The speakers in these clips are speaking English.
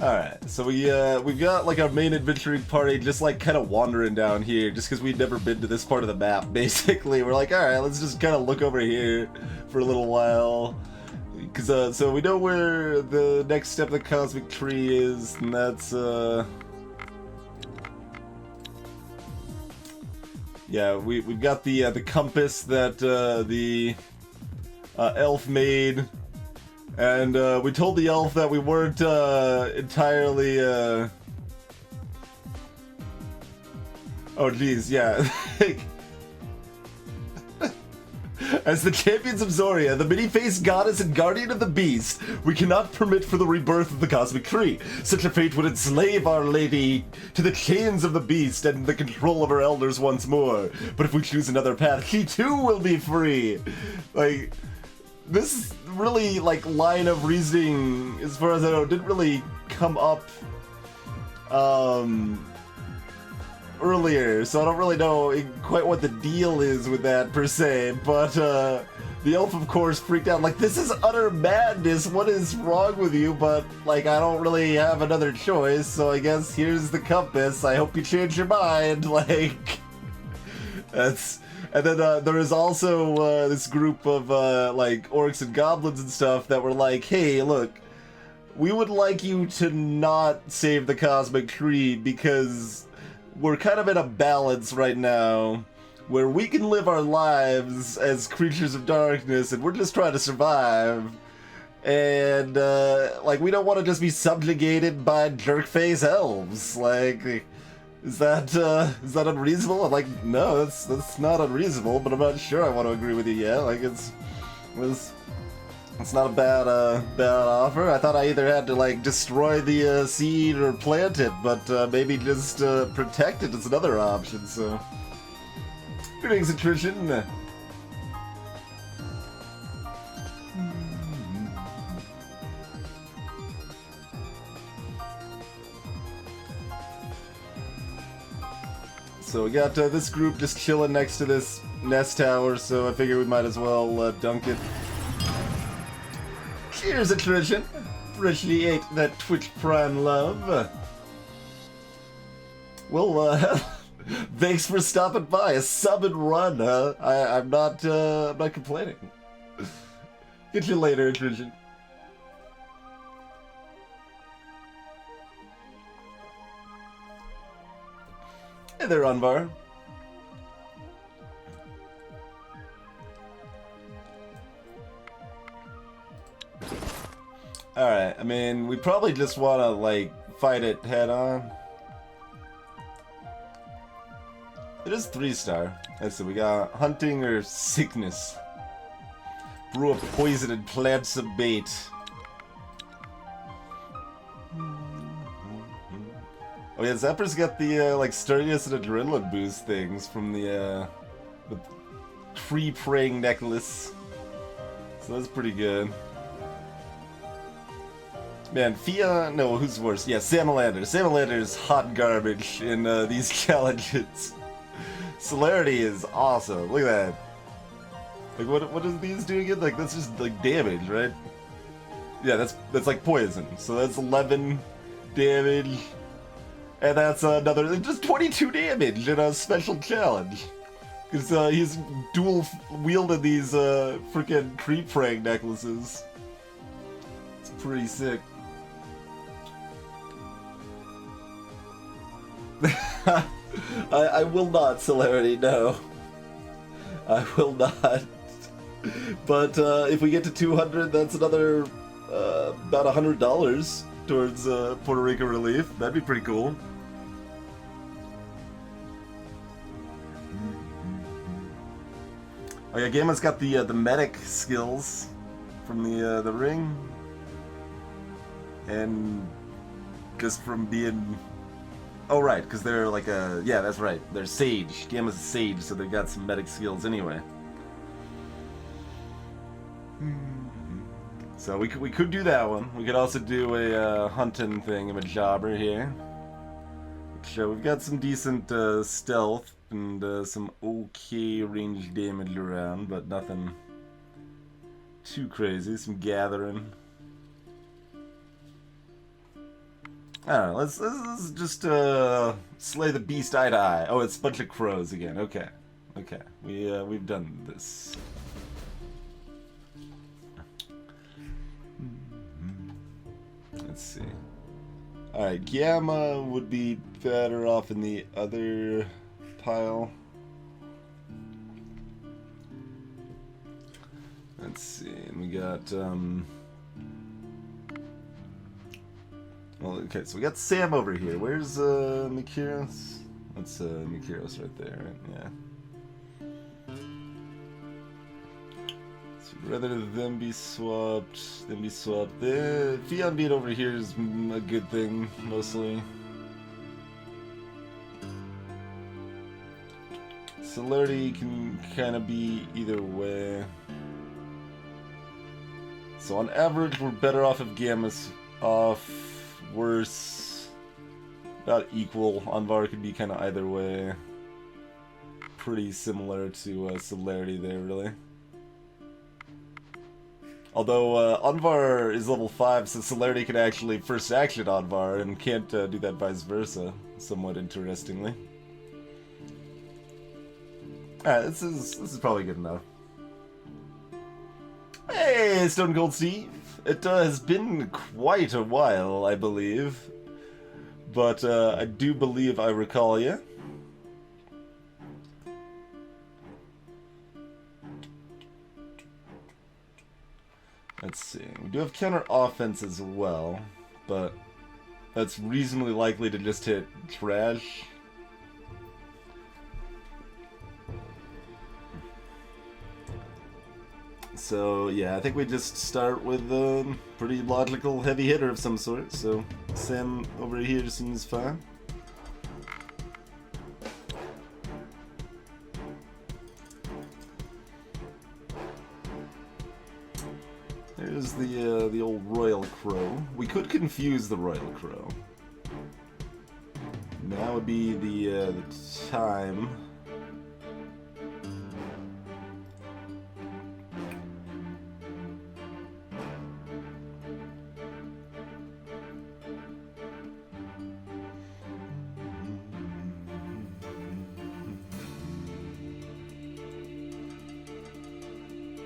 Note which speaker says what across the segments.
Speaker 1: Alright, so we've got like our main adventuring party just like kind of wandering down here just because we'd never been to this part of the map, basically. We're like, alright, let's just kind of look over here for a little while. Because, so we know where the next step of the cosmic tree is, and that's, yeah, we've got the compass that, the elf made. And we told the elf that we weren't entirely oh geez, yeah. As the champions of Zoria, the many-faced goddess and guardian of the beast, we cannot permit for the rebirth of the cosmic tree. Such a fate would enslave our lady to the chains of the beast and the control of her elders once more. But if we choose another path, she too will be free. Like, this really, like, line of reasoning, as far as I know, didn't really come up earlier, so I don't really know quite what the deal is with that per se, but the elf of course freaked out like, this is utter madness, what is wrong with you? But like, I don't really have another choice, so I guess here's the compass, I hope you change your mind. Like, that's... And then there is also this group of like orcs and goblins and stuff that were like, hey, look, we would like you to not save the cosmic tree because we're kind of in a balance right now where we can live our lives as creatures of darkness and we're just trying to survive. And like, we don't want to just be subjugated by jerk-face elves. Like, is that unreasonable? I'm like, no, that's not unreasonable, but I'm not sure I want to agree with you yet. Like, it's not a bad offer. I thought I either had to like destroy the seed or plant it, but maybe just protect it is another option. So, greetings, attrition. So we got this group just chilling next to this nest tower, so I figure we might as well dunk it. Cheers, attrition! Appreciate that Twitch Prime love. Well, thanks for stopping by. A sub and run, huh? I'm not complaining. Get you later, attrition. Hey there, Unvar. Alright, I mean, we probably just want to, like, fight it head on. It is 3-star. Let's see, we got hunting or sickness. Brew a poison and plant some bait. Oh yeah, Zapper's got the, like, sturdiness and adrenaline boost things from the tree-praying necklace. So that's pretty good. Man, Thea... No, who's worse? Yeah, Salamander. Salamander's hot garbage in these challenges. Celerity is awesome. Look at that. Like, what does these do again? Like, that's just, like, damage, right? Yeah, that's like poison. So that's 11 damage. And that's another, just 22 damage in a special challenge. Because he's dual-wielded these freaking tree-praying necklaces. It's pretty sick. I will not, Celerity, no. I will not. But if we get to 200, that's another about $100 towards Puerto Rico relief. That'd be pretty cool. Oh yeah, Gamma's got the medic skills from the ring, and just from being, oh right, because they're like a, yeah, that's right, they're sage. Gamma's a sage, so they got some medic skills anyway. So we could do that one. We could also do a hunting thing of a jobber here. So we've got some decent stealth and some okay range damage around, but nothing too crazy. Some gathering. I don't know, let's just slay the beast eye to eye. Oh, it's a bunch of crows again. Okay. Okay. We've done this. Let's see. Alright, Gamma would be better off in the other pile. Let's see, and we got, well, okay, so we got Sam over here. Where's, Mikiros? That's, Mikiros right there, right? Yeah. So rather than be swapped, The Fion being over here is a good thing, mostly. Celerity can kind of be either way. So on average, we're better off if Gamma's off. Worse, about equal. Anvar could be kind of either way. Pretty similar to Celerity there, really. Although Anvar is level 5, so Celerity can actually first action Anvar and can't do that vice versa, somewhat interestingly. Alright, this is probably good enough. Hey, Stone Cold Steve! It has been quite a while, I believe. But I do believe I recall you. Let's see. We do have counter offense as well, but that's reasonably likely to just hit trash. So yeah, I think we just start with a pretty logical heavy hitter of some sort. So Sam over here seems fine. There's the old Royal Crow. We could confuse the Royal Crow. Now would be the time.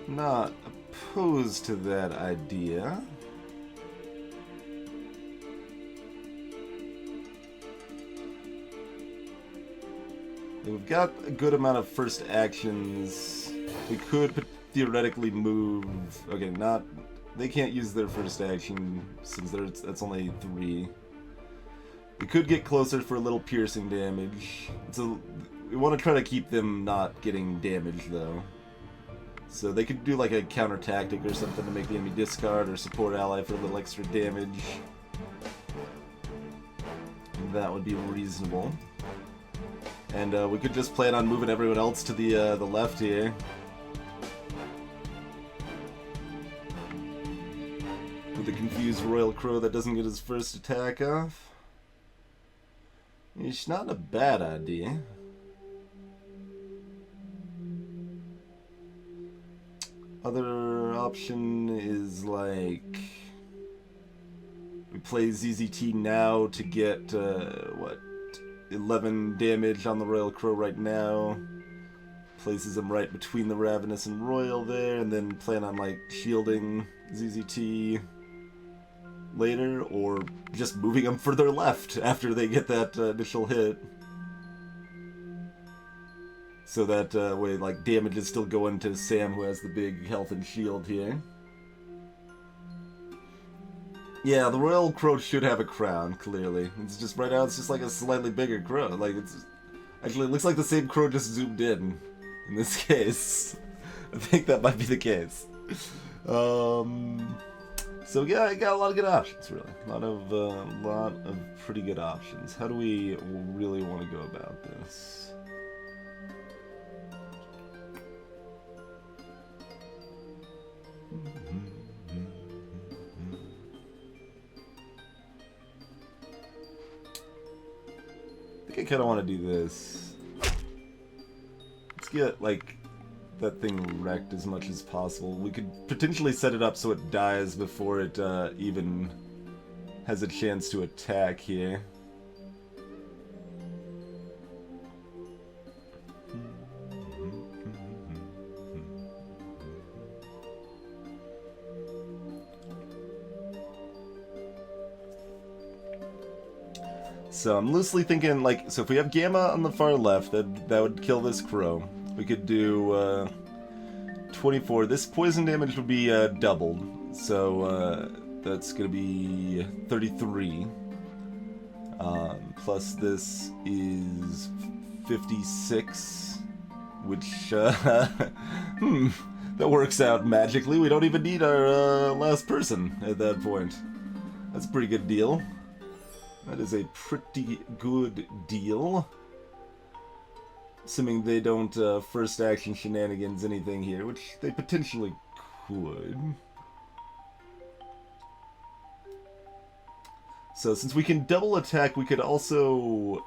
Speaker 1: Not opposed to that idea. We've got a good amount of first actions. We could theoretically move. Okay, not. They can't use their first action since that's only 3. We could get closer for a little piercing damage. So we want to try to keep them not getting damaged though. So they could do like a counter tactic or something to make the enemy discard or support ally for a little extra damage. That would be reasonable. And we could just plan on moving everyone else to the left here. With the confused Royal Crow that doesn't get his first attack off. It's not a bad idea. Other option is like we play ZZT now to get what, 11 damage on the Royal Crow right now. Places him right between the Ravenous and Royal there, and then plan on like shielding ZZT later, or just moving them further left after they get that initial hit. So that way, like, damage is still going to Sam, who has the big health and shield here. Yeah, the Royal Crow should have a crown, clearly. It's just, right now, it's just like a slightly bigger crow. Like, it's... Actually, it looks like the same crow just zoomed in this case. I think that might be the case. So, yeah, I got a lot of good options, really. A lot of pretty good options. How do we really want to go about this? I think I kind of want to do this. Let's get, like, that thing wrecked as much as possible. We could potentially set it up so it dies before it even has a chance to attack here. So I'm loosely thinking, like, so if we have Gamma on the far left, that would kill this crow. We could do 24. This poison damage would be doubled, so that's gonna be 33. Plus this is 56, which that works out magically. We don't even need our last person at that point. That's a pretty good deal. That is a pretty good deal. Assuming they don't first action shenanigans anything here, which they potentially could. So since we can double attack, we could also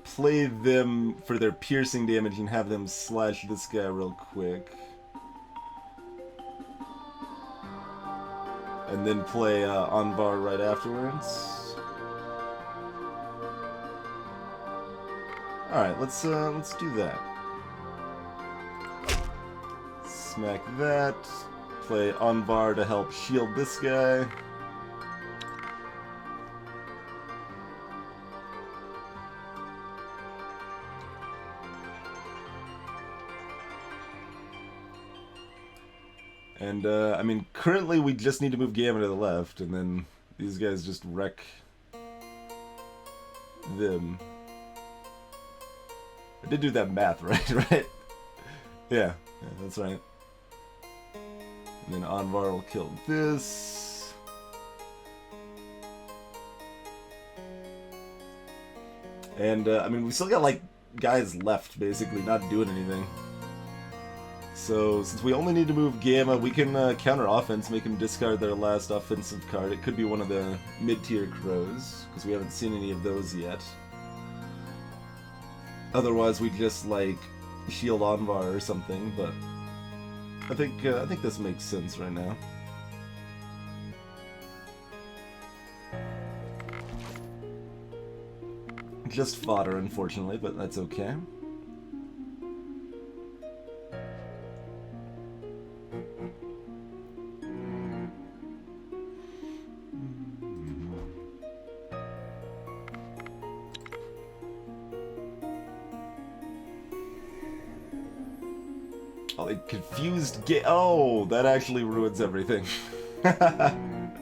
Speaker 1: play them for their piercing damage and have them slash this guy real quick. And then play Anvar right afterwards. Alright, let's do that. Smack that. Play Anvar to help shield this guy. And, I mean, currently we just need to move Gamma to the left, and then these guys just wreck them. I did do that math, right? Yeah, that's right. And then Anvar will kill this. And, I mean, we still got, like, guys left, basically, not doing anything. So, since we only need to move Gamma, we can counter offense, make him discard their last offensive card. It could be one of the mid-tier crows, because we haven't seen any of those yet. Otherwise, we just, like, shield Anvar or something, but I think this makes sense right now. Just fodder, unfortunately, but that's okay. Oh, they confused oh, that actually ruins everything. Can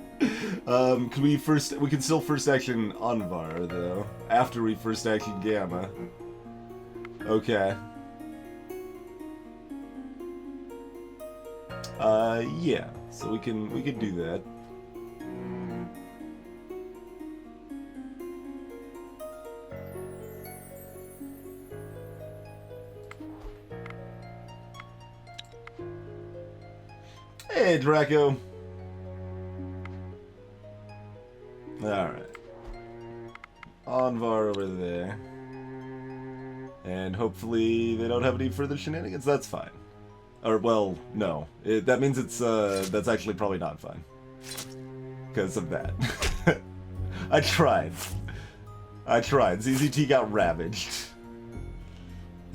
Speaker 1: we can still first action Anvar, though, after we first action Gamma. Okay. Yeah, so we can do that. Hey, Draco. Alright. Anvar over there. And hopefully they don't have any further shenanigans. That's fine. Or, well, no. That means it's, that's actually probably not fine. Because of that. I tried. ZZT got ravaged.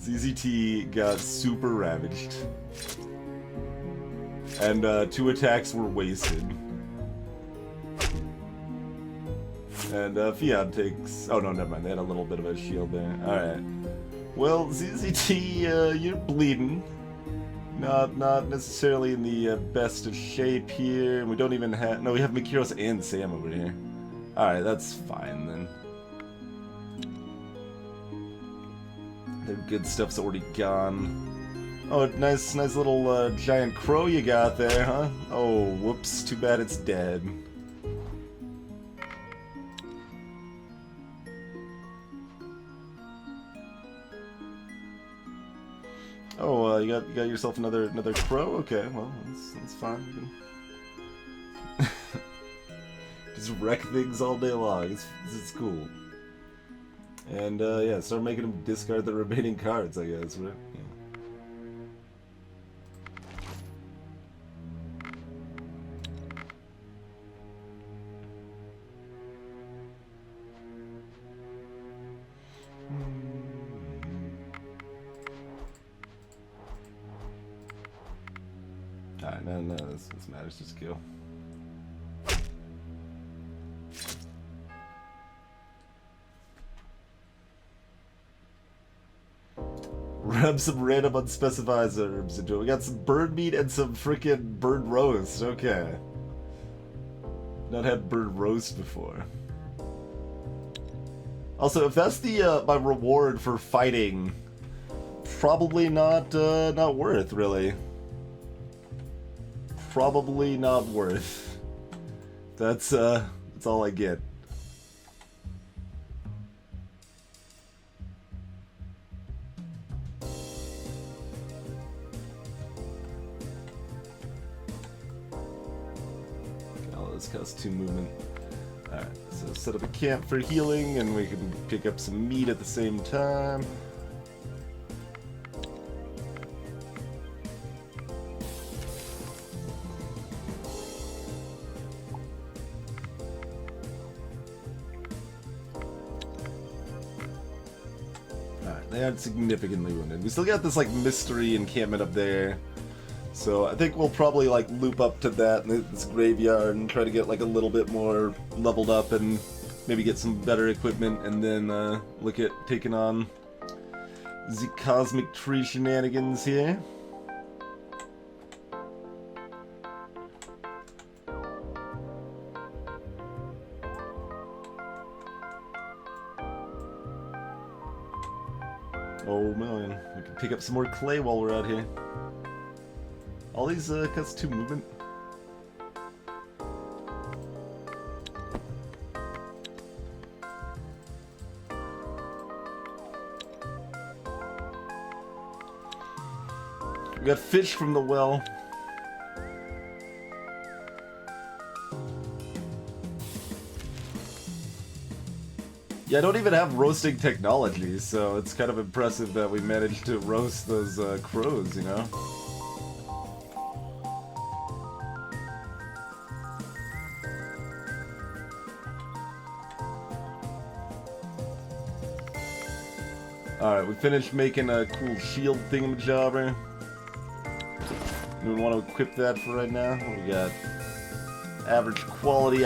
Speaker 1: ZZT got super ravaged. And 2 attacks were wasted. And Fiat takes... Oh no, never mind. They had a little bit of a shield there. Alright. Well, ZZT, you're bleeding. Not necessarily in the best of shape here. And we don't even have... No, we have Mikiros and Sam over here. Alright, that's fine then. Their good stuff's already gone. Oh, nice little giant crow you got there, huh? Oh, whoops. Too bad it's dead. Oh, you got yourself another crow? Okay, well, that's fine. Just wreck things all day long. It's cool. And yeah, start making them discard the remaining cards, I guess, right? Yeah. Alright, no, this matters, just kill. Rub some random unspecified herbs into it. We got some bird meat and some freaking bird roast. Okay. Not had bird roast before. Also, if that's the my reward for fighting, probably not worth, really. Probably not worth. That's all I get. This costs 2 movement. Alright, so set up a camp for healing, and we can pick up some meat at the same time. Alright, they aren't significantly wounded. We still got this, like, mystery encampment up there. So I think we'll probably like loop up to that in this graveyard and try to get like a little bit more leveled up and maybe get some better equipment, and then look at taking on the cosmic tree shenanigans here. Oh man, we can pick up some more clay while we're out here. All these cuts 2 movement. We got fish from the well. Yeah, I don't even have roasting technology, so it's kind of impressive that we managed to roast those crows, you know? Alright, we finished making a cool shield thingamajobber. We want to equip that for right now. We got average quality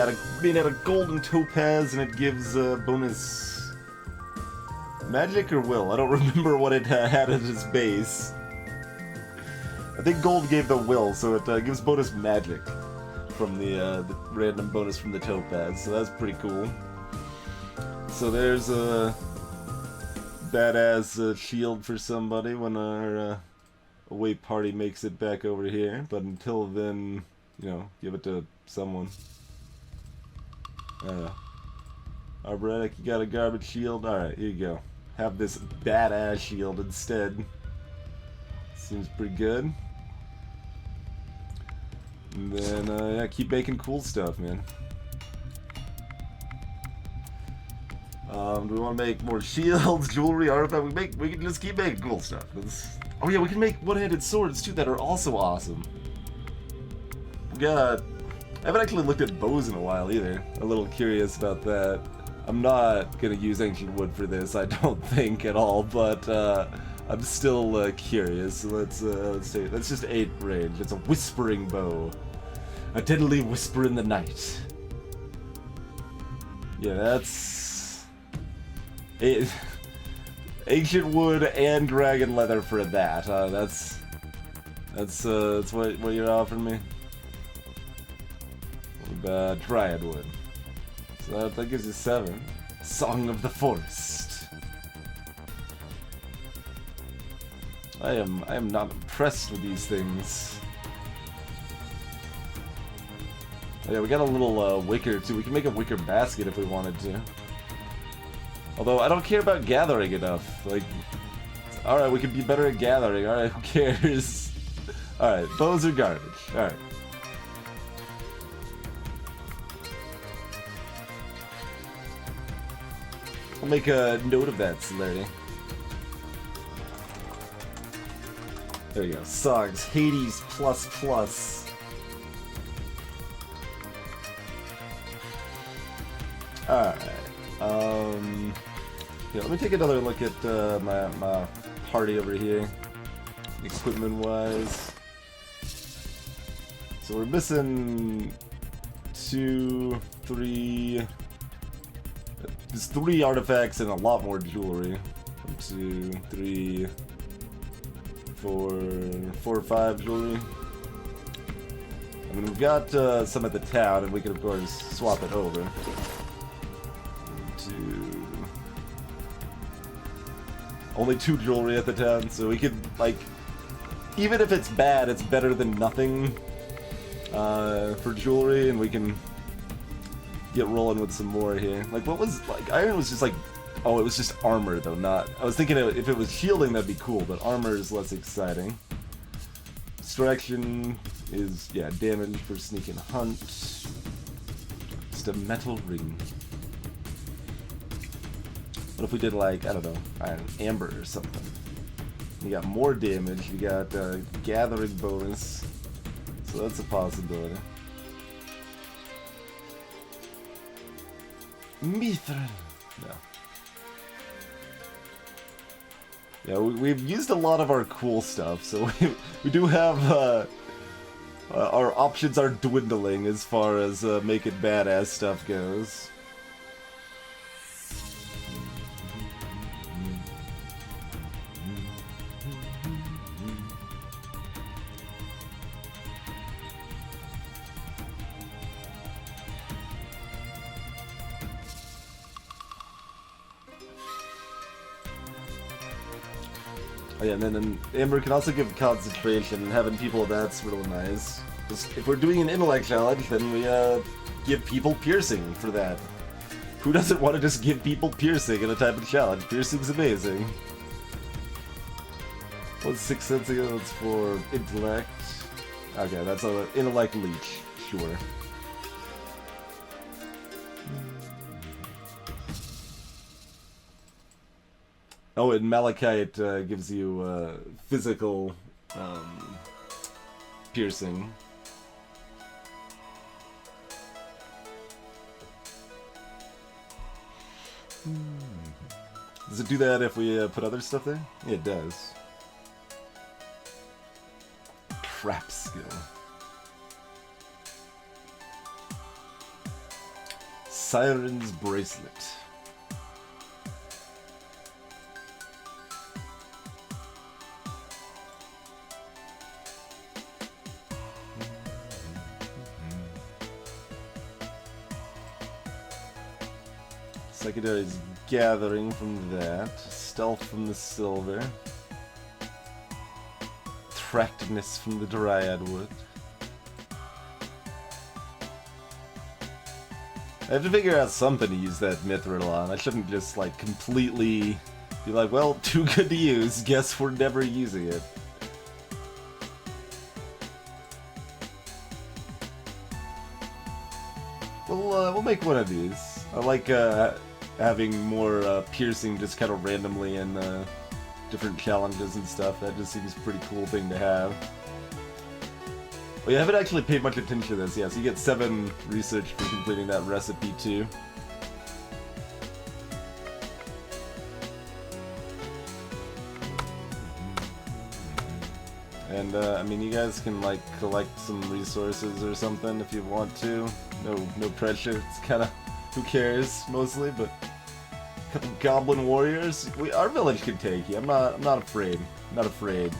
Speaker 1: made out of gold and topaz, and it gives bonus magic or will. I don't remember what it had at its base. I think gold gave the will, so it gives bonus magic from the random bonus from the topaz. So that's pretty cool. So there's a badass shield for somebody when our away party makes it back over here, but until then, you know, give it to someone. Arboretic, you got a garbage shield? Alright, here you go. Have this badass shield instead. Seems pretty good. And then, yeah, keep making cool stuff, man. Do we want to make more shields, jewelry, artifact? We can just keep making cool stuff. Oh yeah, we can make one-handed swords too that are also awesome. I haven't actually looked at bows in a while either. I'm a little curious about that. I'm not gonna use ancient wood for this, I don't think at all, but I'm still curious. So let's see. That's just 8 range. It's a whispering bow, a deadly whisper in the night. Yeah, that's ancient wood and dragon leather for that. That's what you're offering me. Dryad wood. So that gives you 7. Song of the Forest. I am not impressed with these things. Oh, yeah, we got a little wicker too. We can make a wicker basket if we wanted to. Although I don't care about gathering enough. Like, all right, we could be better at gathering. All right, who cares? All right, bows are garbage. All right. I'll make a note of that, Celerity. There you go. Songs. Hades ++. Alright. Yeah, let me take another look at my party over here. Equipment-wise. So we're missing 2, 3. There's 3 artifacts and a lot more jewelry. 1, 2, 3, 4, 4 or 5 jewelry. I mean, we've got some at the town, and we can of course swap it over. 1, 2. Only 2 jewelry at the town, so we could, like, even if it's bad, it's better than nothing for jewelry, and we can get rolling with some more here. Like, what was, like, iron was just like, oh, it was just armor though, not, I was thinking if it was shielding that'd be cool, but armor is less exciting. Distraction is, yeah, damage for sneak and hunt. Just a metal ring. What if we did, like, I don't know, iron amber or something? You got more damage, you got gathering bonus, so that's a possibility. Mithril. No. Yeah, we've used a lot of our cool stuff, so we do have, our options are dwindling as far as making badass stuff goes. Oh yeah, and then Amber can also give concentration, and having people that's really nice. If we're doing an intellect challenge, then we give people piercing for that. Who doesn't want to just give people piercing in a type of challenge? Piercing's amazing. What's 6 cents ago? That's for intellect. Okay, that's an intellect leech. Sure. Oh, and Malachite gives you physical piercing. Does it do that if we put other stuff there? Yeah, it does. Trap skill. Siren's Bracelet. Secondary's gathering from that. Stealth from the silver. Attractiveness from the dryad wood. I have to figure out something to use that mithril on. I shouldn't just, like, completely be like, well, too good to use. Guess we're never using it. We'll make one of these. I like having more piercing just kind of randomly in different challenges and stuff. That just seems a pretty cool thing to have. Well, yeah, I haven't actually paid much attention to this. Yeah, so you get 7 research for completing that recipe too. And I mean, you guys can like collect some resources or something if you want to. No pressure. It's kind of, who cares mostly, but a couple goblin warriors. Our village can take you. I'm not afraid. I'm not afraid.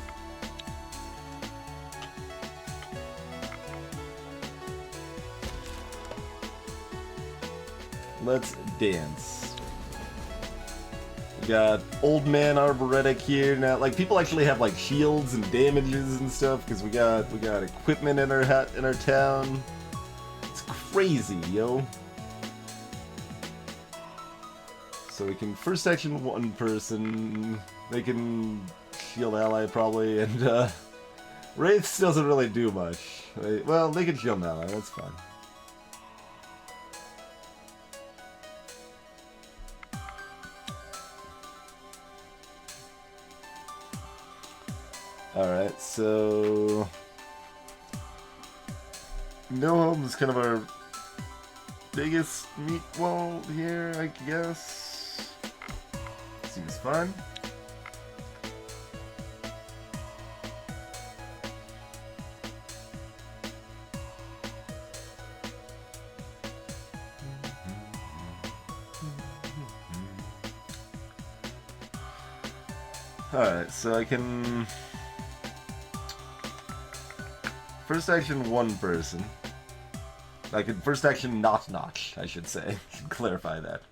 Speaker 1: Let's dance. We got old man arboretic here now. Like, people actually have like shields and damages and stuff because we got equipment in our town. It's crazy, yo. So we can first action one person. They can shield ally probably, and Wraiths doesn't really do much. Well, they can shield ally. That's fine. Alright, so No Home is kind of our biggest meat wall here, I guess. Seems fun. Alright, so I can... First action one person. I can first action not Notch, I should say. Should clarify that.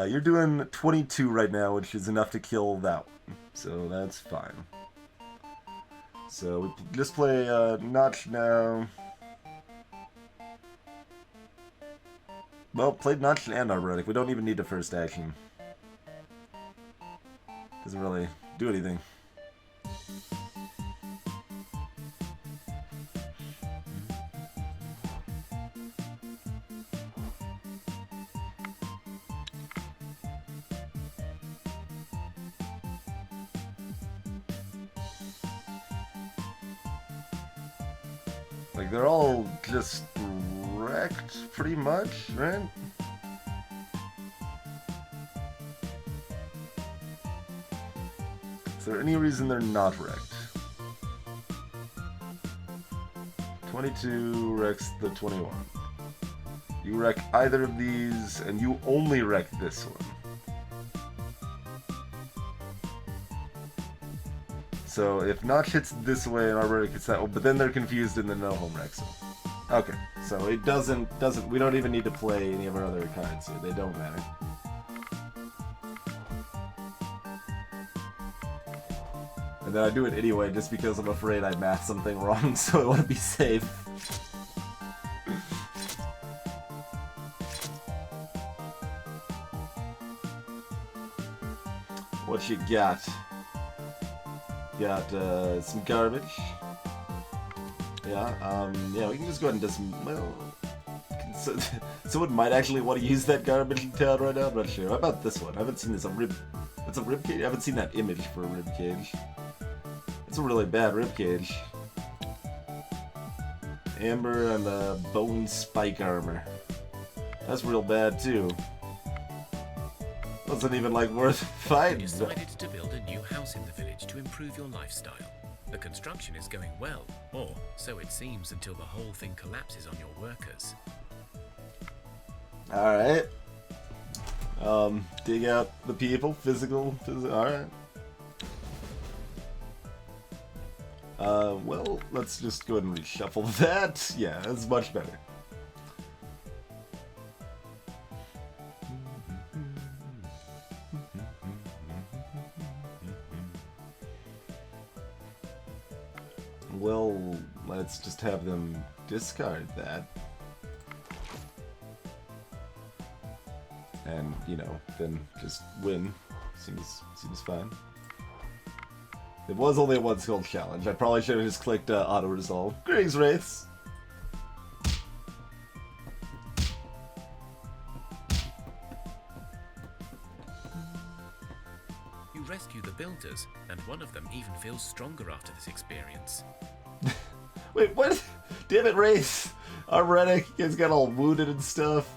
Speaker 1: You're doing 22 right now, which is enough to kill that one. So that's fine. So we just play Notch now. Well, played Notch and Arboretic. We don't even need a first action. Doesn't really do anything. Like, they're all just wrecked, pretty much, right? Is there any reason they're not wrecked? 22 wrecks the 21. You wreck either of these, and you only wreck this one. So if Notch hits this way and Arboretic hits that one, but then they're confused and then no home wrecks them. Okay, so it doesn't, we don't even need to play any of our other cards here. They don't matter. And then I do it anyway just because I'm afraid I mathed something wrong, so I want to be safe. What you got? Got some garbage. Yeah, yeah, we can just go ahead and just, well, someone might actually want to use that garbage in town right now, I'm not sure. How about this one? I haven't seen this, it's a rib cage? I haven't seen that image for a rib cage. It's a really bad rib cage. Amber and bone spike armor. That's real bad too. Wasn't even like worth fighting.
Speaker 2: You decided to build a new house in the village to improve your lifestyle. The construction is going well, or so it seems until the whole thing collapses on your workers.
Speaker 1: Alright. Dig out the people, physical, alright. Well, let's just go ahead and reshuffle that. Yeah, that's much better. Well, let's just have them discard that. And, you know, then just win. Seems fine. It was only a one skill challenge. I probably should have just clicked auto resolve. Greetings, Wraiths!
Speaker 2: You rescue the builders, and one of them even feels stronger after this experience.
Speaker 1: Wait, what? Damn it, Wraith! Arboretic, you guys got all wounded and stuff.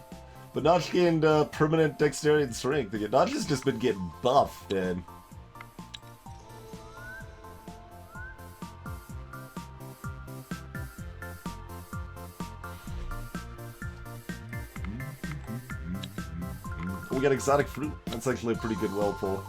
Speaker 1: But Notch gained permanent dexterity and strength. Notch has just been getting buffed, man. We got exotic fruit. That's actually a pretty good well pull.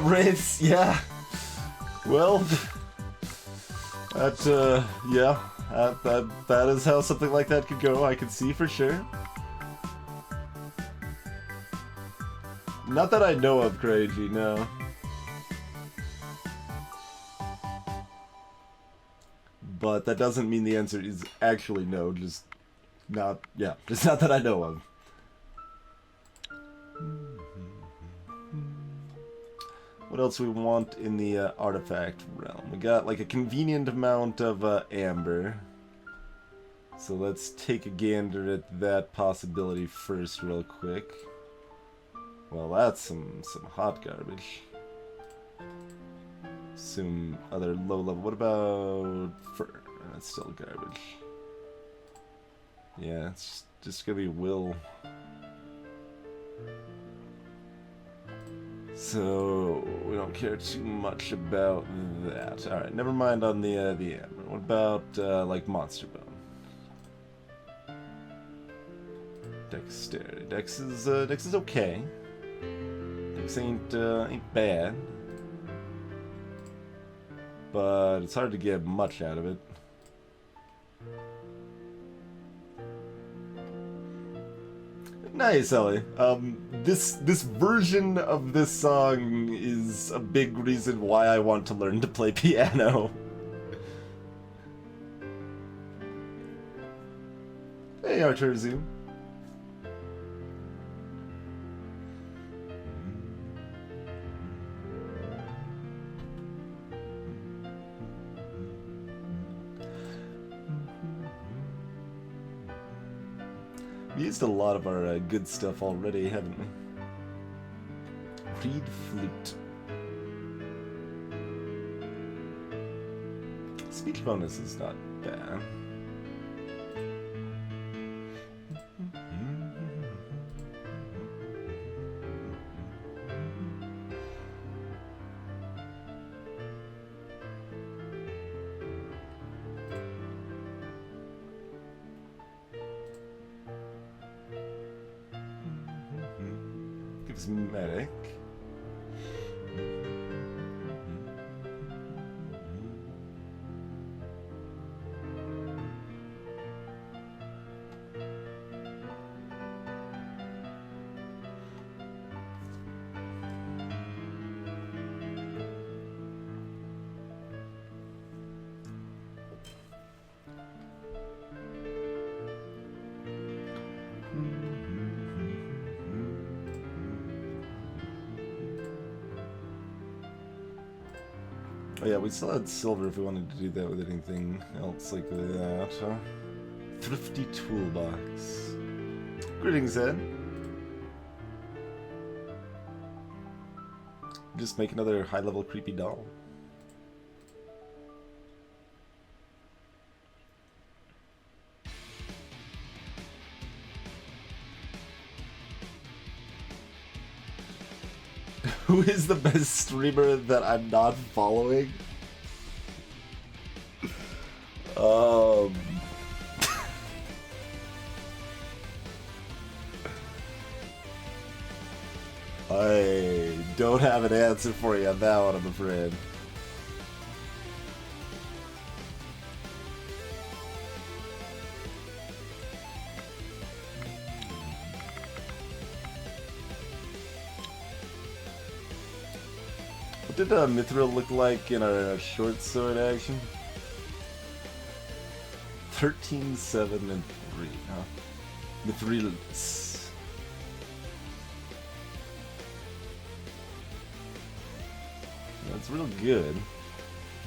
Speaker 1: Wraiths, yeah. Well, that, yeah, that is how something like that could go, I can see for sure. Not that I know of, Crazy, no. But that doesn't mean the answer is actually no, just not, yeah, just not that I know of. What else we want in the artifact realm? We got like a convenient amount of amber. So let's take a gander at that possibility first real quick. Well, that's some hot garbage. Some other low level. What about fur? That's still garbage. Yeah, it's just gonna be Will. So we don't care too much about that. All right, never mind on the hammer. What about like Monster Bone? Dexterity. Dex is okay. Dex ain't bad, but it's hard to get much out of it. Nice, Ellie. This version of this song is a big reason why I want to learn to play piano. Hey, Arturzu. We used a lot of our good stuff already, haven't we? Reed flute. Speech bonus is not bad. Gives medic. Oh yeah, we still had silver if we wanted to do that with anything else like that, huh? Thrifty toolbox. Greetings, Ed. Just make another high-level creepy doll. Who is the best streamer that I'm not following? I don't have an answer for you on that one, I'm afraid. What did Mithril look like in our short sword action? 13, 7, and 3, huh? Mithrils. That's real good.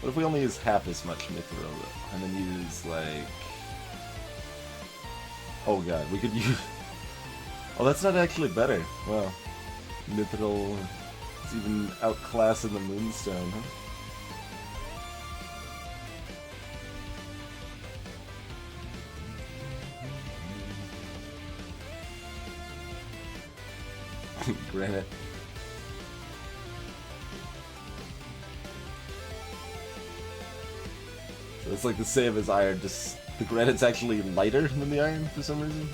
Speaker 1: What if we only use half as much Mithril, though? And then use, like... Oh god, we could use... Oh, that's not actually better. Wow. Mithril is even outclassing the Moonstone, huh? Granite. So it's like the same as iron, just the granite's actually lighter than the iron for some reason.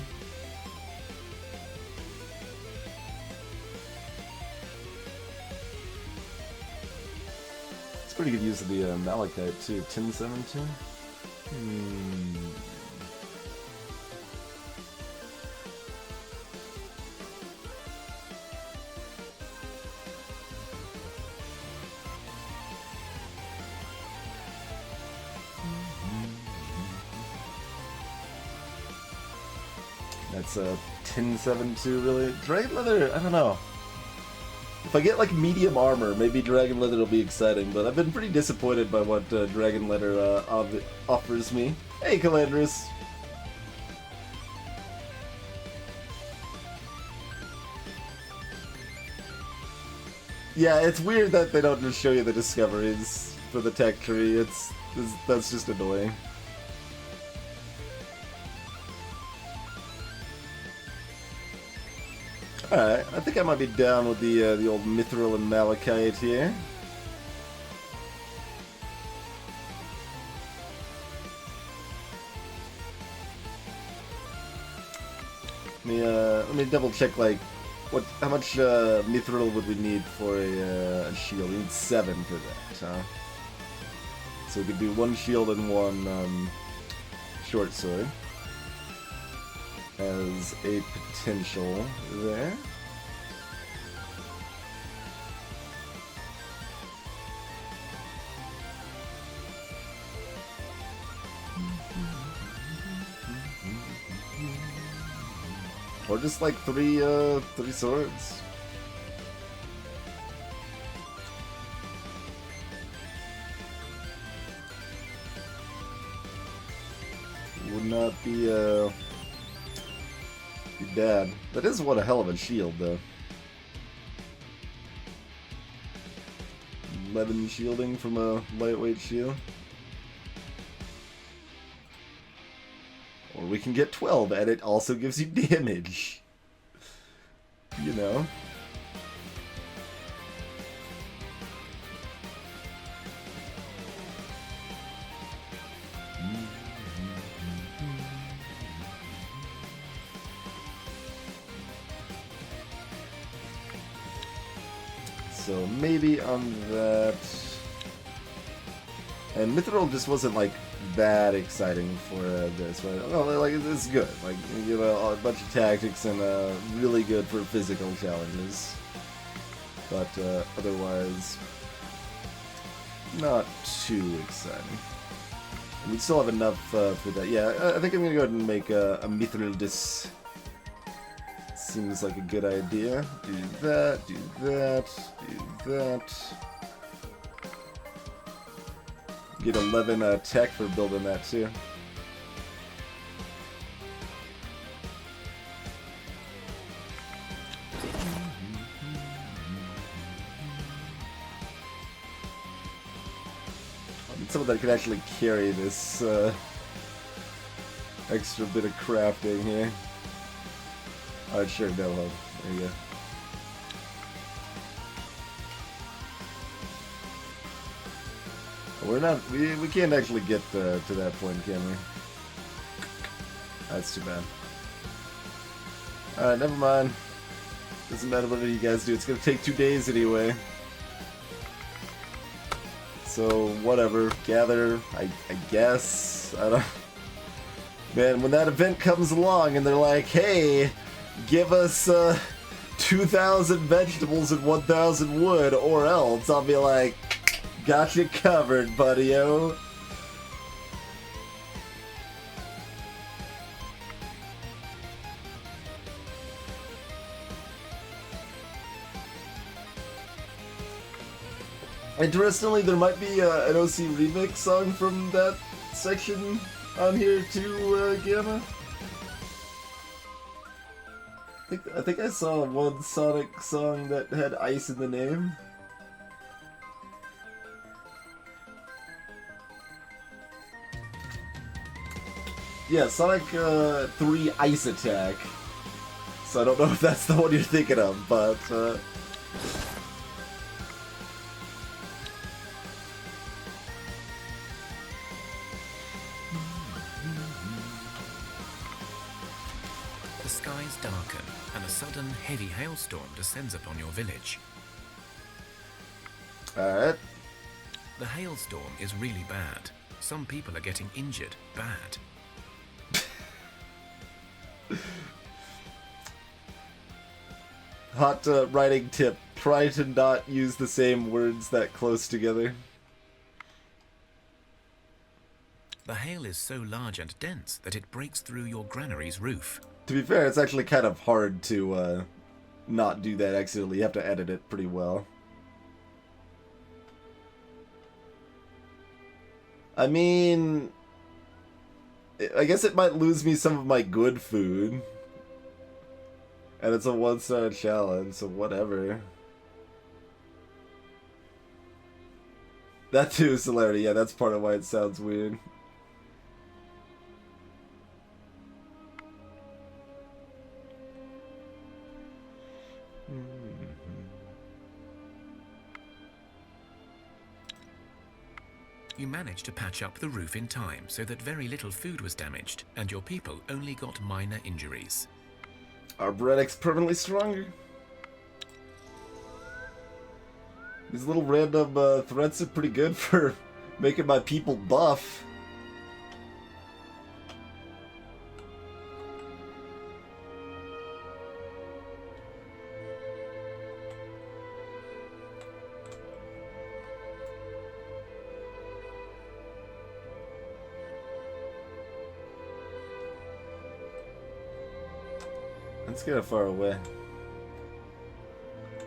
Speaker 1: It's pretty good use of the malachite too. 10-7-2? That's a 10-7-2 really. Dragon leather, I don't know. If I get like medium armor, maybe dragon leather will be exciting, but I've been pretty disappointed by what dragon leather offers me. Hey, Calandrus. Yeah, it's weird that they don't just show you the discoveries for the tech tree. That's just annoying. Alright, I think I might be down with the old Mithril and Malachite here. Let me double check, like, how much Mithril would we need for a shield? We need 7 for that, huh? So we could do 1 shield and 1 short sword as a potential there. Or just like 3 swords. Would not be bad. That is what a hell of a shield, though. 11 shielding from a lightweight shield. Or we can get 12, and it also gives you damage. You know. So maybe on that. And Mithril just wasn't like that exciting for this, right? Well, like it's good. Like you know, a bunch of tactics and really good for physical challenges. But otherwise, not too exciting. And we still have enough for that. Yeah, I think I'm gonna go ahead and make a Mithril Dis. Seems like a good idea. Do that, do that, do that. Get 11 tech for building that too. I need someone that can actually carry this extra bit of crafting here. Alright, sure, no hope. There you go. We're not. We can't actually get to that point, can we? That's too bad. Alright, never mind. Doesn't matter what you guys do. It's gonna take 2 days anyway. So whatever. Gather. I guess. I don't. Man, when that event comes along and they're like, "Hey, give us 2,000 vegetables and 1,000 wood, or else," I'll be like, "Got you covered, buddy-o." Interestingly, there might be an OC remix song from that section on here too, Gamma. I think I saw one Sonic song that had ice in the name. Yeah, Sonic 3 Ice Attack. So I don't know if that's the one you're thinking of, but
Speaker 2: The skies darken, and a sudden heavy hailstorm descends upon your village.
Speaker 1: alright.
Speaker 2: The hailstorm is really bad. Some people are getting injured bad.
Speaker 1: Hot writing tip. Try to not use the same words that close together.
Speaker 2: The hail is so large and dense that it breaks through your granary's roof.
Speaker 1: To be fair, it's actually kind of hard to not do that accidentally. You have to edit it pretty well. I mean, I guess it might lose me some of my good food. And it's a 1-star challenge, so whatever. That too is hilarity. Yeah, that's part of why it sounds weird.
Speaker 2: You managed to patch up the roof in time so that very little food was damaged, and your people only got minor injuries.
Speaker 1: Arboretic's permanently stronger. These little random threats are pretty good for making my people buff. Let's get it far away.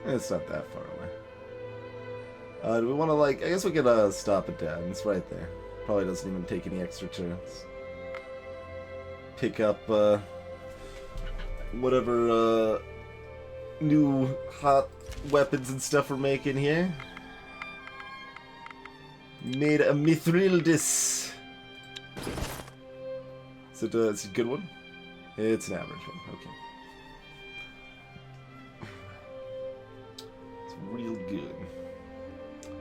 Speaker 1: It's not that far away. Do we want to, like... I guess we could stop it down. It's right there. Probably doesn't even take any extra turns. Pick up whatever new hot weapons and stuff we're making here. Made a Mithrildis. Is it a good one? It's an average one. Okay. Real good.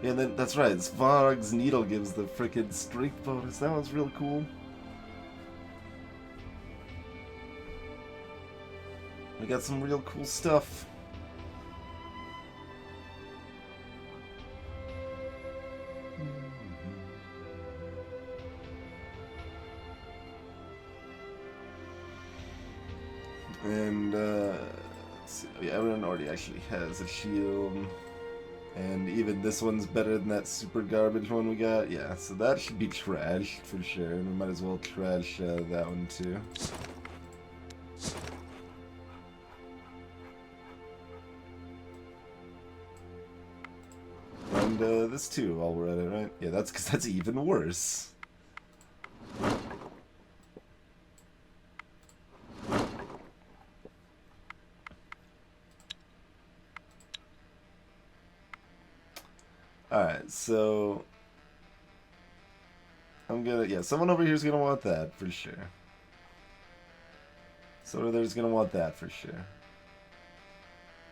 Speaker 1: Yeah, and then that's right. Svarg's needle gives the frickin' strength bonus. That one's real cool. We got some real cool stuff. And yeah, everyone already actually has a shield. And even this one's better than that super garbage one we got. Yeah, so that should be trashed for sure. We might as well trash that one too. And this too, while we're at it, right? Yeah, that's because that's even worse. Alright, so I'm gonna, yeah, someone over here is gonna want that for sure. Someone over there's gonna want that for sure.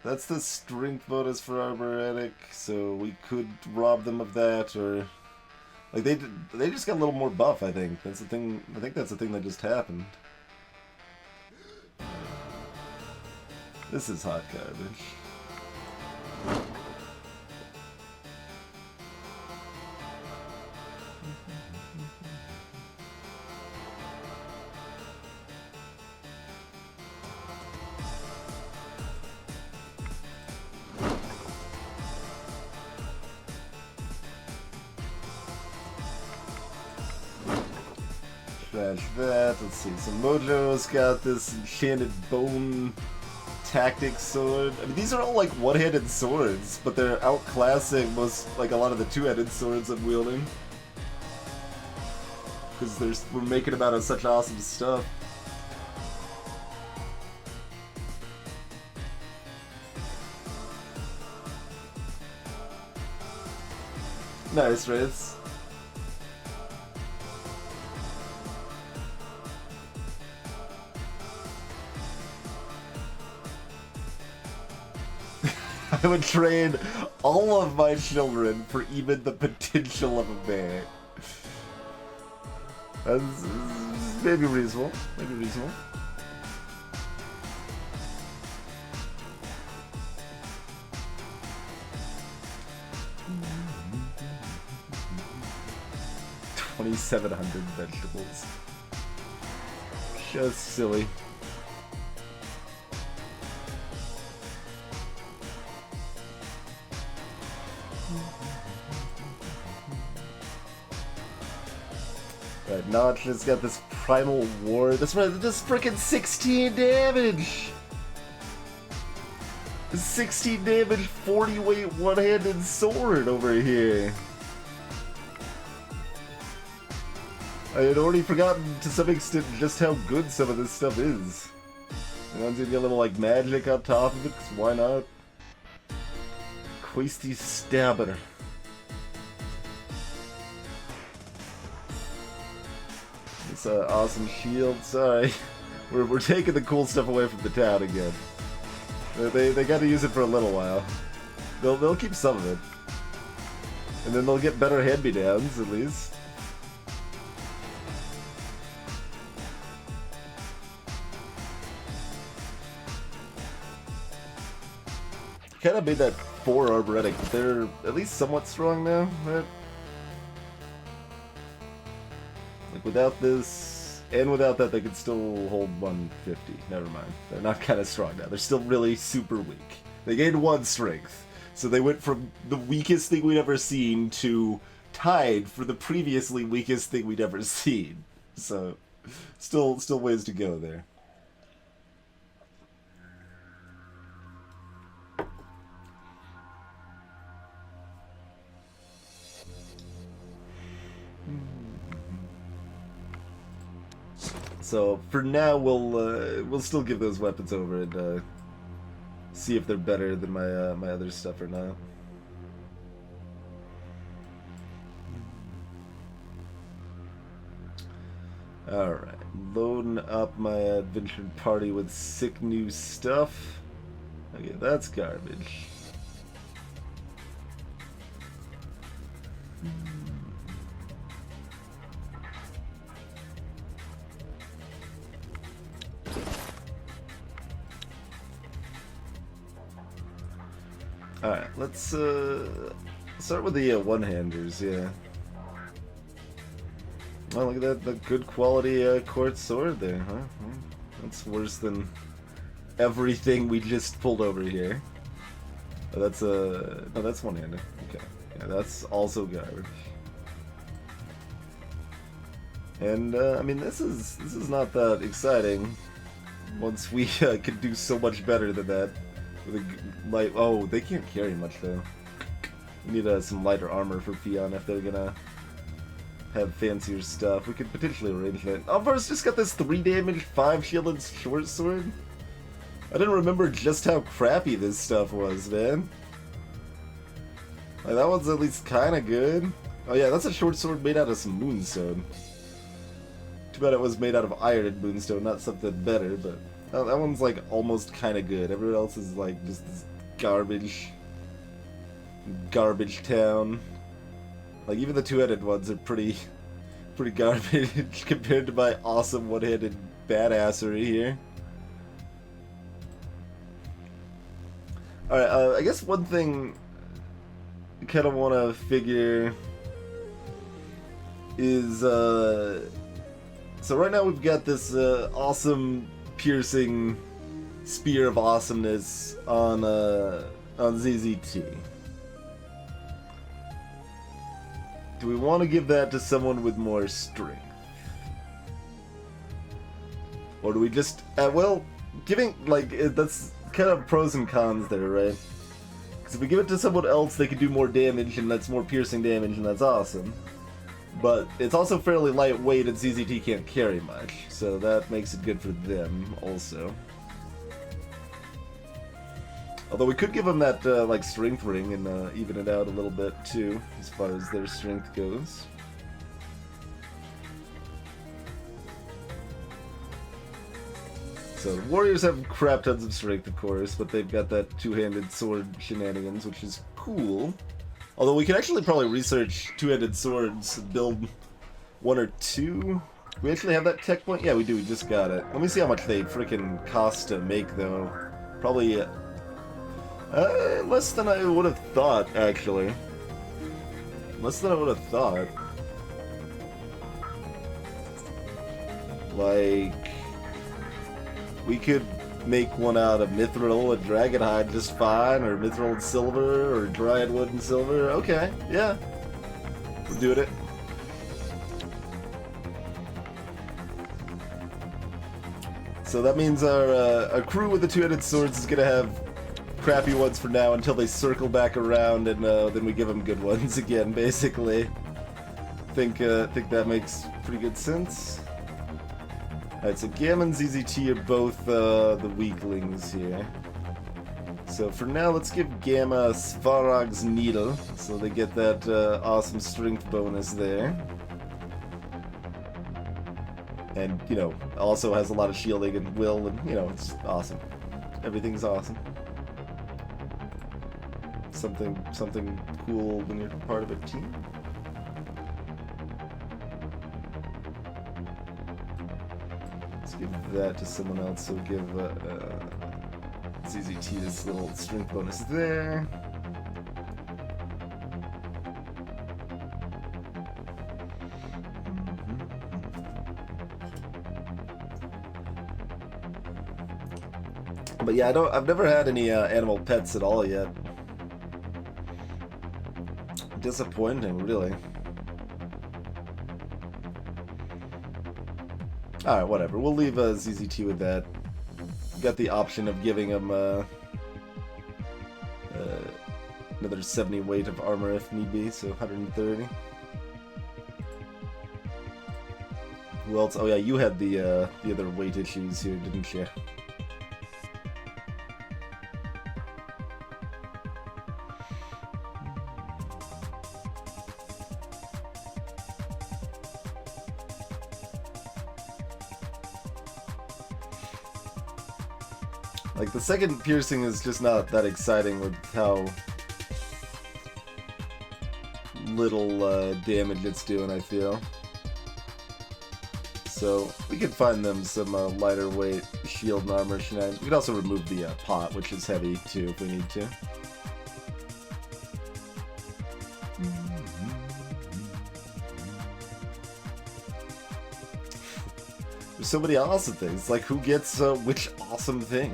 Speaker 1: That's the strength bonus for Arboretic, so we could rob them of that, or like they just got a little more buff. I think that's the thing. I think that's the thing that just happened. This is hot garbage. Trash that. Let's see. So Mojo's got this enchanted bone tactic sword. I mean, these are all like one-handed swords, but they're outclassing most, like a lot of the two-handed swords I'm wielding. Because we're making them out of such awesome stuff. Nice, Ritz. I would trade all of my children for even the potential of a bear. That's maybe reasonable. Maybe reasonable. $2,700 vegetables. Just silly. Right, Notch has got this primal ward. That's right, this freaking 16 damage! 16 damage, 40 weight, one-handed sword over here. I had already forgotten to some extent just how good some of this stuff is. And one's gonna get a little like magic on top of it, 'cause why not? Quasty Stabber. This awesome shield. Sorry, we're taking the cool stuff away from the town again. They got to use it for a little while. They'll keep some of it. And then they'll get better hand-me-downs, at least. Kind of made that 4 arboretic, but they're at least somewhat strong now, right? Like, without this, and without that, they could still hold 150. Never mind. They're not kind of strong now. They're still really super weak. They gained 1 strength. So they went from the weakest thing we'd ever seen to tied for the previously weakest thing we'd ever seen. So, still ways to go there. So for now, we'll still give those weapons over and see if they're better than my my other stuff or not. All right, loading up my adventure party with sick new stuff. Okay, that's garbage. Alright, let's start with the one-handers, yeah. Oh, look at that, the good quality quartz sword there, huh? That's worse than everything we just pulled over here. Oh, that's no, that's one-handed. Okay, yeah, that's also garbage. And I mean, this is not that exciting. Once we could do so much better than that. With a light, oh, they can't carry much though. We need some lighter armor for Fion if they're gonna have fancier stuff. We could potentially arrange that. Alvar's just got this 3 damage, 5 shielded short sword. I didn't remember just how crappy this stuff was, man. Like, that one's at least kind of good. Oh yeah, that's a short sword made out of some moonstone. Too bad it was made out of iron and moonstone, not something better, but... Oh, that one's like almost kind of good. Everyone else is like just this garbage town. Like even the 2-headed ones are pretty garbage compared to my awesome one-handed badassery here. All right, I guess one thing I kind of want to figure is so right now we've got this awesome piercing spear of awesomeness on ZZT. Do we want to give that to someone with more strength? Or do we just well, giving like that's kind of pros and cons there, right? Because if we give it to someone else, they can do more damage, and that's more piercing damage, and that's awesome. But it's also fairly lightweight, and ZZT can't carry much, so that makes it good for them, also. Although we could give them that, like, strength ring and even it out a little bit, too, as far as their strength goes. So, the warriors have crap tons of strength, of course, but they've got that 2-handed sword shenanigans, which is cool. Although we could actually probably research 2-handed swords, build 1 or 2. We actually have that tech point? Yeah, we do. We just got it. Let me see how much they freaking cost to make, though. Probably less than I would have thought, actually. Less than I would have thought. Like, we could make one out of mithril and dragonhide just fine, or mithril and silver, or dryad wood and silver. Okay, yeah. We're doing it. So that means our crew with the 2-handed swords is gonna have crappy ones for now until they circle back around, and then we give them good ones again, basically. Think that makes pretty good sense. Alright, so Gamma and ZZT are both the weaklings here. So for now, let's give Gamma Svarog's Needle, so they get that awesome strength bonus there. And, you know, also has a lot of shielding and will, and, you know, it's awesome. Everything's awesome. something cool when you're part of a team. Let's give that to someone else. So give ZZT this little strength bonus there. But yeah, I've never had any animal pets at all yet. Disappointing, really. Alright, whatever. We'll leave ZZT with that. Got the option of giving him another 70 weight of armor if need be, so 130. Who else? Oh yeah, you had the other weight issues here, didn't you? Like, the second piercing is just not that exciting with how little damage it's doing, I feel. So, we could find them some lighter weight shield and armor shenanigans. We could also remove the pot, which is heavy, too, if we need to. There's so many awesome things. Like, who gets which awesome thing?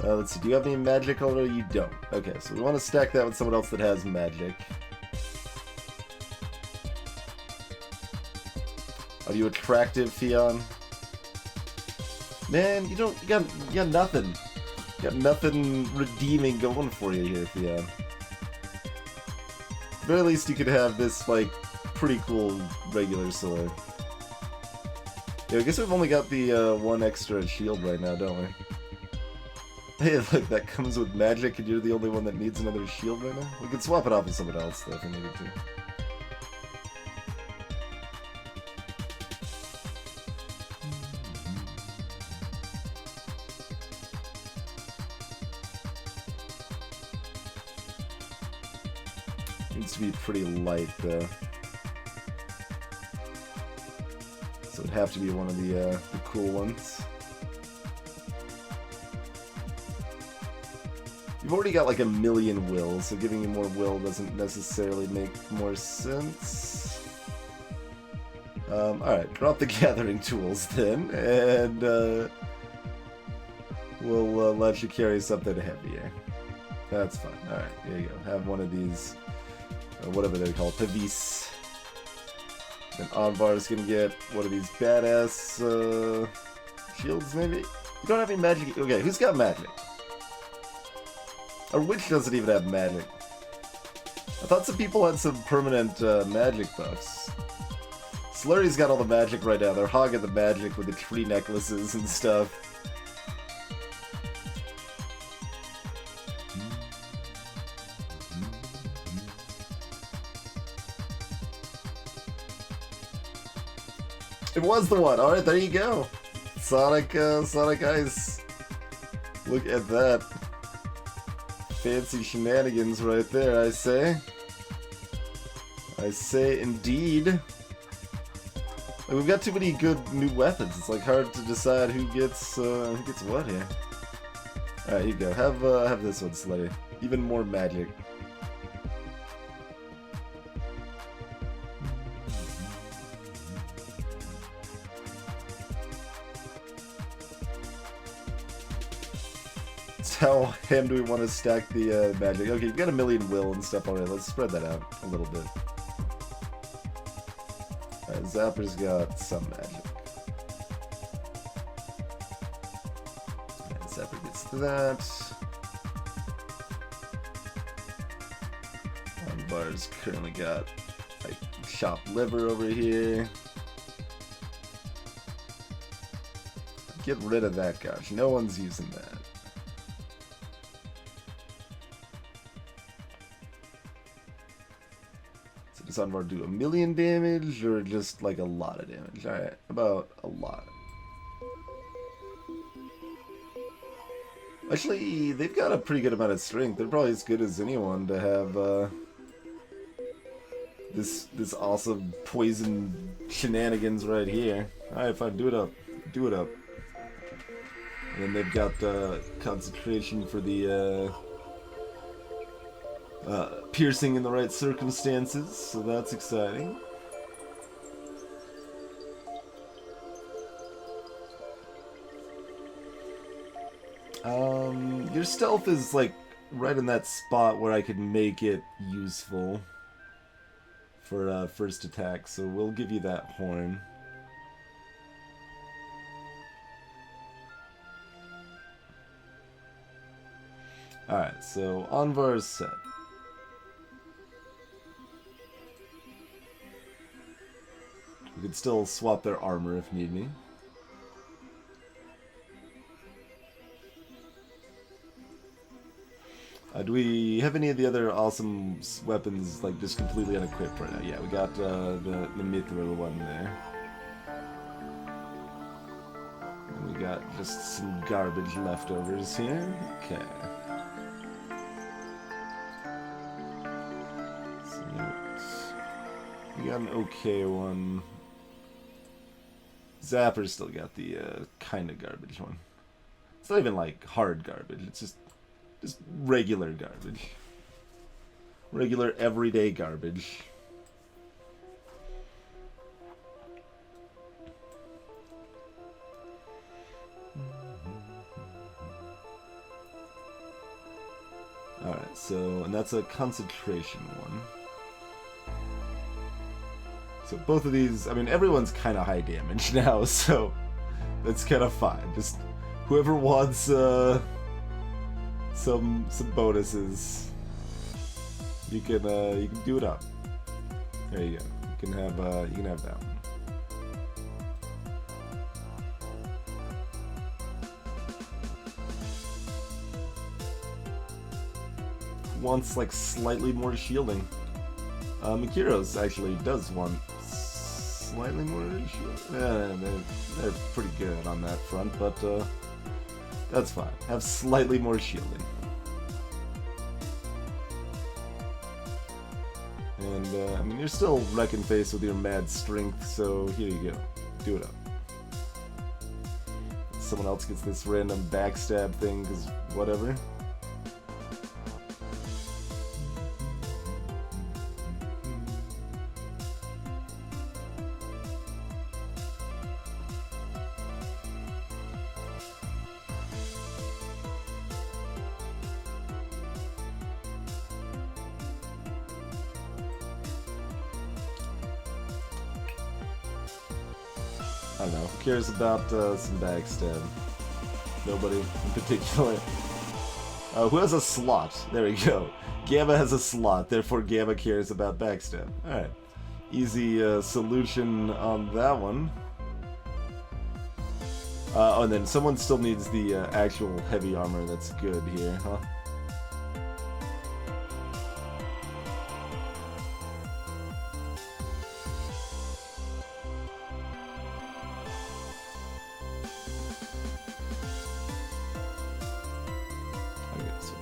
Speaker 1: Let's see, do you have any magic already? You don't. Okay, so we want to stack that with someone else that has magic. Are you attractive, Theon? Man, you got nothing. You got nothing redeeming going for you here, Theon. At the very least, you could have this, like, pretty cool regular sword. Yeah, I guess we've only got the one extra shield right now, don't we? Hey, look, that comes with magic and you're the only one that needs another shield right now? We could swap it off with someone else, though, if we needed to. Needs to be pretty light, though. So it'd have to be one of the cool ones. You've already got like 1,000,000 will, so giving you more will doesn't necessarily make more sense. Alright, drop the gathering tools then, and we'll let you carry something heavier. That's fine. Alright, here you go. Have one of these, whatever they're called, Pavis. And Anvar's gonna get one of these badass shields, maybe? You don't have any magic. Okay, who's got magic? Our witch doesn't even have magic. I thought some people had some permanent magic buffs. Slurry's got all the magic right now. They're hogging the magic with the tree necklaces and stuff. It was the one. Alright, there you go. Sonic Ice. Look at that. Fancy shenanigans right there, I say. I say indeed. Like, we've got too many good new weapons. It's like hard to decide who gets what here. Alright, here you go. Have this one, Slutty. Even more magic. How ham do we want to stack the magic? Okay, you've got 1,000,000 will and stuff already. Let's spread that out a little bit. Alright, Zapper's got some magic. Alright, Zapper gets that. Bar's currently got like chopped liver over here. Get rid of that, gosh. No one's using that. Does Anvar do 1,000,000 damage, or just like a lot of damage? Alright, about a lot. Oh Actually, they've got a pretty good amount of strength. They're probably as good as anyone to have this awesome poison shenanigans right here. Alright, fine, do it up. Do it up. And then they've got concentration for the piercing in the right circumstances, so that's exciting. Your stealth is like right in that spot where I could make it useful for first attack, so we'll give you that horn. Alright, so Anvar's set. We could still swap their armor if need be. Do we have any of the other awesome weapons, like, just completely unequipped right now? Yeah, we got the mithril one there. And we got just some garbage leftovers here. Okay. So, we got an okay one. Zapper's still got the kind of garbage one. It's not even, like, hard garbage, it's just regular garbage. Regular, everyday garbage. Alright, so, and that's a concentration one. So both of these, I mean, everyone's kind of high damage now, so that's kind of fine. Just whoever wants, some bonuses. You can do it up. There you go. You can have that one. Wants like slightly more shielding. Mikiro's actually does want slightly more shielding. They're pretty good on that front, but that's fine. Have slightly more shielding. And, I mean, you're still wrecking face with your mad strength, so here you go. Do it up. Someone else gets this random backstab thing, because whatever. I don't know. Who cares about some backstab? Nobody in particular. Who has a slot? There we go. Gamma has a slot, therefore Gamma cares about backstab. Alright. Easy solution on that one. Oh, and then someone still needs the actual heavy armor. That's good here, huh?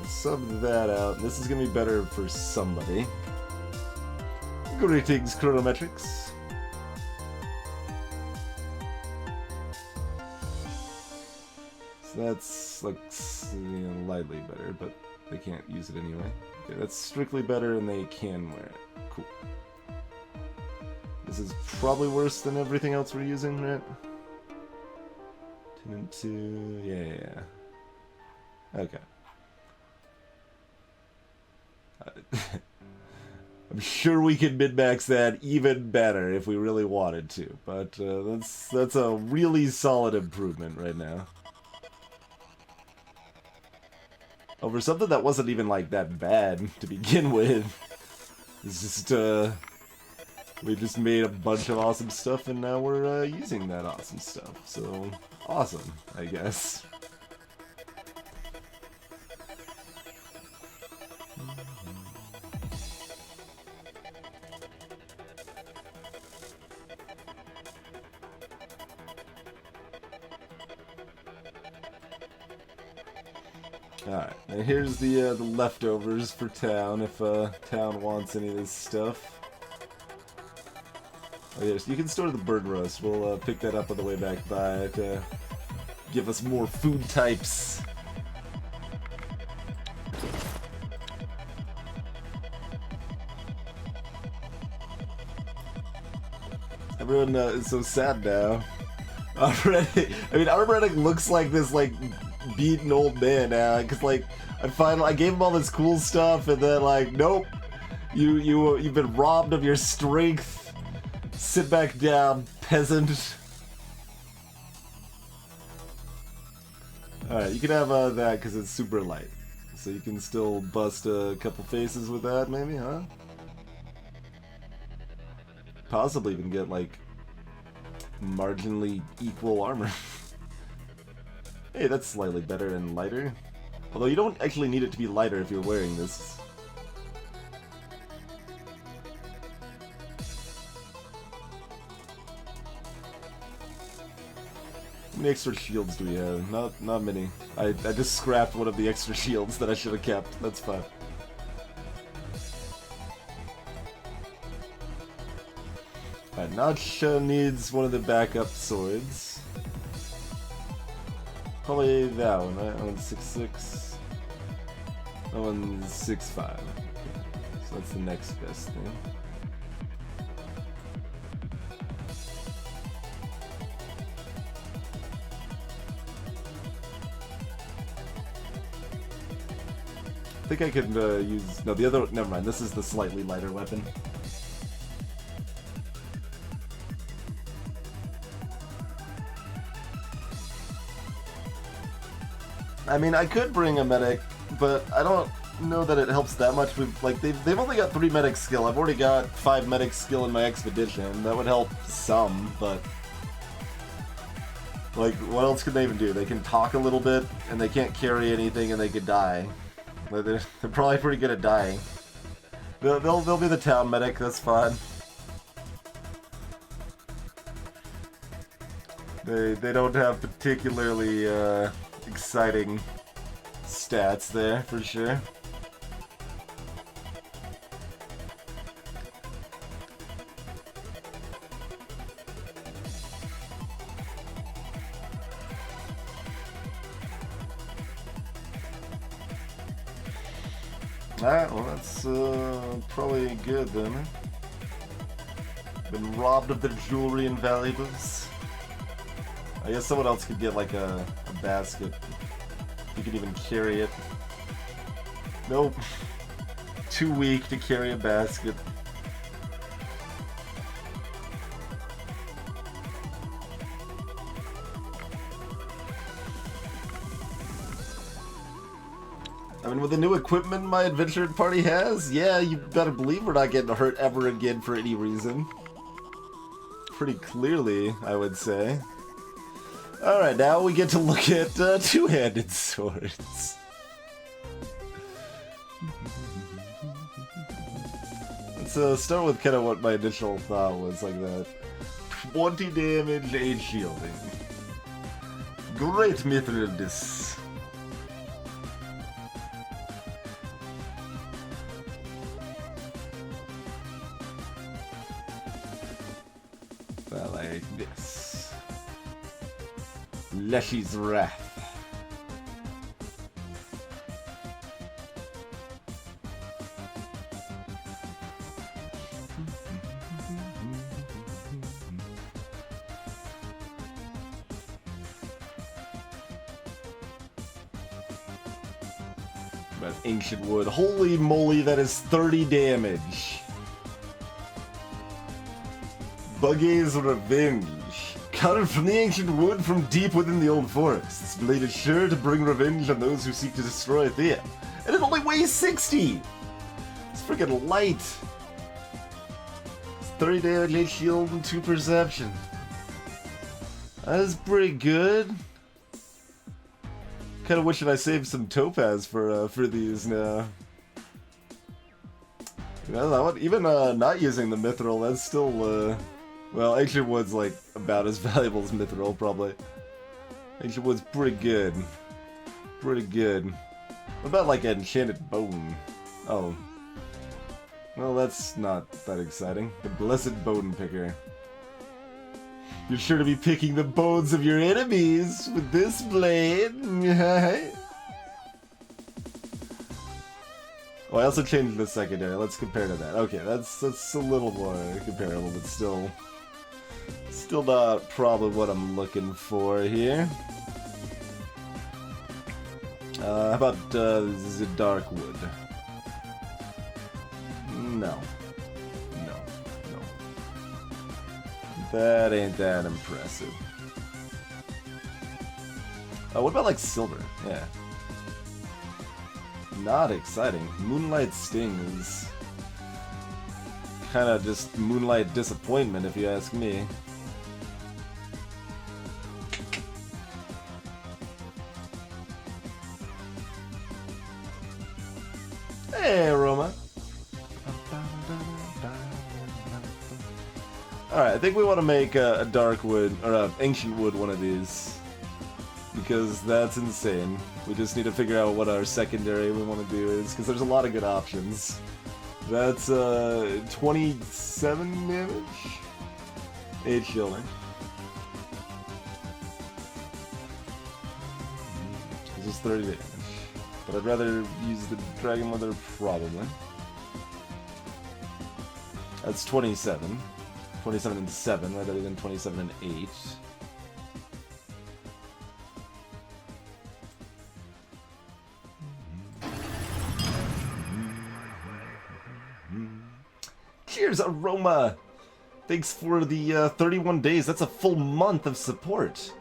Speaker 1: Sub that out. This is gonna be better for somebody. Greetings, Chronometrics. So that's like, you know, lightly better, but they can't use it anyway. Okay, that's strictly better, and they can wear it. Cool. This is probably worse than everything else we're using, right? 10 and 2, yeah. Okay. I'm sure we could min-max that even better if we really wanted to, but that's a really solid improvement right now. Over something that wasn't even like that bad to begin with. It's just we just made a bunch of awesome stuff, and now we're using that awesome stuff. So awesome, I guess. Alright, and here's the leftovers for town, if town wants any of this stuff. Oh yes, you can store the bird roast. We'll pick that up on the way back by to give us more food types. Everyone is so sad now. Already, I mean, Armredic looks like this, like, beaten old man now, because, like, I gave him all this cool stuff, and then, like, nope, you've been robbed of your strength. Sit back down, peasant. Alright, you can have that, because it's super light. So you can still bust a couple faces with that, maybe, huh? Possibly even get, like, marginally equal armor. Hey, that's slightly better and lighter. Although you don't actually need it to be lighter if you're wearing this. How many extra shields do we have? Not many. I just scrapped one of the extra shields that I should have kept. That's fine. Alright, Nacha needs one of the backup swords. Probably that one, right? That one's 6'6". That one's 6'5". So that's the next best thing. I think I could use... No, the other... Never mind, this is the slightly lighter weapon. I mean, I could bring a medic, but I don't know that it helps that much with, like, they've only got 3 medic skill. I've already got 5 medic skill in my expedition. That would help some, but... Like, what else can they even do? They can talk a little bit, and they can't carry anything, and they could die. They're probably pretty good at dying. They'll be the town medic, that's fine. They don't have particularly, exciting stats there, for sure. Alright, well that's probably good then. Been robbed of their jewelry and valuables. I guess someone else could get like a basket. You could even carry it. Nope. Too weak to carry a basket. I mean, with the new equipment my adventure party has, yeah, you better believe we're not getting hurt ever again for any reason. Pretty clearly, I would say. Alright, now we get to look at two-handed swords. Let's start with kind of what my initial thought was, like that. 20 damage, 8 shielding. Great mithril this. Like this. Leshy's Wrath. But Ancient Wood. Holy moly, that is 30 damage. Buggy's Revenge. Carved from the ancient wood from deep within the old forest. This blade is sure to bring revenge on those who seek to destroy Thea. And it only weighs 60! It's freaking light. It's 30 damage, 8 shield, and 2 perception. That is pretty good. Kinda wishing I saved some topaz for these now. Well, even not using the mithril, that's still, well, Ancient Wood's like about as valuable as Mithril, probably. Ancient Wood's pretty good. Pretty good. What about like an enchanted bone? Oh. Well, that's not that exciting. The blessed bone picker. You're sure to be picking the bones of your enemies with this blade. Oh, I also changed the secondary. Let's compare to that. Okay, that's a little more comparable, but still not probably what I'm looking for here. How about the dark wood? No. That ain't that impressive. What about like silver? Yeah. Not exciting. Moonlight Sting is kind of just moonlight disappointment, if you ask me. Hey, Roma. Alright, I think we want to make a dark wood, or a ancient wood one of these. Because that's insane. We just need to figure out what our secondary we want to do is, because there's a lot of good options. That's 27 damage? 8 shielding. This is 30 damage. But I'd rather use the Dragon Leather probably. That's 27. 27 and 7 rather than 27 and 8. Cheers, Aroma! Thanks for the 31 days. That's a full month of support.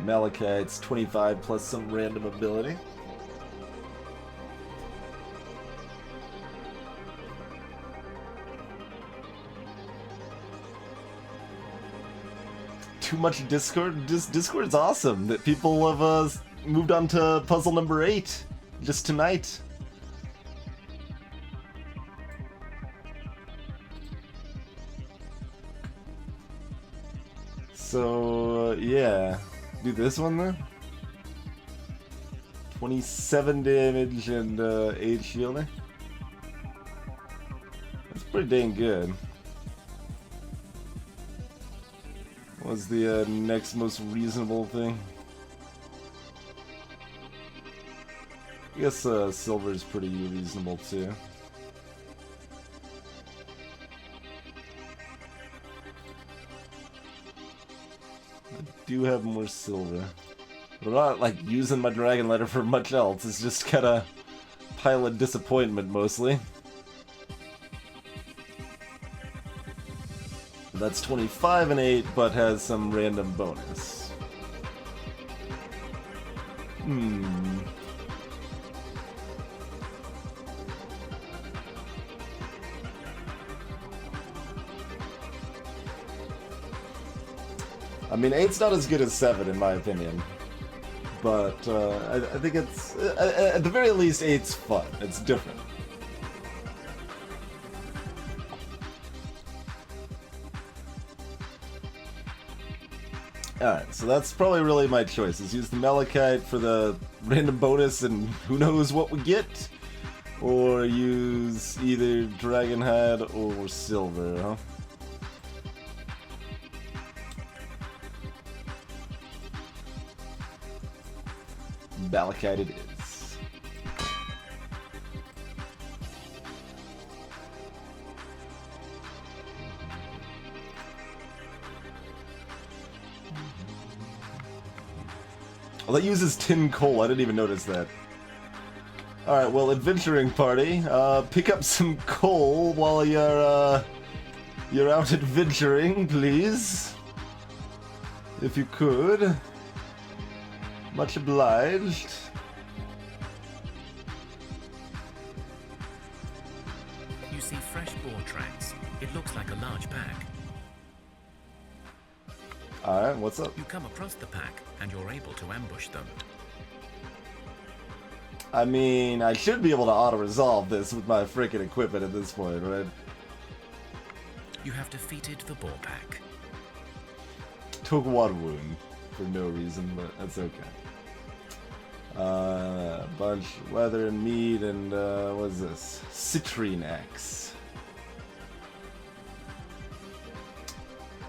Speaker 1: Malachite's 25 plus some random ability. Too much Discord? Discord's awesome. That people have moved on to puzzle number 8 just tonight. So, yeah. Do this one then? 27 damage and 8 shielding. That's pretty dang good. What was the next most reasonable thing? I guess silver is pretty reasonable too. Do have more silver. But I'm not like using my Dragon Letter for much else. It's just kind of pile of disappointment mostly. That's 25 and 8, but has some random bonus. I mean, 8's not as good as 7 in my opinion, but I think it's, at the very least, 8's fun. It's different. Alright, so that's probably really my choice, is use the Malachite for the random bonus and who knows what we get, or use either Dragonhide or Silver, huh? Malachite it is. Well, that uses tin coal. I didn't even notice that. Alright, well, adventuring party, pick up some coal while you're out adventuring, please. If you could. Much obliged.
Speaker 2: You see fresh boar tracks. It looks like a large pack.
Speaker 1: Alright, what's up?
Speaker 2: You come across the pack, and you're able to ambush them.
Speaker 1: I mean, I should be able to auto-resolve this with my freaking equipment at this point, right?
Speaker 2: You have defeated the boar pack.
Speaker 1: Took one wound for no reason, but that's okay. Bunch of leather and meat and, what is this? Citrine axe.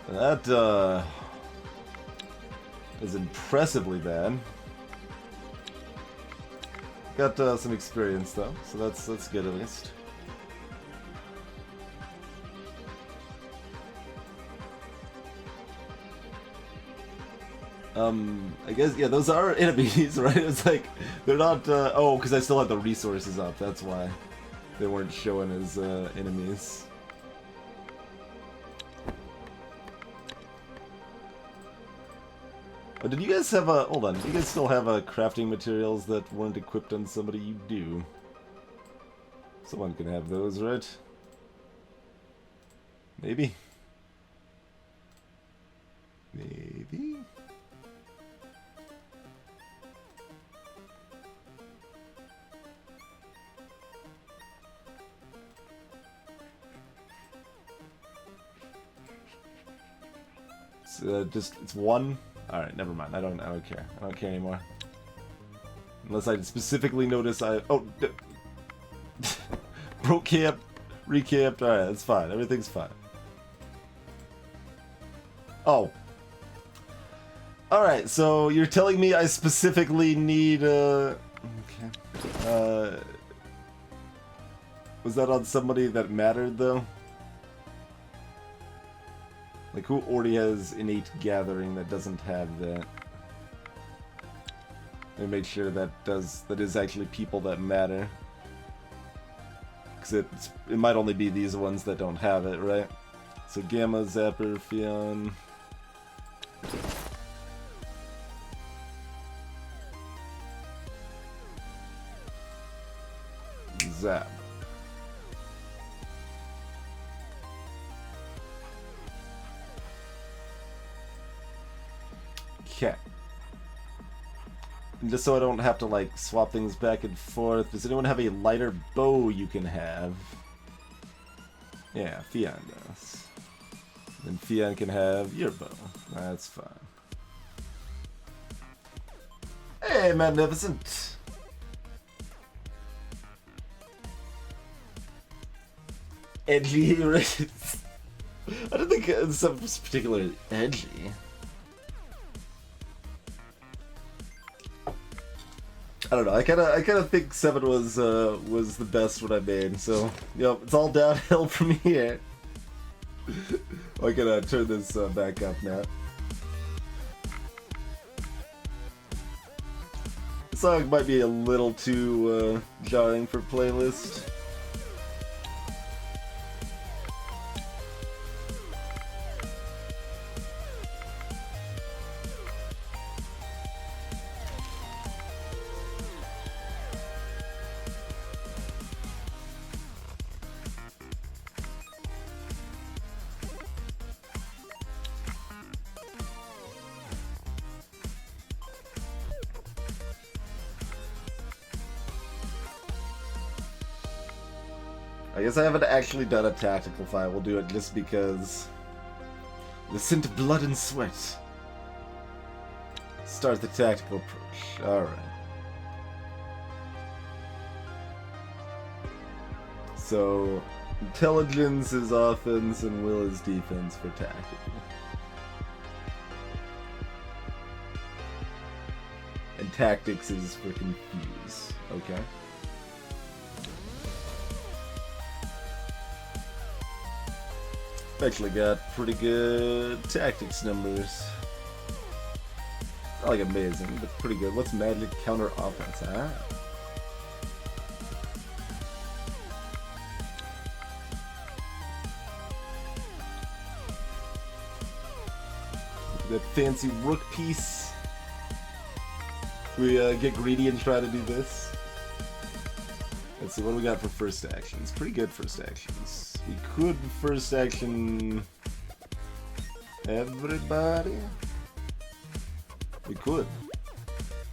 Speaker 1: That, is impressively bad. Got, some experience, though, so that's good at least. I guess, yeah, those are enemies, right? It's like, they're not, oh, because I still have the resources up, that's why they weren't showing as, enemies. Oh, did you guys have a, hold on, do you guys still have, crafting materials that weren't equipped on somebody? You do. Someone can have those, right? Maybe? Maybe? It's one. All right, never mind. I don't care. I don't care anymore. Unless I specifically notice broke camp, recamped. All right, that's fine. Everything's fine. Oh. All right. So you're telling me I specifically need okay. Was that on somebody that mattered though? Like, who already has innate gathering that doesn't have that? And make sure that is actually people that matter. Because it might only be these ones that don't have it, right? So Gamma, Zapper, Fion. Zap. Okay. And just so I don't have to, like, swap things back and forth, does anyone have a lighter bow you can have? Yeah, Fion does. Then Fion can have your bow. That's fine. Hey, magnificent! Edgy, right? I don't think it's particularly edgy. I don't know. I kind of think 7 was the best one I made. So, yep, it's all downhill from here. I can turn this back up now. The song might be a little too jarring for playlist. I guess I haven't actually done a tactical fight. We'll do it just because. The scent of blood and sweat. Start the tactical approach. Alright. So, intelligence is offense and will is defense for tactical. And tactics is for confuse. Okay. Actually got pretty good tactics numbers. Not like amazing, but pretty good. What's magic counter offense? Ah. That fancy rook piece. We get greedy and try to do this. Let's see, what do we got for first actions? Pretty good first actions. We could first action everybody. We could.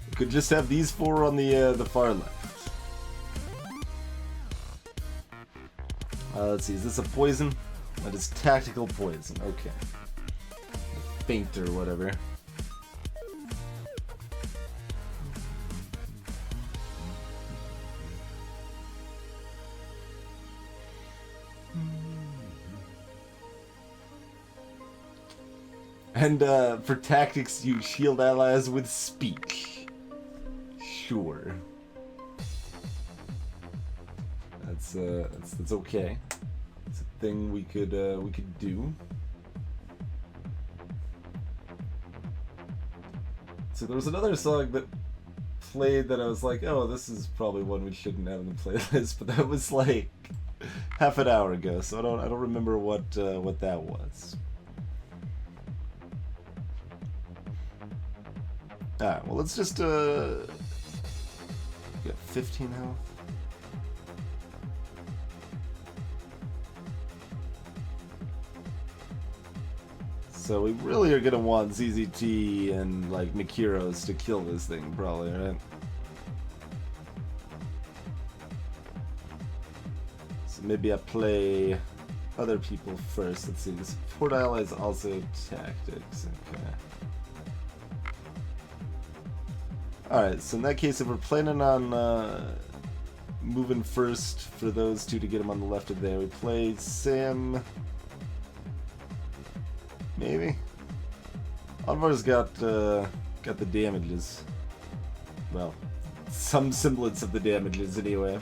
Speaker 1: We could just have these 4 on the far left. Let's see, is this a poison? That is tactical poison, okay. Faint or whatever. And for tactics, you shield allies with speech. Sure. That's okay. It's a thing we could do. So there was another song that played that I was like, oh, this is probably one we shouldn't have in the playlist, but that was like half an hour ago, so I don't remember what that was. Alright, well let's just got 15 health. So we really are gonna want ZZT and like Mikiros to kill this thing, probably, right? So maybe I play other people first. Let's see. The support ally is also tactics. Okay. Alright, so in that case, if we're planning on moving first for those two to get them on the left of there, we play Sam. Maybe? Alvar's got the damages. Well, some semblance of the damages anyway.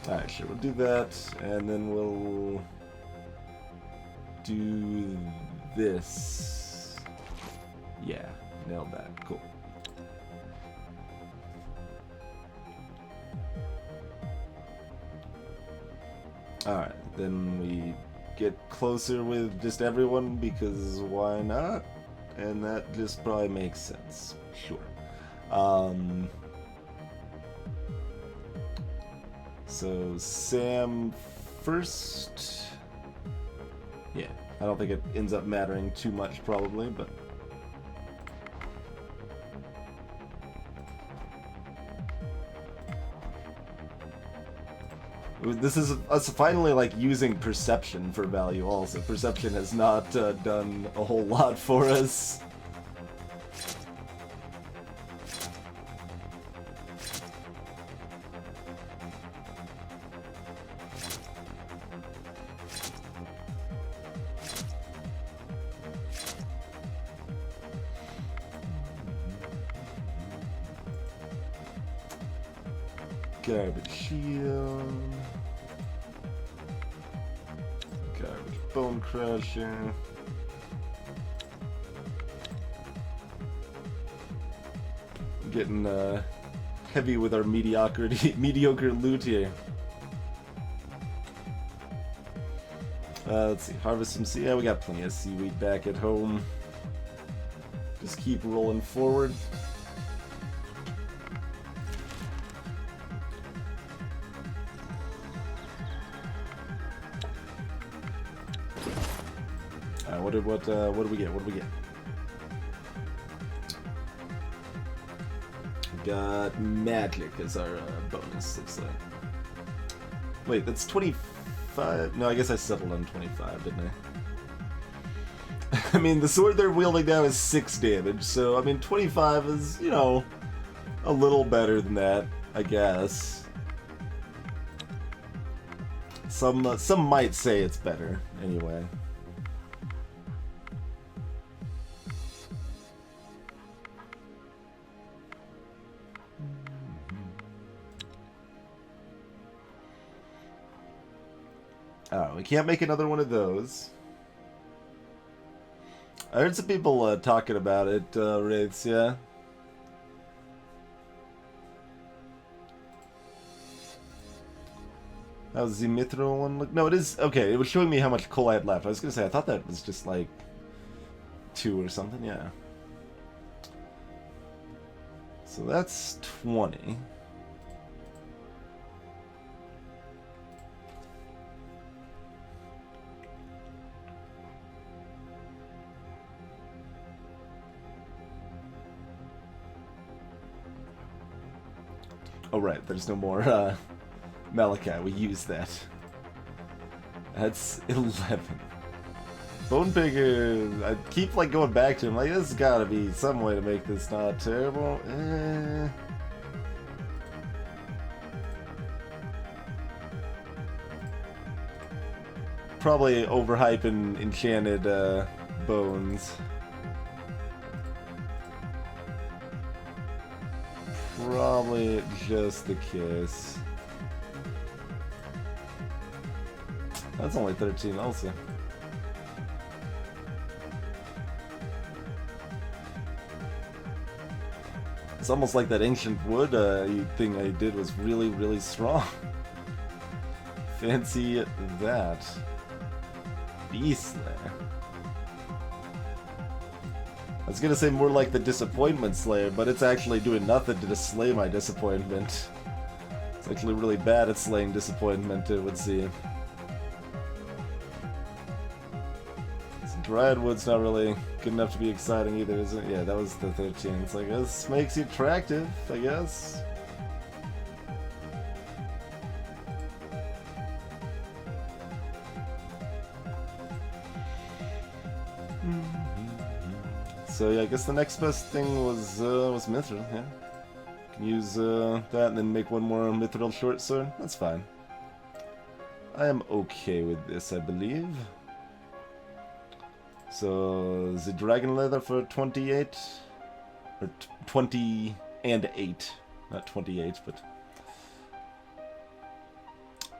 Speaker 1: Alright, sure, we'll do that, and then we'll do this. Yeah, nailed that. Cool. Alright, then we get closer with just everyone, because why not? And that just probably makes sense. Sure. So Sam first. Yeah, I don't think it ends up mattering too much probably, but this is us finally like using perception for value also. Perception has not done a whole lot for us. Garbage shield. Garbage bone crusher. Getting heavy with our mediocre loot here. Let's see, harvest some sea. Yeah, we got plenty of seaweed back at home. Just keep rolling forward. What do we get? What do we get? We got magic as our bonus, looks like. Wait, that's 25? No, I guess I settled on 25, didn't I? I mean, the sword they're wielding now is 6 damage, so, I mean, 25 is, you know, a little better than that, I guess. Some might say it's better, anyway. Oh, we can't make another one of those. I heard some people talking about it, Wraiths, yeah. How's the Mithril one look? No, it is, okay, it was showing me how much coal I had left. I was gonna say, I thought that was just like 2 or something, yeah. So that's 20. Oh right, there's no more Malachi, we use that. That's 11. Bone Picker, I keep like going back to him, like there's gotta be some way to make this not terrible. Probably overhyping enchanted bones. Probably just the case. That's only 13 also. It's almost like that ancient wood thing I did was really, really strong. Fancy that. Beast Slayer. I was gonna say more like the Disappointment Slayer, but it's actually doing nothing to just slay my disappointment. It's actually really bad at slaying disappointment, it would seem. Dryad Wood's not really good enough to be exciting either, is it? Yeah, that was the 13. It's like, this makes you attractive, I guess. So yeah, I guess the next best thing was Mithril, yeah. Can use that and then make one more Mithril short sword. That's fine. I am okay with this, I believe. So, the dragon leather for 28? Or 20 and 8. Not 28, but...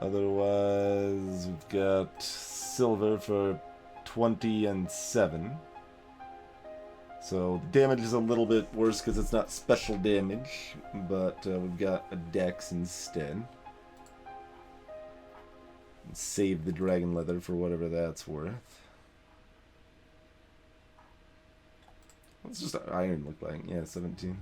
Speaker 1: Otherwise, we've got silver for 20 and 7. So, the damage is a little bit worse because it's not special damage, but we've got a dex instead. Save the dragon leather for whatever that's worth. What's just iron look like? Yeah, 17.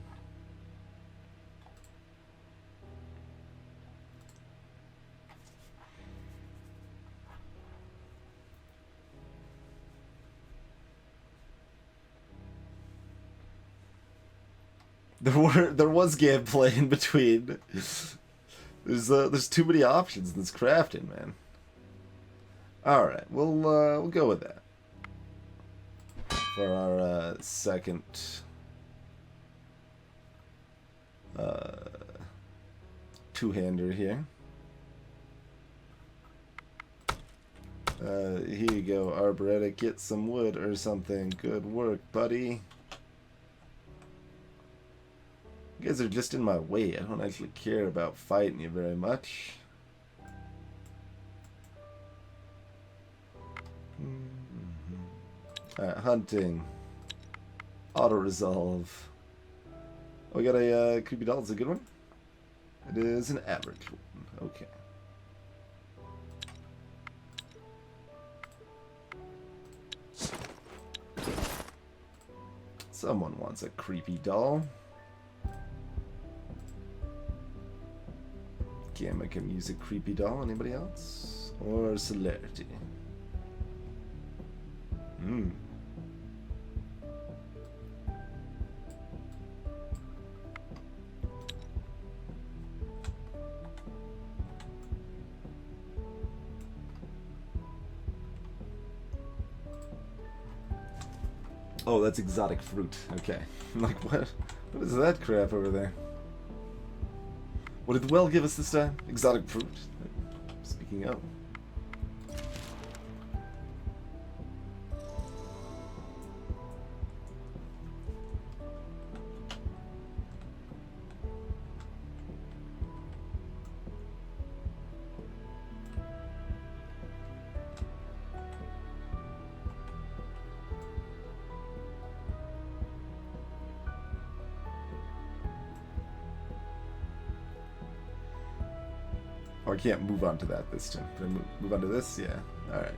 Speaker 1: There was gameplay in between. There's too many options in this crafting, man. All right, we'll go with that for our second two-hander here. Here you go, Arboretic. Get some wood or something. Good work, buddy. You guys are just in my way. I don't actually care about fighting you very much. Alright, hunting. Auto-resolve. Oh, we got a creepy doll. It's a good one? It is an average one. Okay. Someone wants a creepy doll. Gamma can use a creepy doll. Anybody else? Or celerity? Hmm. Oh, that's exotic fruit. Okay. I'm like, what? What is that crap over there? What did the well give us this time? Exotic fruit. Speaking of. Oh, I can't move on to that this time. Can I move on to this? Yeah. Alright.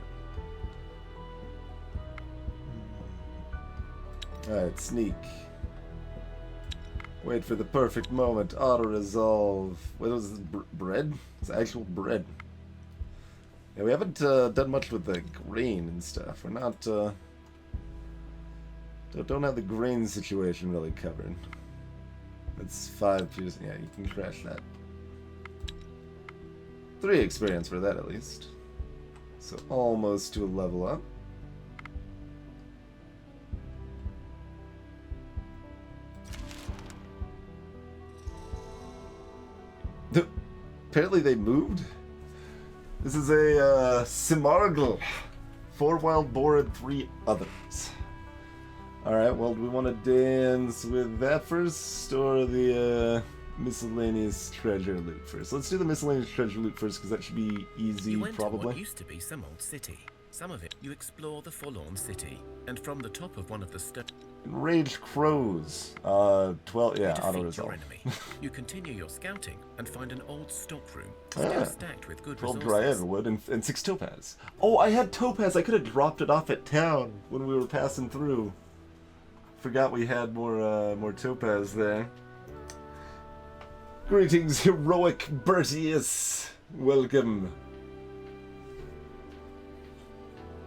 Speaker 1: Alright, sneak. Wait for the perfect moment. Auto-resolve. What was this? Bread? It's actual bread. Yeah, we haven't done much with the grain and stuff. We're not... don't have the grain situation really covered. It's 5 years. Yeah, you can crash that. 3 experience for that at least. So almost to a level up. Apparently they moved. This is a Simargl. 4 wild boar and 3 others. Alright, well, do we want to dance with that first or the miscellaneous treasure loot first? Let's do the miscellaneous treasure loot first because that should be easy,
Speaker 2: you went
Speaker 1: probably.
Speaker 2: To what used to be some old city. Some of it you explore the forlorn city, and from the top of one of the
Speaker 1: Enraged crows. 12, yeah,
Speaker 2: to
Speaker 1: auto
Speaker 2: defeat
Speaker 1: resolve.
Speaker 2: your enemy. You continue your scouting and find an old stockroom, still stacked with good
Speaker 1: 12
Speaker 2: resources.
Speaker 1: dry wood and 6 topaz. Oh, I had topaz. I could have dropped it off at town when we were passing through. Forgot we had more topaz there. Greetings, heroic Bertius. Welcome.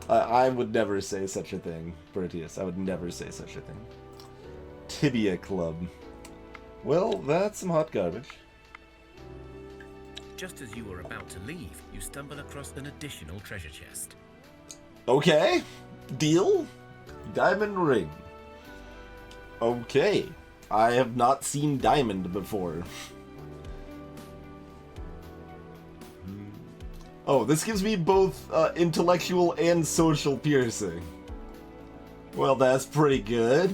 Speaker 1: I would never say such a thing, Bertius. I would never say such a thing. Tibia Club. Well, that's some hot garbage.
Speaker 2: Just as you were about to leave, you stumble across an additional treasure chest.
Speaker 1: Okay. Deal. Diamond ring. Okay. I have not seen diamond before. Oh, this gives me both intellectual and social piercing. Well, that's pretty good.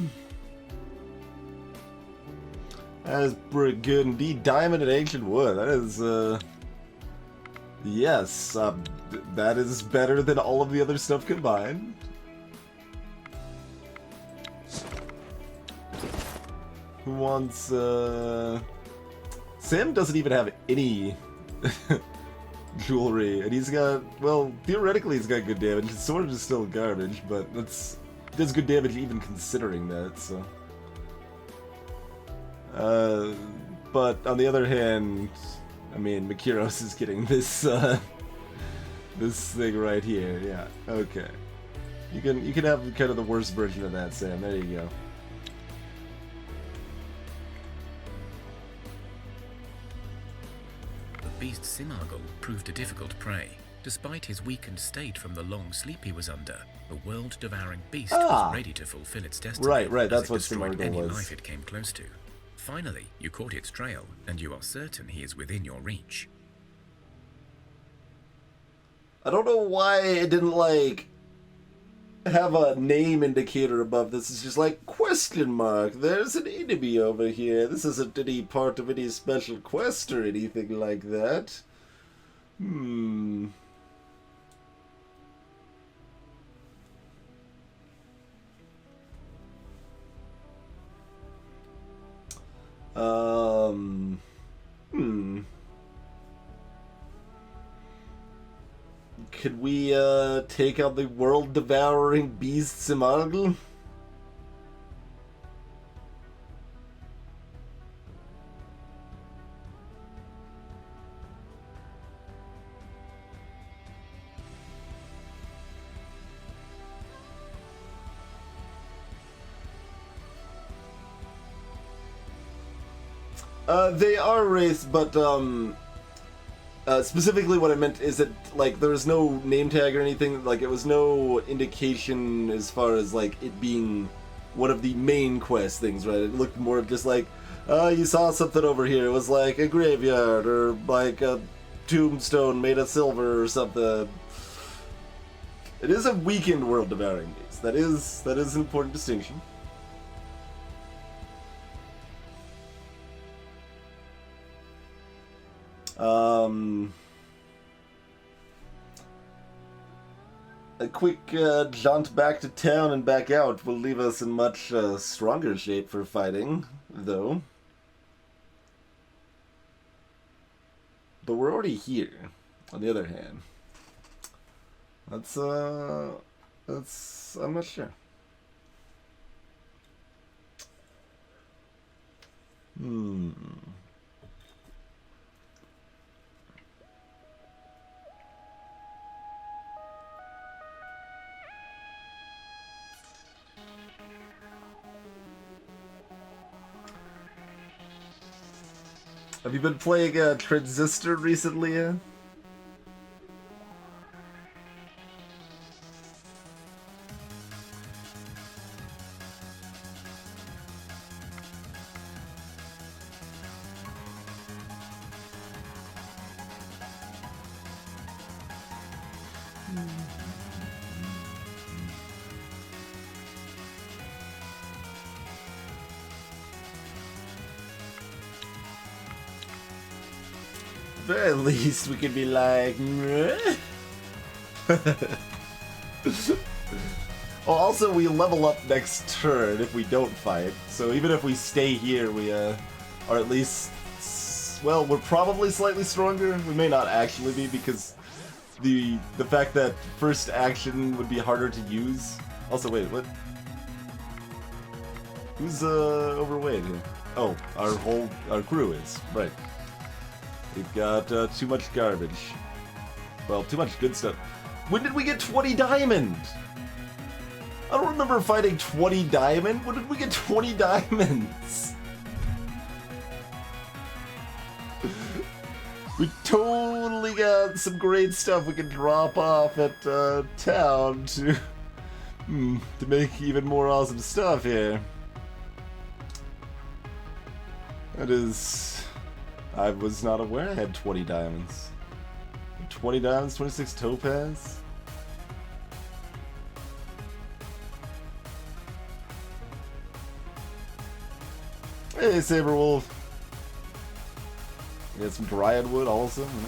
Speaker 1: That is pretty good indeed. Diamond and ancient wood. That is, yes, that is better than all of the other stuff combined. Who wants, Sam doesn't even have any jewelry, and he's got, well, theoretically he's got good damage. His sword is still garbage, but it does good damage even considering that, so. But on the other hand, I mean, Makiros is getting this, this thing right here, yeah, okay. You can have kind of the worst version of that, Sam, there you go.
Speaker 2: Beast Simargl proved a difficult prey. Despite his weakened state from the long sleep he was under, the world-devouring beast was ready to fulfill its destiny.
Speaker 1: Right, that's
Speaker 2: as it
Speaker 1: what
Speaker 2: destroyed
Speaker 1: Simargl
Speaker 2: any
Speaker 1: was.
Speaker 2: life it came close to. Finally, you caught its trail, and you are certain he is within your reach.
Speaker 1: I don't know why it didn't, like, have a name indicator above this. It's just like, question mark, there's an enemy over here. This isn't any part of any special quest or anything like that. Um, Could we, take out the world-devouring beast Simargl? They are wraiths, but, specifically what I meant is that, like, there was no name tag or anything, like, it was no indication as far as, like, it being one of the main quest things, right? It looked more just like, you saw something over here, it was like a graveyard, or like a tombstone made of silver or something. It is a weakened world-devouring beast. That is an important distinction. A quick jaunt back to town and back out will leave us in much stronger shape for fighting, though. But we're already here, on the other hand. That's, I'm not sure. Have you been playing Transistor recently? very least, we could be like... Well, also, we level up next turn if we don't fight. So even if we stay here, we are at least... Well, we're probably slightly stronger. We may not actually be, because the fact that first action would be harder to use. Also, wait, what? Who's overweight here? Oh, our crew is, right. We've got too much garbage. Well, too much good stuff. When did we get 20 diamond? I don't remember fighting 20 diamond. When did we get 20 diamonds? We totally got some great stuff we can drop off at town to make even more awesome stuff here. That is... I was not aware I had 20 diamonds. 20 diamonds, 26 topaz? Hey, Saberwolf. We got some dryad wood also, you know?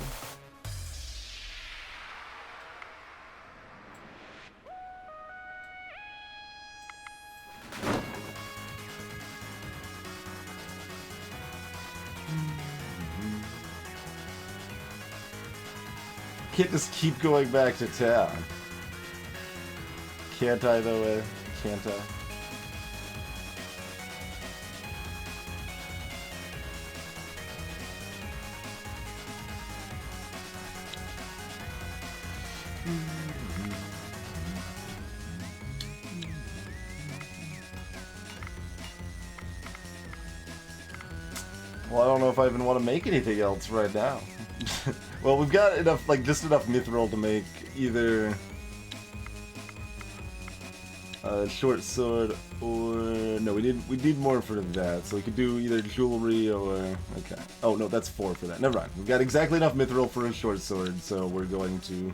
Speaker 1: Can't just keep going back to town. Can't I though, Can't I? Well, I don't know if I even want to make anything else right now. Well, we've got enough, like, just enough mithril to make either a short sword or... No, we need more for that, so we could do either jewelry or... Okay. Oh, no, that's 4 for that. Never mind. We've got exactly enough mithril for a short sword, so we're going to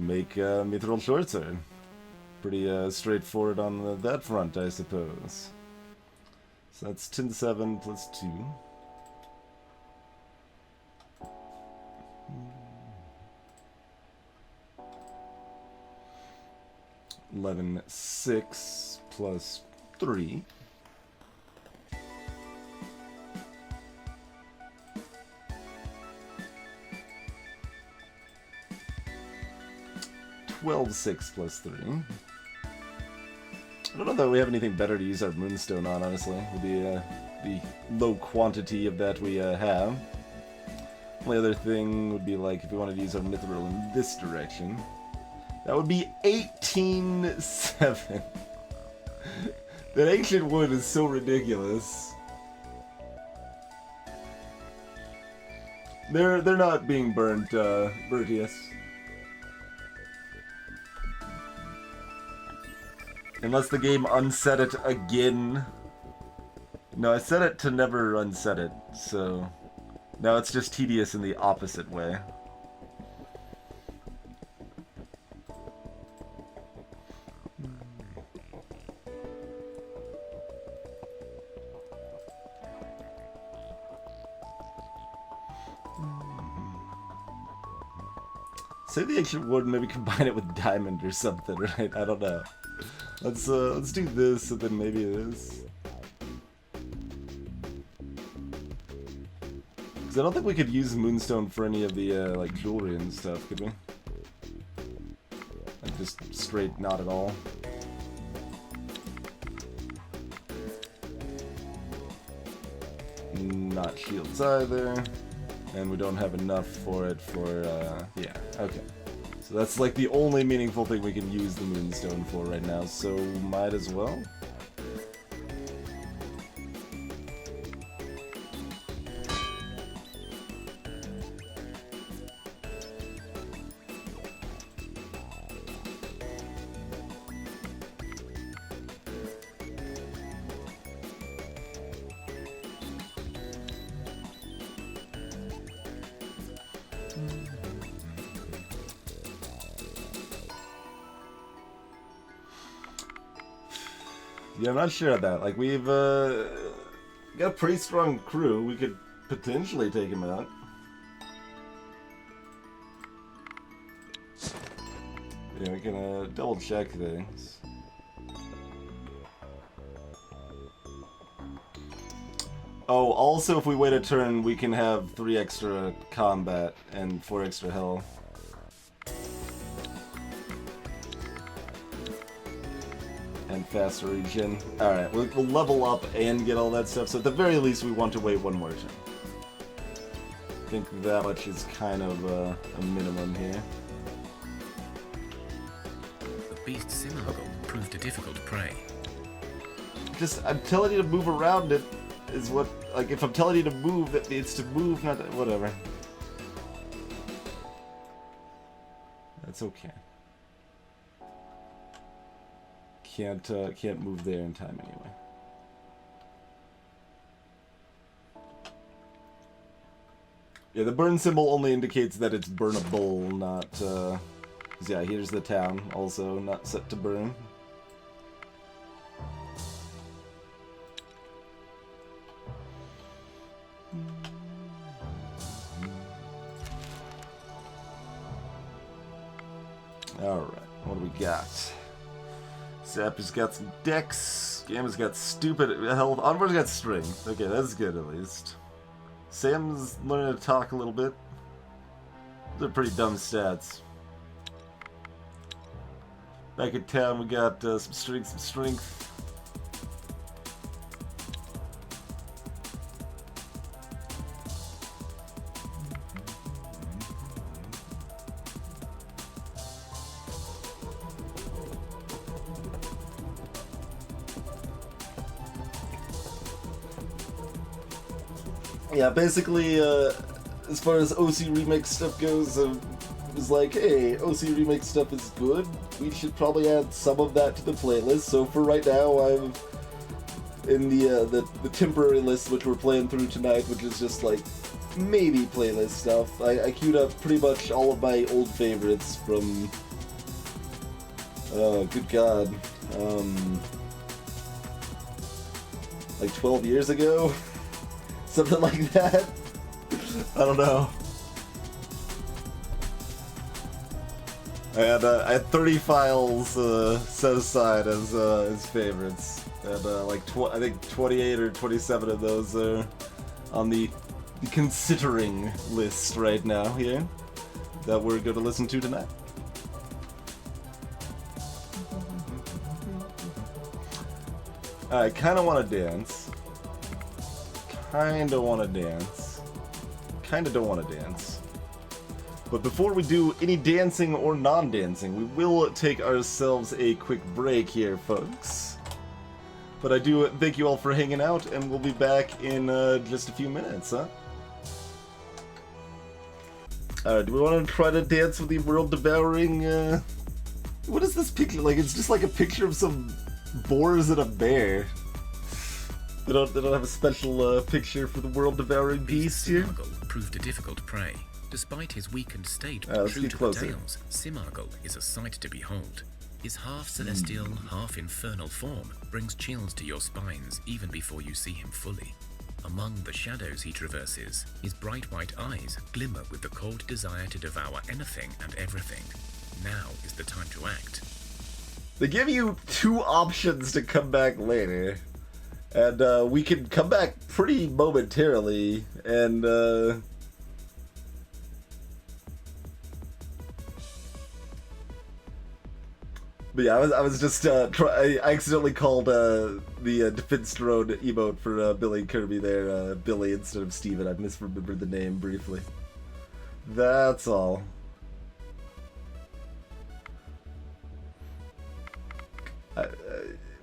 Speaker 1: make a mithril short sword. Pretty straightforward on that front, I suppose. So that's 10-7 plus 2. 11-6 plus 3. $12-6 plus 3. I don't know that we have anything better to use our moonstone on, honestly, with the low quantity of that we have. Only other thing would be like if we wanted to use our mithril in this direction. That would be 18-7. That ancient wood is so ridiculous. They're not being burnt, Bertius. Unless the game unset it again. No, I set it to never unset it, so... Now it's just tedious in the opposite way. Save the ancient wood and maybe combine it with diamond or something, right? I don't know. Let's do this and then maybe this. Because I don't think we could use moonstone for any of the like jewelry and stuff, could we? Like just straight not at all. Not shields either. And we don't have enough for it for, yeah, okay. So that's like the only meaningful thing we can use the moonstone for right now, so might as well. Yeah, I'm not sure of that. Like, we've got a pretty strong crew. We could potentially take him out. Yeah, we can double check things. Oh, also if we wait a turn, we can have 3 extra combat and 4 extra health. And faster regen. Alright, we'll level up and get all that stuff, so at the very least we want to wait one more turn. I think that much is kind of a minimum here.
Speaker 2: The beast Simurgh proved a difficult prey.
Speaker 1: I'm telling you to move around it is what, like, if I'm telling you to move, it's to move, not to, whatever. That's okay. Can't move there in time anyway. Yeah, the burn symbol only indicates that it's burnable, not, 'cause yeah, here's the town, also not set to burn. Alright, what do we got? Zapper's got some dex, Gamma's got stupid health, Onward's got strength. Okay, that's good at least. Sam's learning to talk a little bit. Those are pretty dumb stats. Back in town we got some strength. Yeah, basically, as far as OC Remake stuff goes, it was like, hey, OC Remake stuff is good, we should probably add some of that to the playlist, so for right now, I'm in the temporary list, which we're playing through tonight, which is just, like, maybe playlist stuff. I queued up pretty much all of my old favorites from, good god, like 12 years ago? Something like that. I don't know. I had 30 files set aside as favorites, and like I think 28 or 27 of those are on the considering list right now here that we're going to listen to tonight. I kind of want to dance. Kinda wanna dance. Kinda don't wanna dance. But before we do any dancing or non-dancing, we will take ourselves a quick break here, folks. But I do thank you all for hanging out, and we'll be back in just a few minutes, huh? Do we want to try to dance with the world-devouring, what is this picture? Like, it's just like a picture of some boars and a bear. They don't have a special picture for the world-devouring beast here?
Speaker 2: Simurgh proved a difficult prey. Despite his weakened state,
Speaker 1: let's
Speaker 2: true
Speaker 1: get
Speaker 2: to
Speaker 1: closer.
Speaker 2: the tales, Simurgh is a sight to behold. His half-celestial, half-infernal form brings chills to your spines even before you see him fully. Among the shadows he traverses, his bright white eyes glimmer with the cold desire to devour anything and everything. Now is the time to act.
Speaker 1: They give you 2 options to come back later. And we can come back pretty momentarily, and but yeah, I was just I accidentally called the Defense Drone emote for Billy and Kirby there, Billy instead of Steven. I misremembered the name briefly. That's all.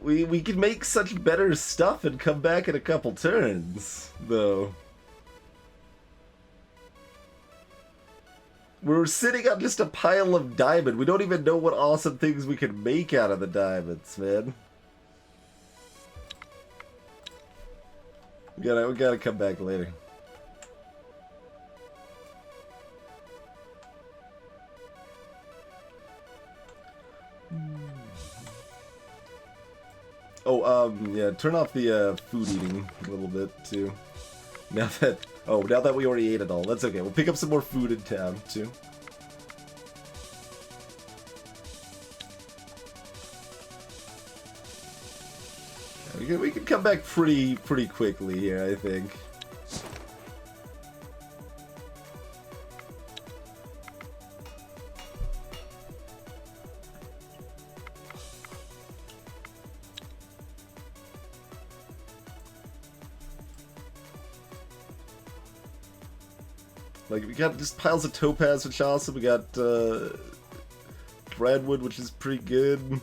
Speaker 1: We can make such better stuff and come back in a couple turns, though. We're sitting on just a pile of diamond. We don't even know what awesome things we can make out of the diamonds, man. We gotta come back later. Oh, yeah, turn off the food eating a little bit too. Now that we already ate it all, that's okay. We'll pick up some more food in town too. We can come back pretty quickly here, I think. Like, we got just piles of topaz, which awesome. We got Bradwood, which is pretty good.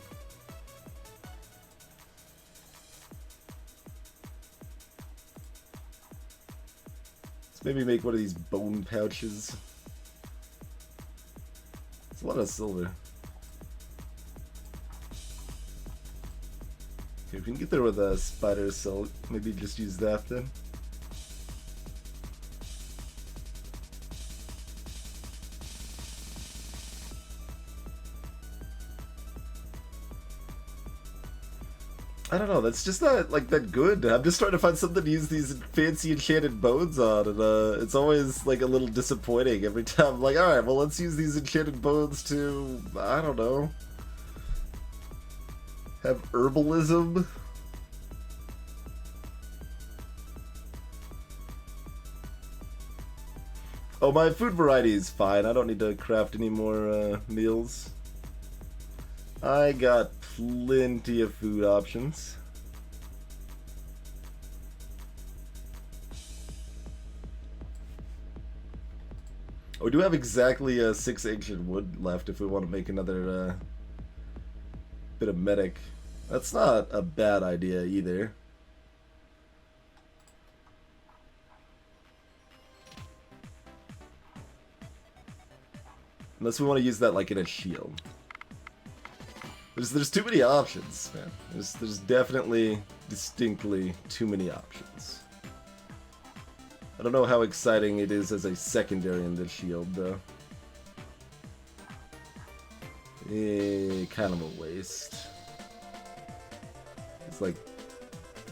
Speaker 1: Let's maybe make one of these bone pouches. It's a lot of silver. Okay, if we can get there with a spider silk, maybe just use that then. I don't know, that's just not, like, that good. I'm just trying to find something to use these fancy enchanted bones on, and it's always, like, a little disappointing every time. I'm like, alright, well, let's use these enchanted bones to, I don't know, have herbalism? Oh, my food variety is fine. I don't need to craft any more meals. I got plenty of food options. Oh, we do have exactly 6 ancient wood left if we want to make another bit of medic. That's not a bad idea either. Unless we want to use that like in a shield. There's too many options, man. There's definitely, distinctly too many options. I don't know how exciting it is as a secondary in the shield, though. Kind of a waste. It's like,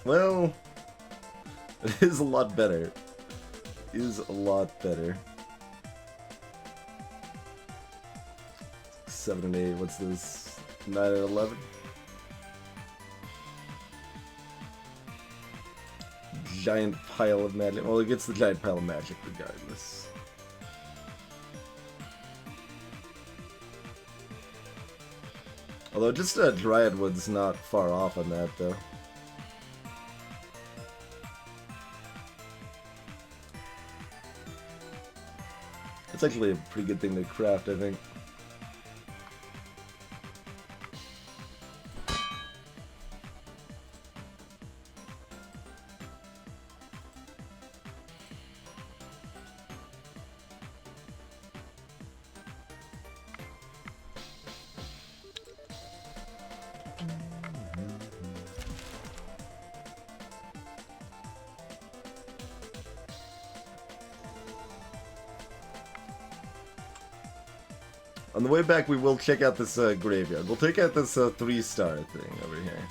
Speaker 1: well, it is a lot better. It is a lot better. 7 and 8, what's this? 9 and 11. Giant pile of magic. Well, it gets the giant pile of magic regardless. Although just Dryadwood's not far off on that though. It's actually a pretty good thing to craft, I think. On the way back, we will check out this graveyard. We'll take out this 3-star thing over here.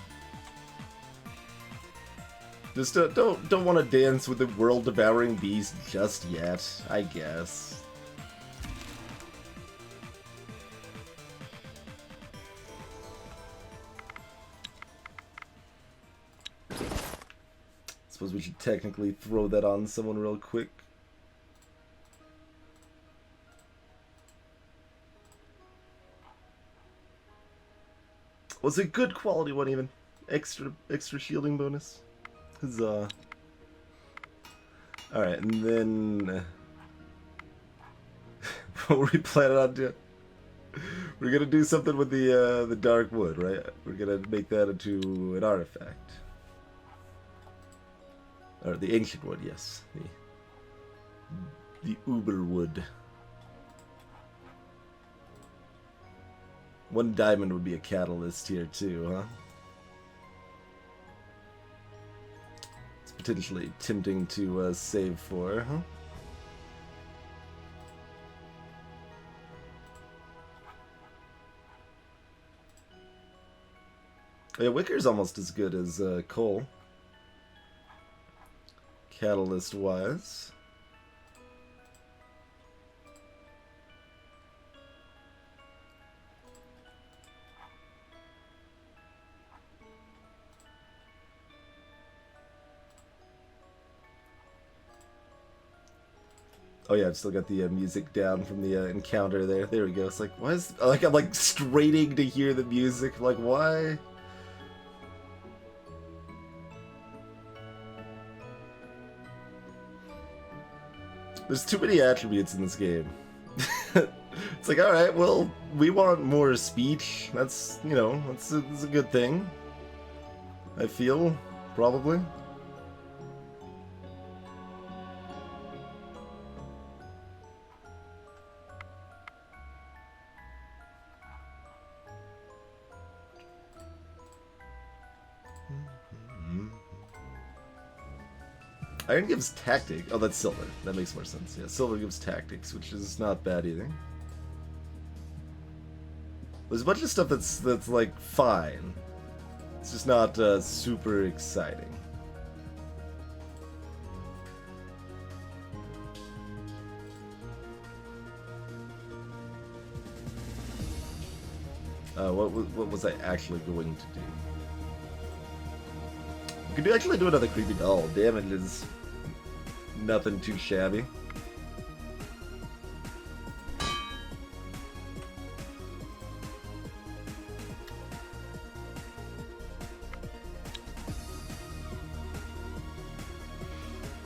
Speaker 1: Just don't want to dance with the world-devouring beast just yet, I guess. Suppose we should technically throw that on someone real quick. Was a good quality one even. Extra shielding bonus. Huzzah. Alright, and then what were we planning on doing? We're gonna do something with the dark wood, right? We're gonna make that into an artifact. Or the ancient wood, yes. The uber wood. 1 diamond would be a catalyst here too, huh? It's potentially tempting to save for, huh? Yeah, Wicker's almost as good as coal. Catalyst-wise. Oh yeah, I've still got the music down from the encounter there. There we go. It's like, why is... Like, I'm like straining to hear the music. Like, why? There's too many attributes in this game. It's like, alright, well, we want more speech. That's, you know, that's a good thing. I feel, probably. Iron gives tactic. Oh, that's silver. That makes more sense. Yeah, silver gives tactics, which is not bad either. There's a bunch of stuff that's like fine. It's just not super exciting. What was I actually going to do? We could actually do another creepy doll. Damage is nothing too shabby.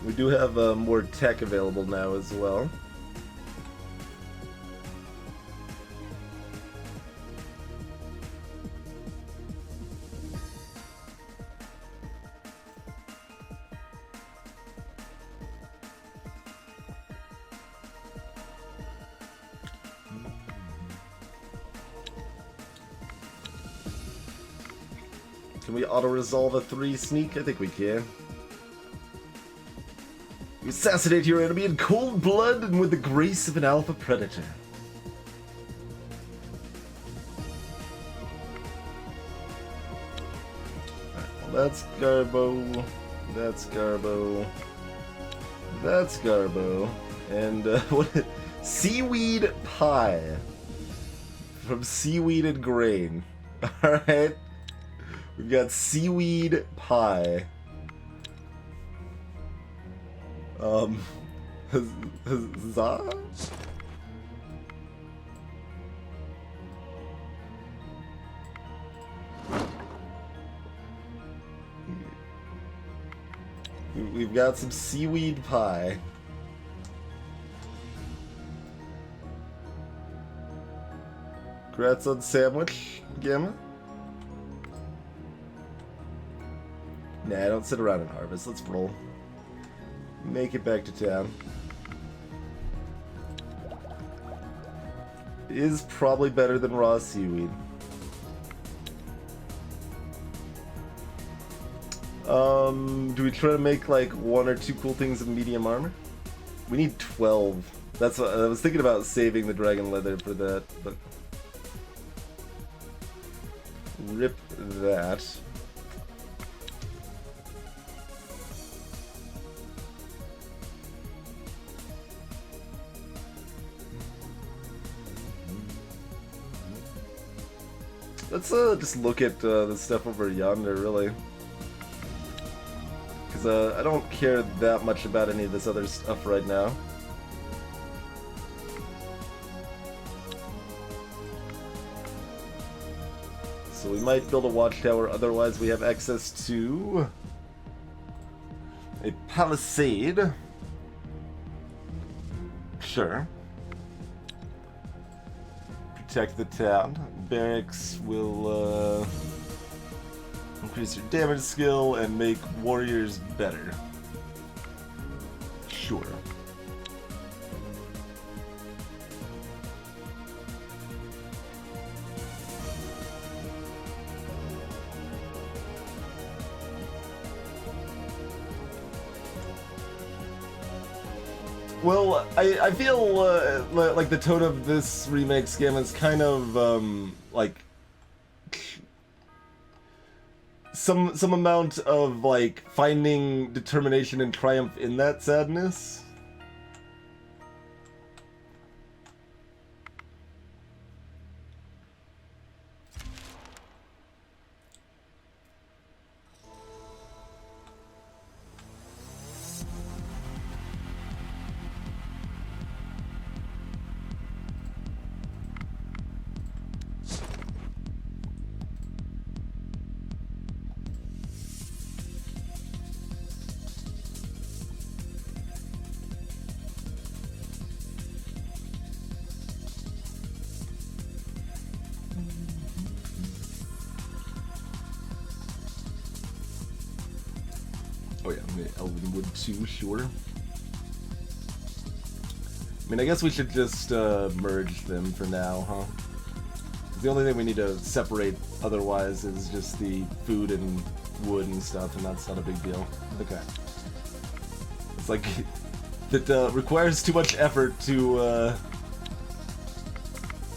Speaker 1: We do have more tech available now as well. Can we auto-resolve a 3 sneak? I think we can. You assassinate your enemy in cold blood and with the grace of an alpha predator. Alright, well, that's Garbo. That's Garbo. That's Garbo. And, what? Seaweed pie. From seaweed and grain. Alright. We've got seaweed pie. Huzzah? We've got some seaweed pie. Congrats on sandwich, Gamma. Nah, don't sit around and harvest. Let's roll. Make it back to town. Is probably better than raw seaweed. Do we try to make like 1 or 2 cool things of medium armor? We need 12. That's what I was thinking about, saving the dragon leather for that, but rip that. Let's just look at the stuff over yonder, really. Because I don't care that much about any of this other stuff right now. So we might build a watchtower, otherwise we have access to a palisade. Sure. Protect the town. Barracks will increase your damage skill and make warriors better. Sure. Well, I feel like the tone of this remake scam is kind of like some amount of like finding determination and triumph in that sadness. Oh yeah, the Elvenwood too, sure. I mean, I guess we should just merge them for now, huh? The only thing we need to separate otherwise is just the food and wood and stuff, and that's not a big deal. Okay. It's like, it requires too much effort to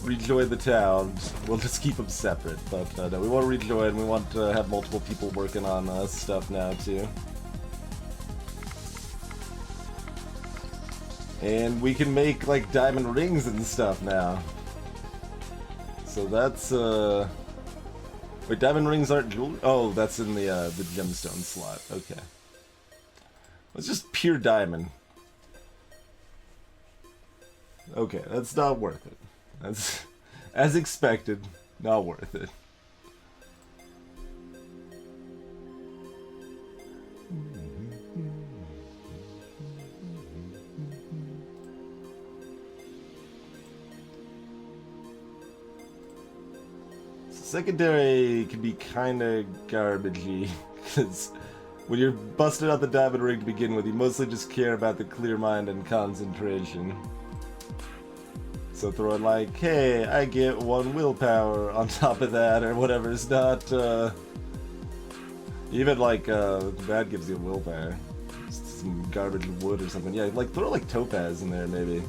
Speaker 1: rejoin the town. We'll just keep them separate, but no, we want to rejoin. We want to have multiple people working on stuff now, too. And we can make, like, diamond rings and stuff now. So that's, wait, diamond rings aren't jewelry? Oh, that's in the gemstone slot. Okay. It's just pure diamond. Okay, that's not worth it. That's, as expected, not worth it. Secondary can be kinda garbagey, because when you're busting out the diamond ring to begin with, you mostly just care about the clear mind and concentration. So throwing like, hey, I get 1 willpower on top of that, or whatever, is not, even like, that gives you a willpower. Just some garbage wood or something. Yeah, like, throw like topaz in there, maybe.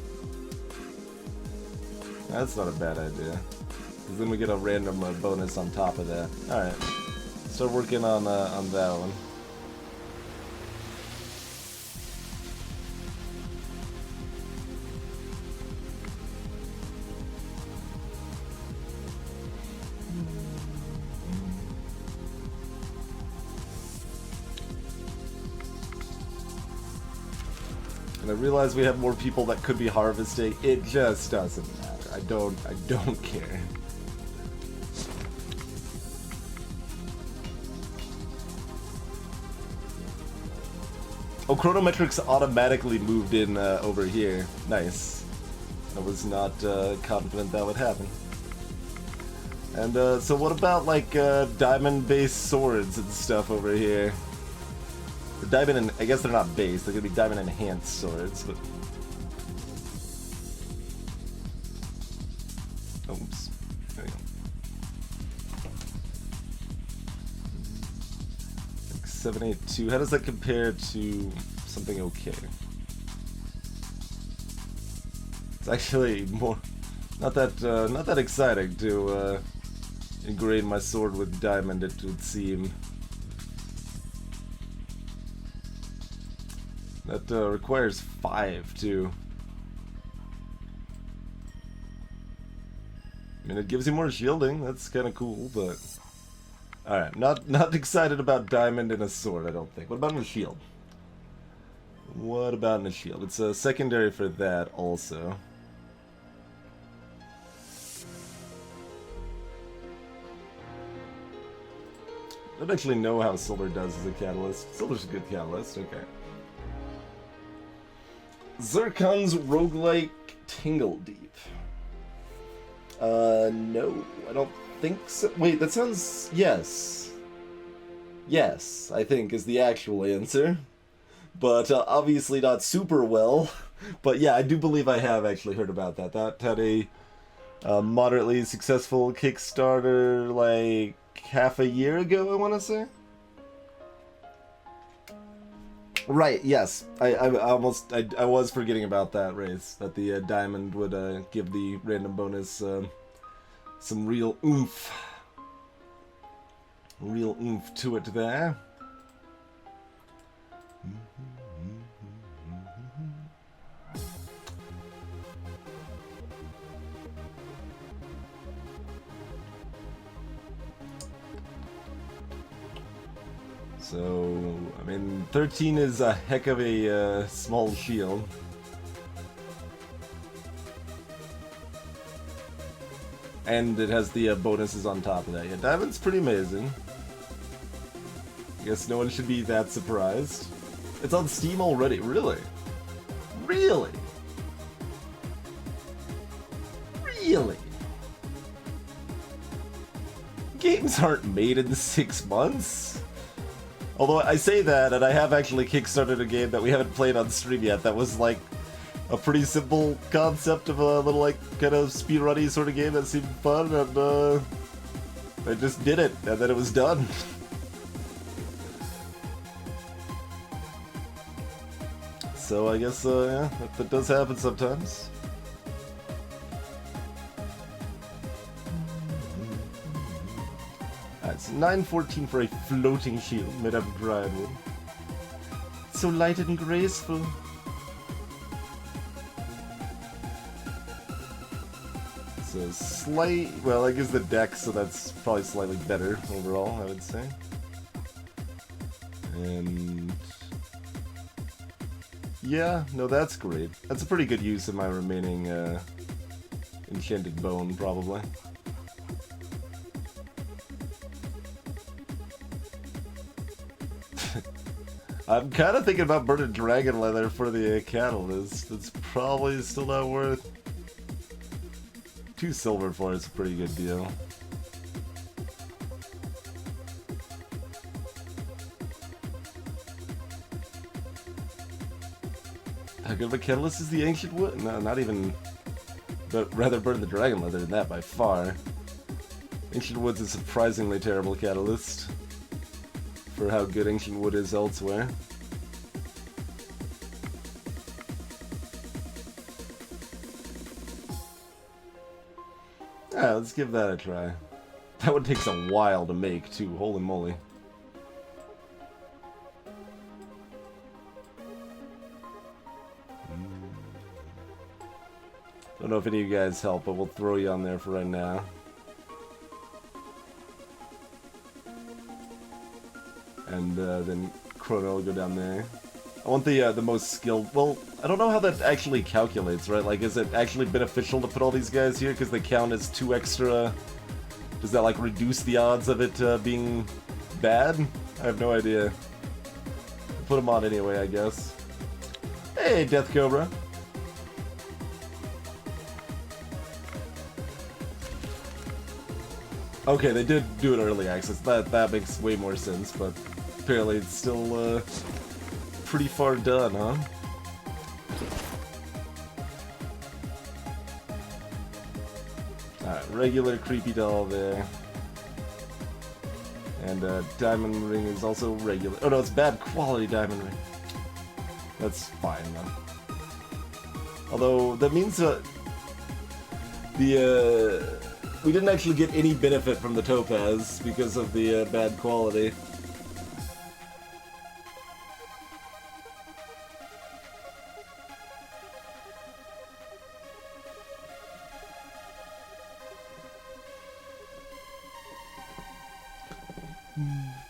Speaker 1: That's not a bad idea. Because then we get a random bonus on top of that. Alright. Start working on that one. And I realize we have more people that could be harvesting. It just doesn't matter. I don't care. Oh, Chronometrics automatically moved in over here. Nice. I was not confident that would happen. And so what about like diamond-based swords and stuff over here? Or diamond and I guess they're not based. They're gonna be diamond-enhanced swords, but. Oops. There you go. Like 782. How does that compare to something okay? It's actually more not that exciting to engrave my sword with diamond, it would seem. That requires 5 too. I mean, it gives you more shielding. That's kind of cool, but all right, not excited about diamond in a sword. I don't think. What about in a shield? What about in a shield? It's a secondary for that also. I don't actually know how silver does as a catalyst. Silver's a good catalyst. Okay. Zircon's roguelike Tingle Deep. No, I don't think so. Wait, that sounds... Yes. Yes, I think is the actual answer. But obviously not super well. But yeah, I do believe I have actually heard about that. That had a moderately successful Kickstarter like half a year ago, I want to say. Right, yes. I was forgetting about that race. That the diamond would give the random bonus some real oomph. Real oomph to it there. So, I mean, 13 is a heck of a small shield. And it has the bonuses on top of that. Yeah, diamond's pretty amazing. I guess no one should be that surprised. It's on Steam already, really? Really? Really? Games aren't made in 6 months? Although I say that, and I have actually kickstarted a game that we haven't played on stream yet that was like a pretty simple concept of a little like kind of speedrunny sort of game that seemed fun, and I just did it, and then it was done. So I guess, yeah, that does happen sometimes. It's 914 for a floating shield made of dried wood. So light and graceful. So slight, well, I guess the deck, so that's probably slightly better overall, I would say. And yeah, no, that's great. That's a pretty good use of my remaining enchanted bone, probably. I'm kind of thinking about burning dragon leather for the catalyst. It's probably still not worth 2 silver for it's a pretty good deal. How good of a catalyst is the ancient wood? No, not even. But rather burn the dragon leather than that by far. Ancient wood's a surprisingly terrible catalyst for how good ancient wood is elsewhere. Yeah, let's give that a try. That one takes a while to make too, holy moly. Don't know if any of you guys help, but we'll throw you on there for right now. And then Chrono will go down there. I want the most skilled. Well, I don't know how that actually calculates, right? Like, is it actually beneficial to put all these guys here because they count as 2 extra? Does that like reduce the odds of it being bad? I have no idea. Put them on anyway, I guess. Hey, Death Cobra. Okay, they did do it early access. That makes way more sense, but apparently it's still pretty far done, huh? Alright, regular creepy doll there. And diamond ring is also regular. Oh no, it's bad quality diamond ring. That's fine though. Although that means we didn't actually get any benefit from the topaz because of the bad quality.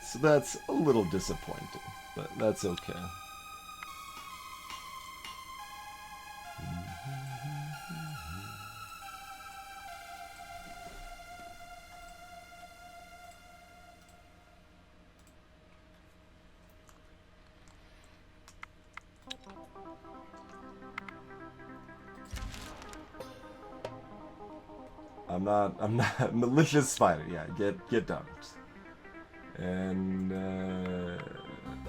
Speaker 1: So that's a little disappointing, but that's okay. I'm not malicious spider. Yeah, get dumped. And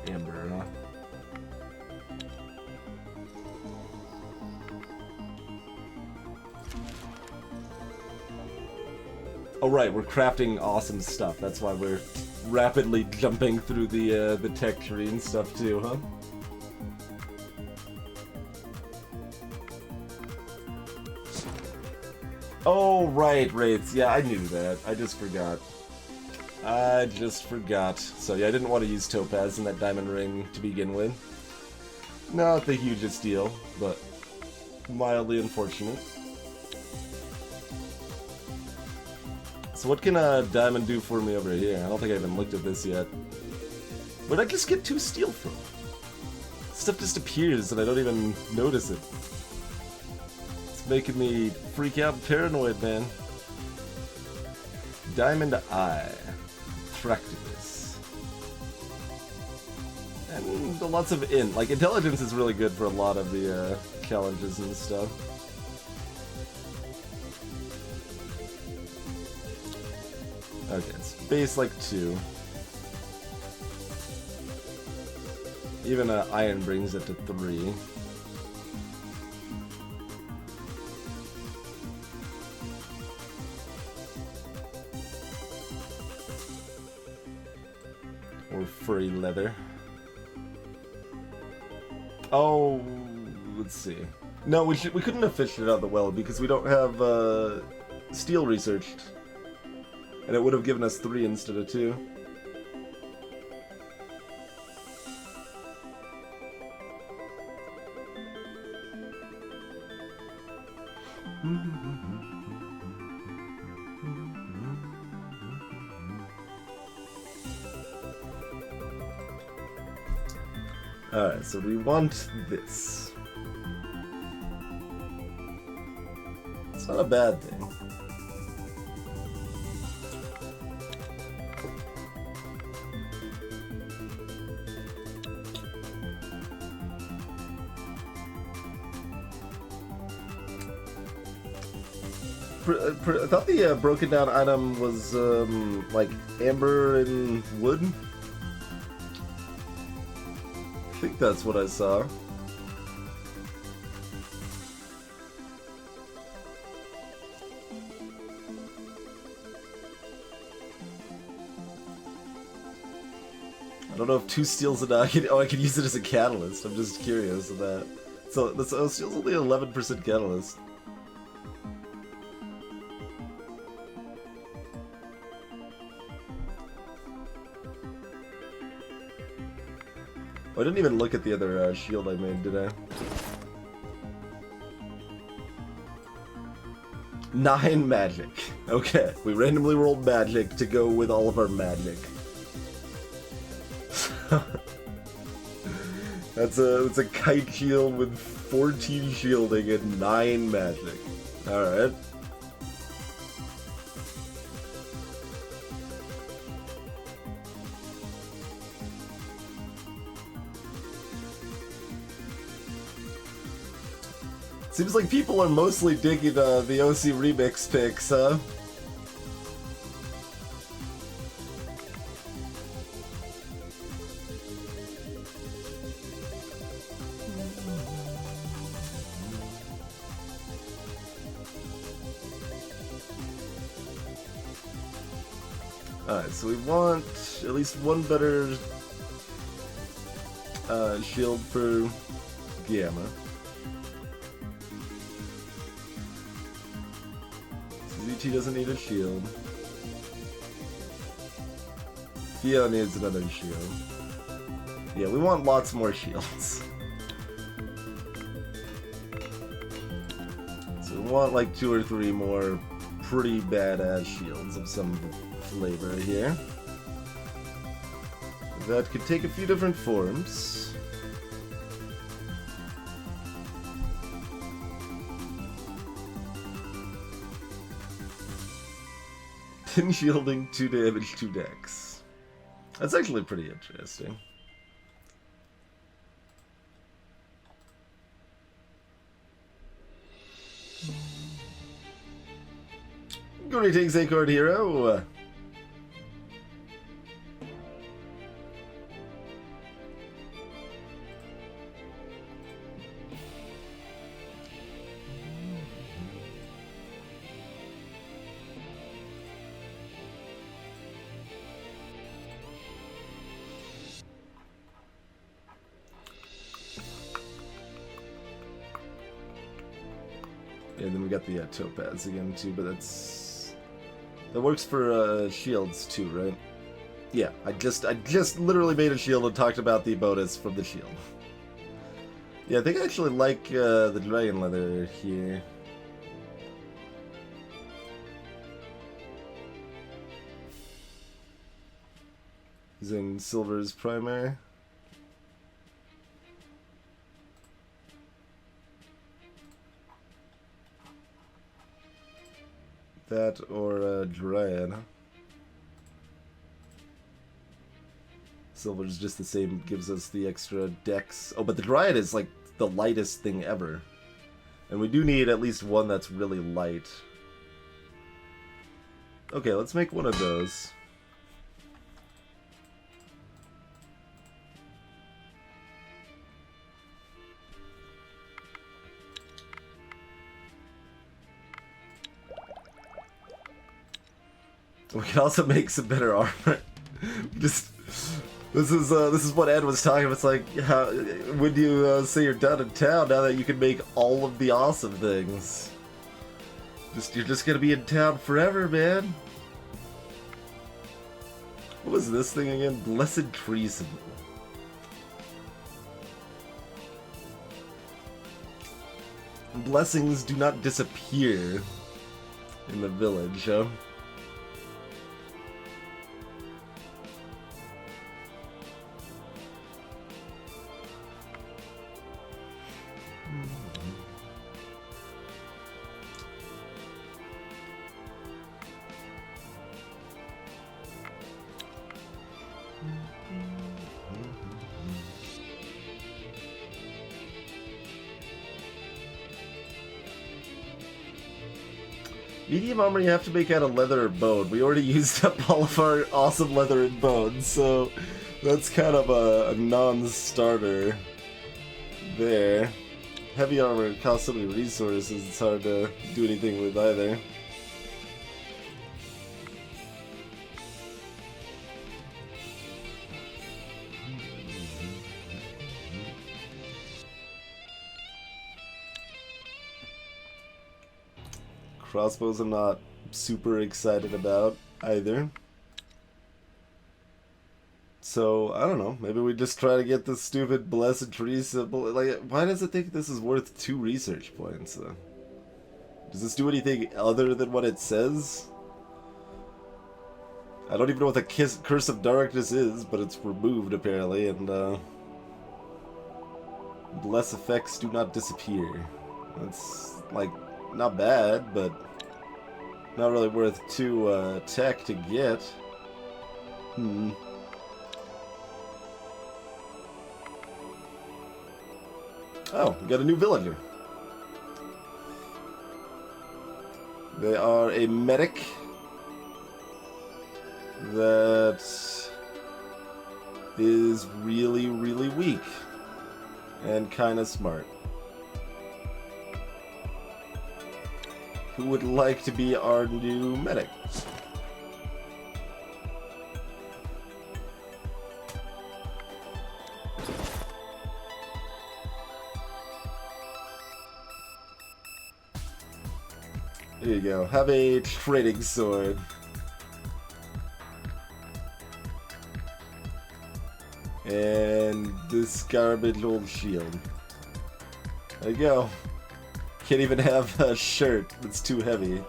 Speaker 1: amber, huh? Oh right, we're crafting awesome stuff. That's why we're rapidly jumping through the tech tree and stuff too, huh? Oh, right, raids. Yeah, I knew that. I just forgot. So yeah, I didn't want to use topaz in that diamond ring to begin with. Not the hugest deal, but mildly unfortunate. So what can a diamond do for me over here? I don't think I even looked at this yet. Where'd I just get 2 steel from? Stuff just appears and I don't even notice it. Making me freak out and paranoid, man. Diamond Eye. Attractiveness. And lots of like, intelligence is really good for a lot of the challenges and stuff. Okay, it's base like 2. Even iron brings it to 3. Or furry leather. Oh, let's see. No, we couldn't have fished it out of the well because we don't have steel researched. And it would have given us 3 instead of 2. Alright, so we want this. It's not a bad thing. I thought the broken down item was like amber and wood. I think that's what I saw. I don't know if 2 steel's enough. I could use it as a catalyst. I'm just curious of that. So steel's only 11% catalyst. Oh, I didn't even look at the other shield I made, did I? 9 magic. Okay, we randomly rolled magic to go with all of our magic. That's a kite shield with 14 shielding and 9 magic. Alright. Seems like people are mostly digging the OC remix picks, huh? Alright, so we want at least one better shield for Gamma. ZT doesn't need a shield. Thea needs another shield. Yeah, we want lots more shields. So we want like 2 or 3 more pretty badass shields of some flavor here. That could take a few different forms. Pin shielding, 2 damage, 2 dex. That's actually pretty interesting. Greetings, Acorn Hero! And then we got the topaz again too, but that works for shields too, right? Yeah, I just literally made a shield and talked about the bonus from the shield. Yeah, I think I actually like the dragon leather here. Using silver's primary. That or Dryad. Silver's just the same, gives us the extra dex. Oh, but the Dryad is like the lightest thing ever. And we do need at least one that's really light. Okay, let's make one of those. We can also make some better armor. Just this is what Ed was talking about. It's like how when you say you're done in town, now that you can make all of the awesome things. You're just gonna be in town forever, man. What was this thing again? Blessed Treason. Blessings do not disappear in the village, huh? Medium armor you have to make out of leather or bone. We already used up all of our awesome leather and bone, so that's kind of a non-starter there. Heavy armor costs so many resources, it's hard to do anything with either. Crossbows I'm not super excited about either. So, I don't know, maybe we just try to get this stupid blessed tree symbol. Like, why does it think this is worth 2 research points, though? Does this do anything other than what it says? I don't even know what the Curse of Darkness is, but it's removed, apparently, and, bless effects do not disappear. That's, like, not bad, but not really worth 2 tech to get. Oh, we got a new villager. They are a medic that is really, really weak and kind of smart. Who would like to be our new medic? There you go. Have a trading sword. And this garbage old shield. There you go. Can't even have a shirt. It's too heavy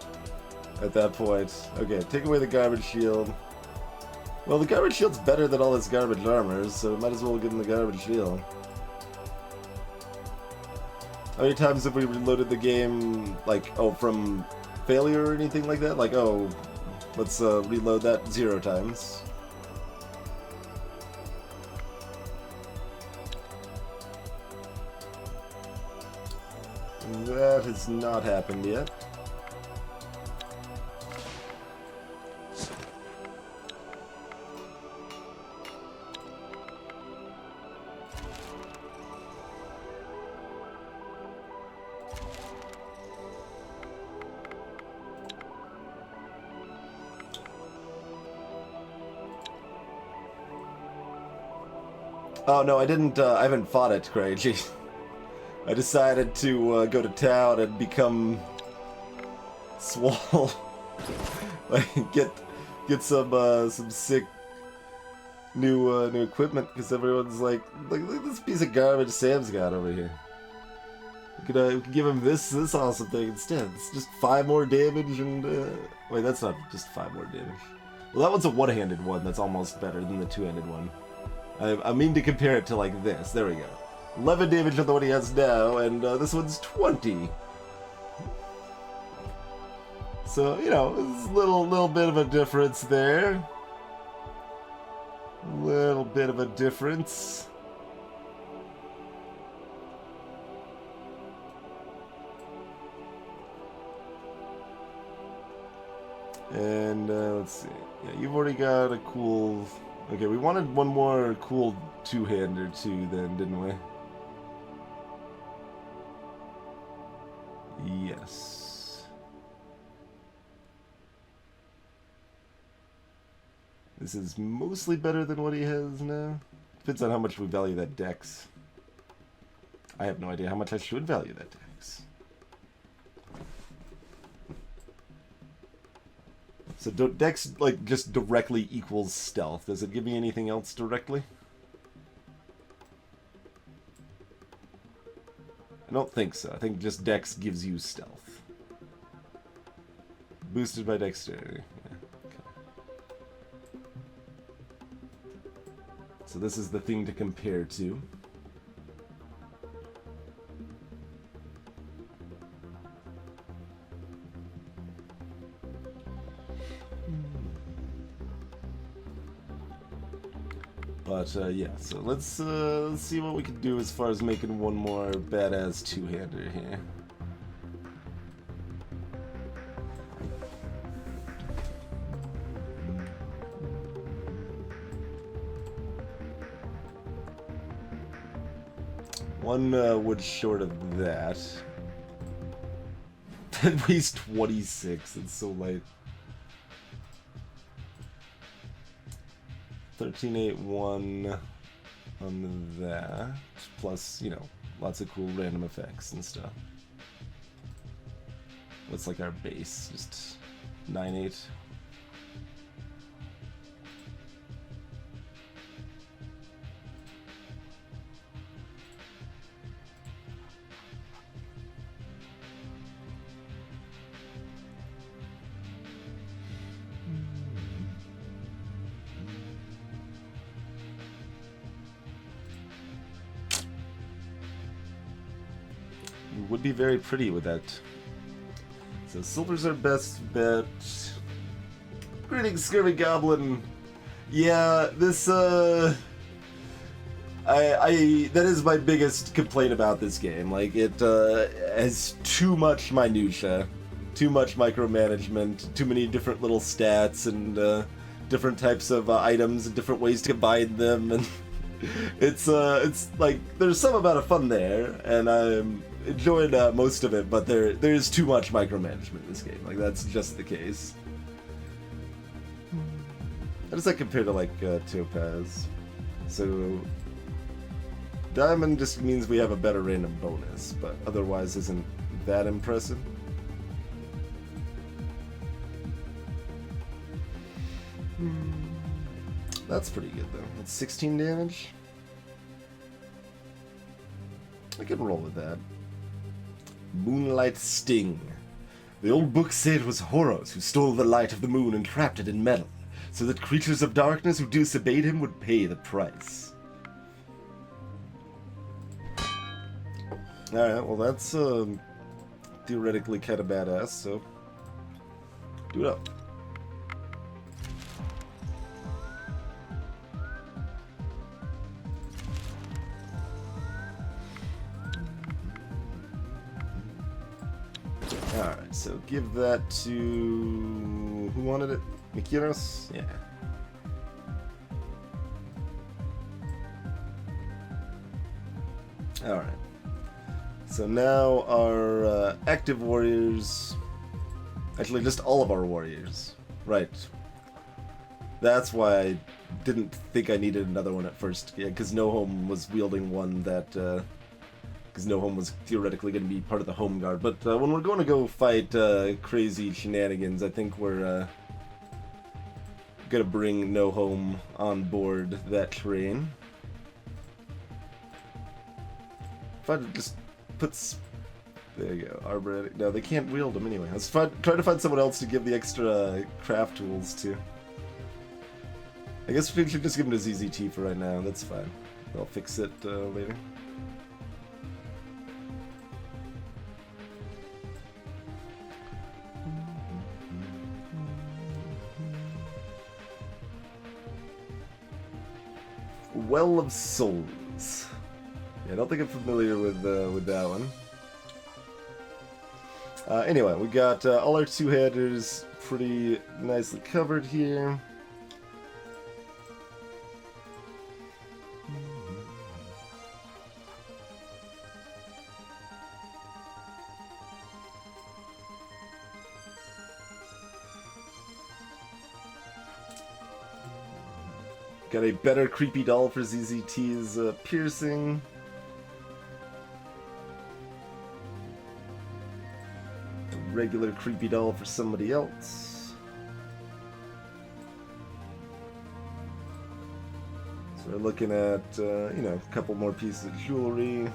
Speaker 1: at that point. Okay, take away the garbage shield. Well, the garbage shield's better than all this garbage armor, so might as well give him the garbage shield. How many times have we reloaded the game, like, oh, from failure or anything like that? Like, oh, let's reload that 0 times. That has not happened yet. Oh no, I didn't. I haven't fought it, Craig. I decided to go to town and become swole. Like get some sick new equipment because everyone's like, look at this piece of garbage Sam's got over here. We could give him this awesome thing instead. It's just 5 more damage and wait, that's not just 5 more damage. Well, that one's a one-handed one. That's almost better than the two-handed one. I mean to compare it to like this. There we go. 11 damage on the one he has now, and this one's 20. So, you know, there's a little bit of a difference there. Little bit of a difference. And let's see. Yeah, you've already got a cool... Okay, we wanted one more cool two-hander too then, didn't we? Yes. This is mostly better than what he has now. Depends on how much we value that dex. I have no idea how much I should value that dex. So dex, like, just directly equals stealth. Does it give me anything else directly? I don't think so. I think just dex gives you stealth. Boosted by dexterity. Yeah, okay. So this is the thing to compare to. But yeah, so let's see what we can do as far as making one more badass two-hander here. One wood short of that. That weighs 26. It's so light. 1381 on that, plus, you know, lots of cool random effects and stuff. What's like our base? Just 9.8. Would be very pretty with that. So silver's our best bet. Greetings, Scurvy Goblin. Yeah, this that is my biggest complaint about this game. Like, it has too much minutia, too much micromanagement, too many different little stats and different types of items and different ways to combine them, and it's like there's some amount of fun there, and I'm enjoyed most of it, but there's too much micromanagement in this game. Like, that's just the case. How does that compare to, like, Topaz? So, Diamond just means we have a better random bonus, but otherwise isn't that impressive. That's pretty good, though. That's 16 damage. I can roll with that. Moonlight Sting. The old books say it was Horos who stole the light of the moon and trapped it in metal, so that creatures of darkness who disobeyed him would pay the price. Alright, well that's theoretically kind of badass, so do it up. Alright, so give that to... who wanted it? Mikiros? Yeah. Alright. So now our active warriors... Actually, just all of our warriors. Right. That's why I didn't think I needed another one at first. Yeah, because No Home was wielding one that... because No Home was theoretically going to be part of the Home Guard. But when we're going to go fight crazy shenanigans, I think we're going to bring No Home on board that train. If I just puts... There you go, Arboretic. No, they can't wield them anyway. Let's try to find someone else to give the extra craft tools to. I guess we should just give them to ZZT for right now. That's fine. I'll fix it later. Well of Souls. Yeah, I don't think I'm familiar with that one. Anyway, we got all our two-handers pretty nicely covered here. Got a better creepy doll for ZZT's piercing. A regular creepy doll for somebody else. So we're looking at, you know, a couple more pieces of jewelry.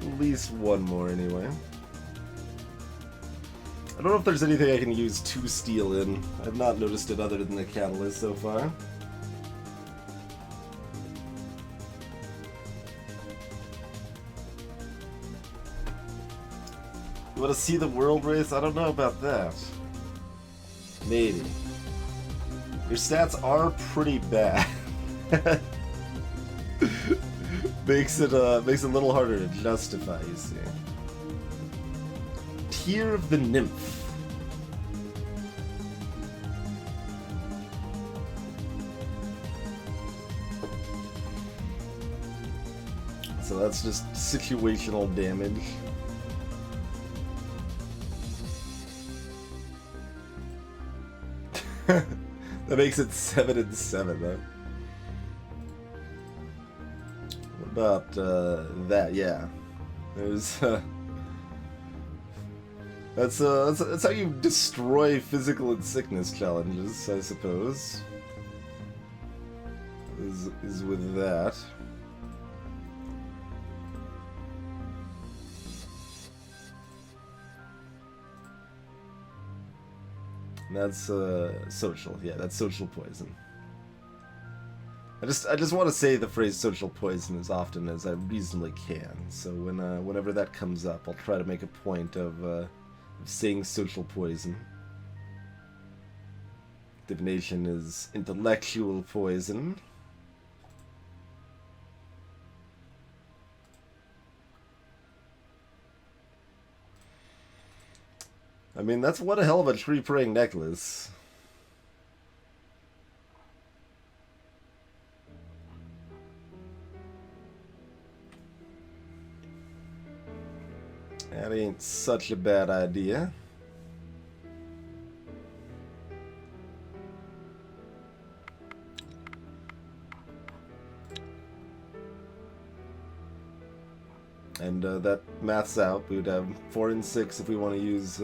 Speaker 1: At least one more anyway. I don't know if there's anything I can use 2 steel in. I've not noticed it other than the catalyst so far. You want to see the world race? I don't know about that. Maybe. Your stats are pretty bad. Makes it a little harder to justify, you see. Tear of the Nymph. So that's just situational damage. That makes it 7 and 7, though. What about that? Yeah, there's that's how you destroy physical and sickness challenges, I suppose. Is with that. And that's social. Yeah, that's social poison. I just want to say the phrase social poison as often as I reasonably can. So whenever that comes up, I'll try to make a point of saying social poison. Divination is intellectual poison. I mean, that's one hell of a tree-praying necklace. That ain't such a bad idea. And that maths out. We would have 4 and 6 if we want to use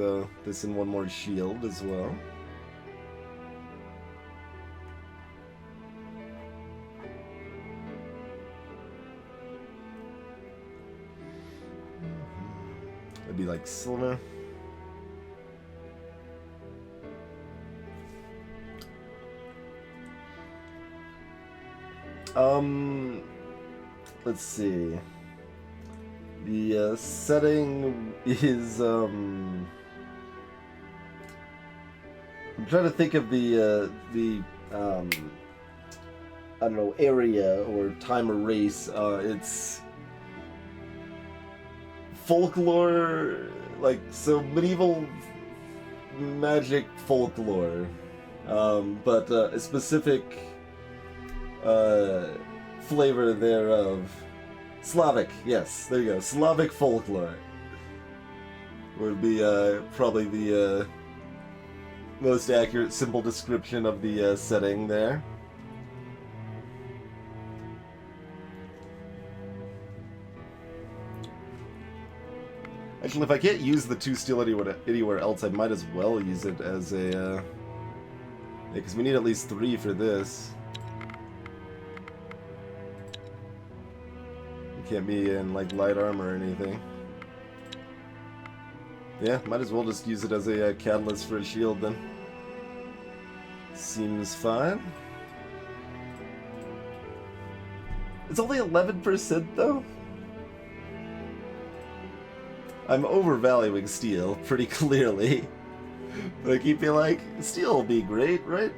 Speaker 1: this in one more shield as well. It'd be like silver. Let's see. The setting is I'm trying to think of the I don't know, area or time or race. It's folklore, like, so medieval magic folklore, but a specific flavor thereof. Slavic, yes, there you go. Slavic folklore would be probably the most accurate, simple description of the setting there. Actually, if I can't use the 2 steel anywhere else, I might as well use it as a... because we need at least 3 for this. Can't be in like light armor or anything. Yeah, might as well just use it as a catalyst for a shield then. Seems fine. It's only 11% though. I'm overvaluing steel pretty clearly. But I keep being like, steel will be great, right?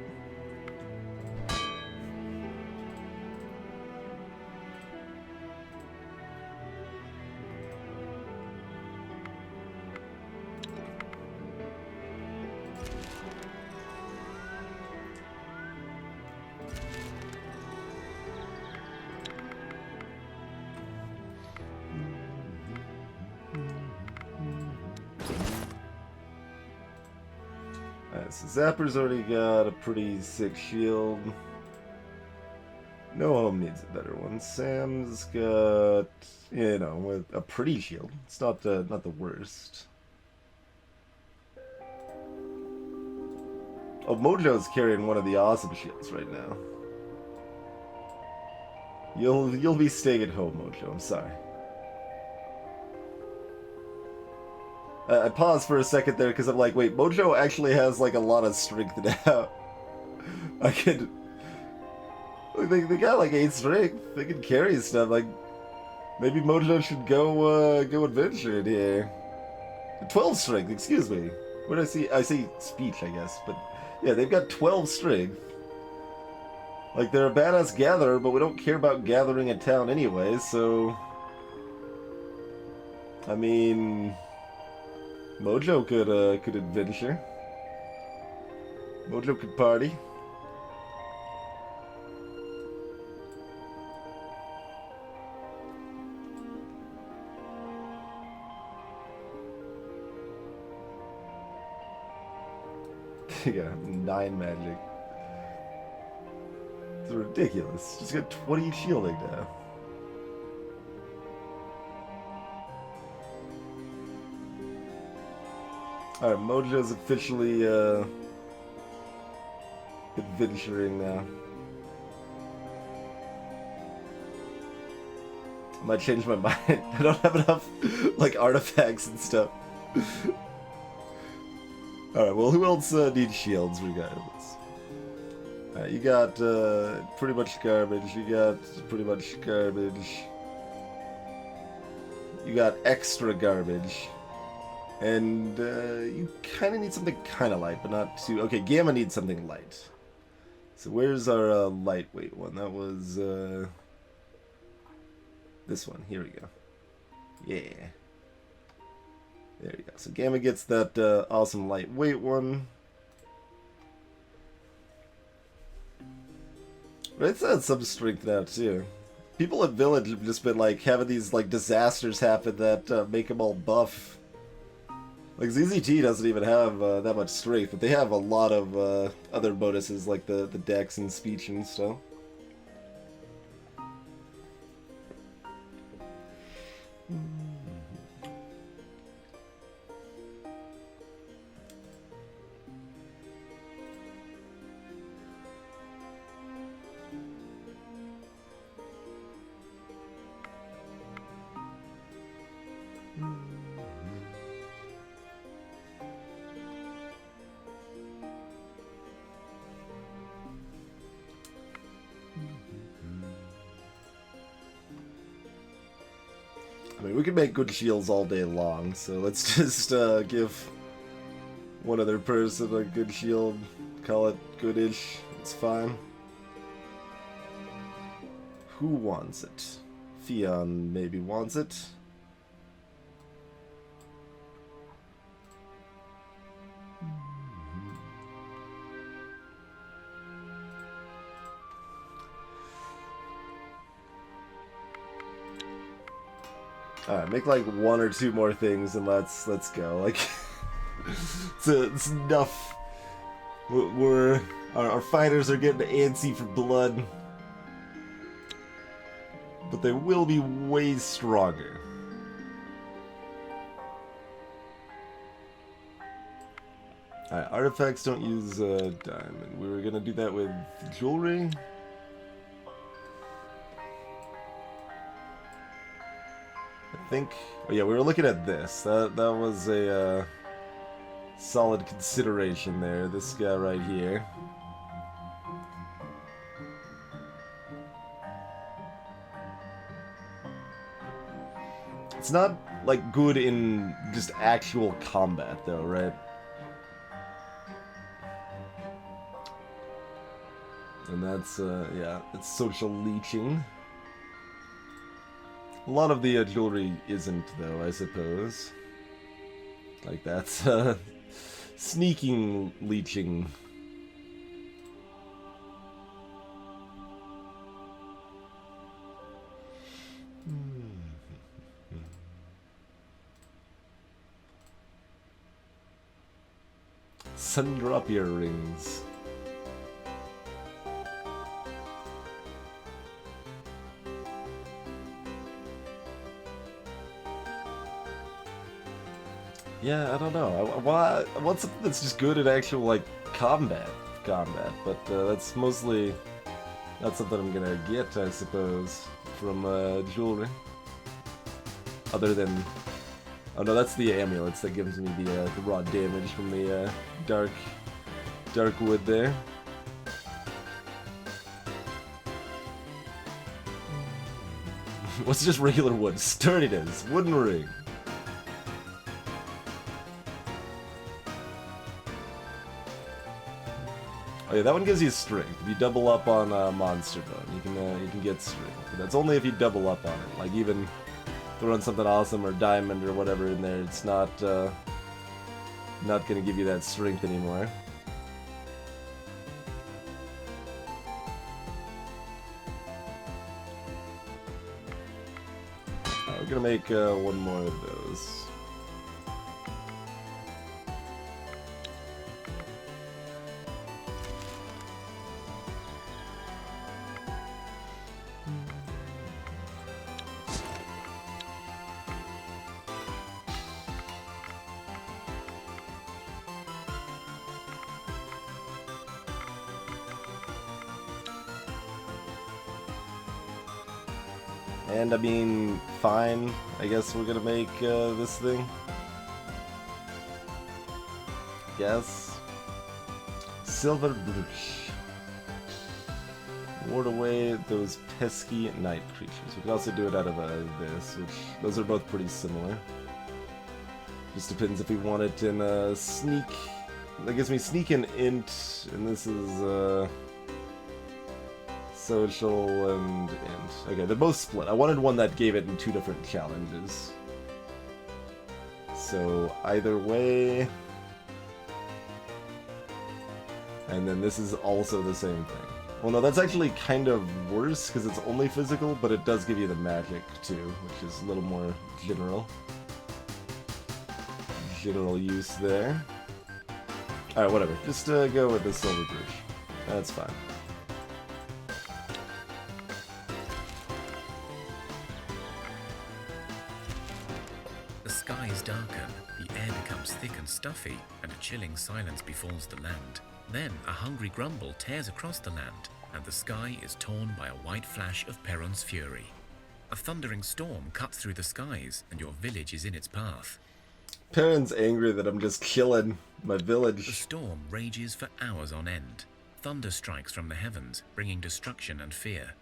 Speaker 1: Alright, so Zapper's already got a pretty sick shield. No Home needs a better one. Sam's got, you know, with a pretty shield. It's not the worst. Oh, Mojo's carrying one of the awesome shields right now. You'll be staying at home, Mojo. I'm sorry. I paused for a second there because I'm like, wait, Mojo actually has like a lot of strength now. I could. They got like 8 strength. They can carry stuff. Like, maybe Mojo should go adventure in here. 12 strength. Excuse me. What did I see? I see speech, I guess, but. Yeah, they've got 12 strength. Like, they're a badass gatherer, but we don't care about gathering a town anyway, so... I mean... Mojo could adventure. Mojo could party. Yeah, 9 magic. It's ridiculous. Just got 20 shielding now. Alright, Mojo's officially adventuring now. I might change my mind. I don't have enough like artifacts and stuff. Alright, well, who else needs shields regardless? Alright, you got pretty much garbage. You got pretty much garbage. You got extra garbage. And you kind of need something kind of light, but not too... Okay, Gamma needs something light. So where's our lightweight one? That was this one. Here we go. Yeah. There you go. So Gamma gets that awesome lightweight one. It's had some strength now too. People at Village have just been like having these like disasters happen that make them all buff. Like ZZT doesn't even have that much strength, but they have a lot of other bonuses like the dex and speech and stuff. I mean, we can make good shields all day long, so let's just give one other person a good shield. Call it goodish. It's fine. Who wants it? Fion maybe wants it. Alright, make like 1 or 2 more things and let's go. Like, it's enough. Our fighters are getting antsy for blood, but they will be way stronger. Alright, artifacts don't use diamond. We were gonna do that with jewelry. I think. Oh yeah, we were looking at this. That was a solid consideration there. This guy right here. It's not like good in just actual combat though, right? And that's yeah, it's social leeching. A lot of the jewelry isn't, though, I suppose. Like, that's, sneaking leeching. Sundrop earrings. Yeah, I don't know. I want something that's just good at actual, like, combat, but that's mostly not something I'm gonna get, I suppose, from jewelry. Other than... Oh no, that's the amulets that gives me the raw damage from the dark wood there. What's just regular wood? Sturdiness, wooden ring. Oh yeah, that one gives you strength. If you double up on monster bone, you can get strength. But that's only if you double up on it. Like even throwing something awesome or diamond or whatever in there, it's not gonna give you that strength anymore. We're gonna make one more of those. And I mean, fine. I guess we're gonna make this thing. Yes. Silver Brush. Ward away those pesky night creatures. We can also do it out of this, which those are both pretty similar. Just depends if we want it in sneak. That gives me sneak and int, and this is social and int. Okay, they're both split. I wanted one that gave it in two different challenges. So either way. And then this is also the same thing. Well, no, that's actually kind of worse because it's only physical, but it does give you the magic too, which is a little more general. General use there. Alright, whatever. Just go with the silver bridge. That's fine.
Speaker 2: The skies darken, the air becomes thick and stuffy, and a chilling silence befalls the land. Then a hungry grumble tears across the land, and the sky is torn by a white flash of Perron's fury. A thundering storm cuts through the skies, and your village is in its path.
Speaker 1: Perron's angry that I'm just killing my village.
Speaker 2: The storm rages for hours on end. Thunder strikes from the heavens, bringing destruction and fear.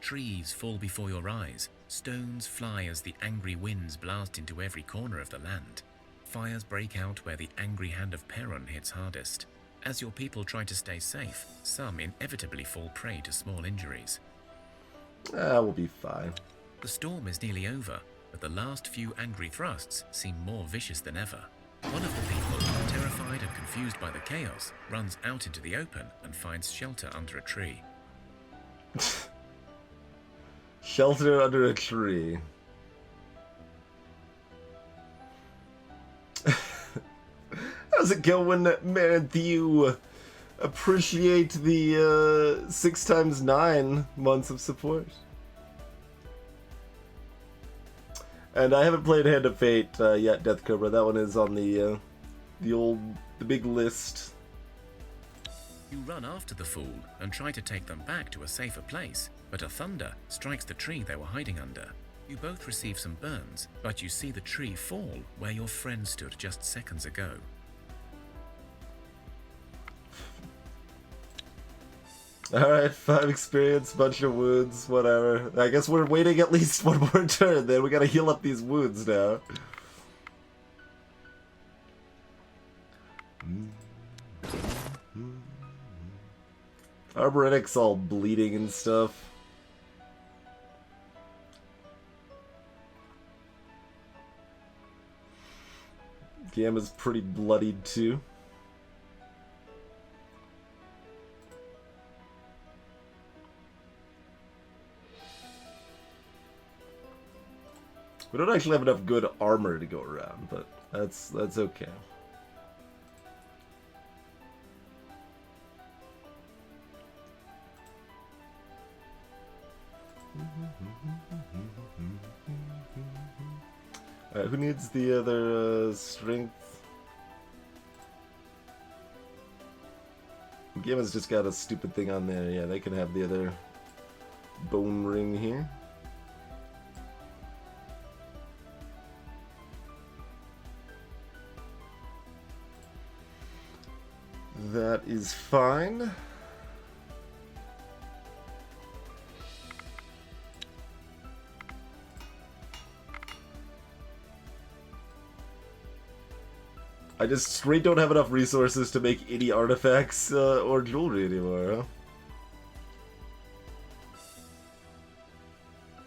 Speaker 2: Trees fall before your eyes. Stones fly as the angry winds blast into every corner of the land. Fires break out where the angry hand of Perron hits hardest. As your people try to stay safe, some inevitably fall prey to small injuries.
Speaker 1: We'll be fine.
Speaker 2: The storm is nearly over, but the last few angry thrusts seem more vicious than ever. One of the people, terrified and confused by the chaos, runs out into the open and finds shelter under a tree.
Speaker 1: Shelter under a tree. How's it going, Matthew? Appreciate the 6 times 9 months of support. And I haven't played Hand of Fate yet, Death Cobra. That one is on the big list.
Speaker 2: You run after the fool and try to take them back to a safer place, but a thunder strikes the tree they were hiding under. You both receive some burns, but you see the tree fall where your friend stood just seconds ago.
Speaker 1: Alright, 5 experience, bunch of wounds, whatever. I guess we're waiting at least one more turn, then we gotta heal up these wounds now. Arboretic's all bleeding and stuff. Gamma's pretty bloodied too. We don't actually have enough good armor to go around, but that's okay. Alright, who needs the other strength? Gamma's just got a stupid thing on there. Yeah, they can have the other bone ring here. That is fine. I just straight don't have enough resources to make any artifacts or jewelry anymore, huh?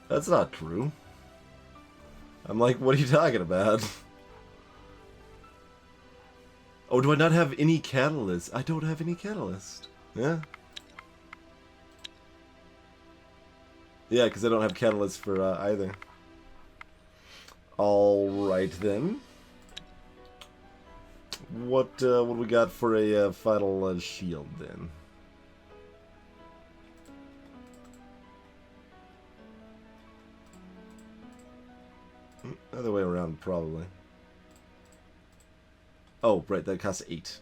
Speaker 1: That's not true. I'm like, what are you talking about? Oh, do I not have any catalyst? I don't have any catalyst. Yeah. Yeah, because I don't have catalyst for either. Alright then. What do we got for a final shield then? Other way around, probably. Oh, right, that costs 8.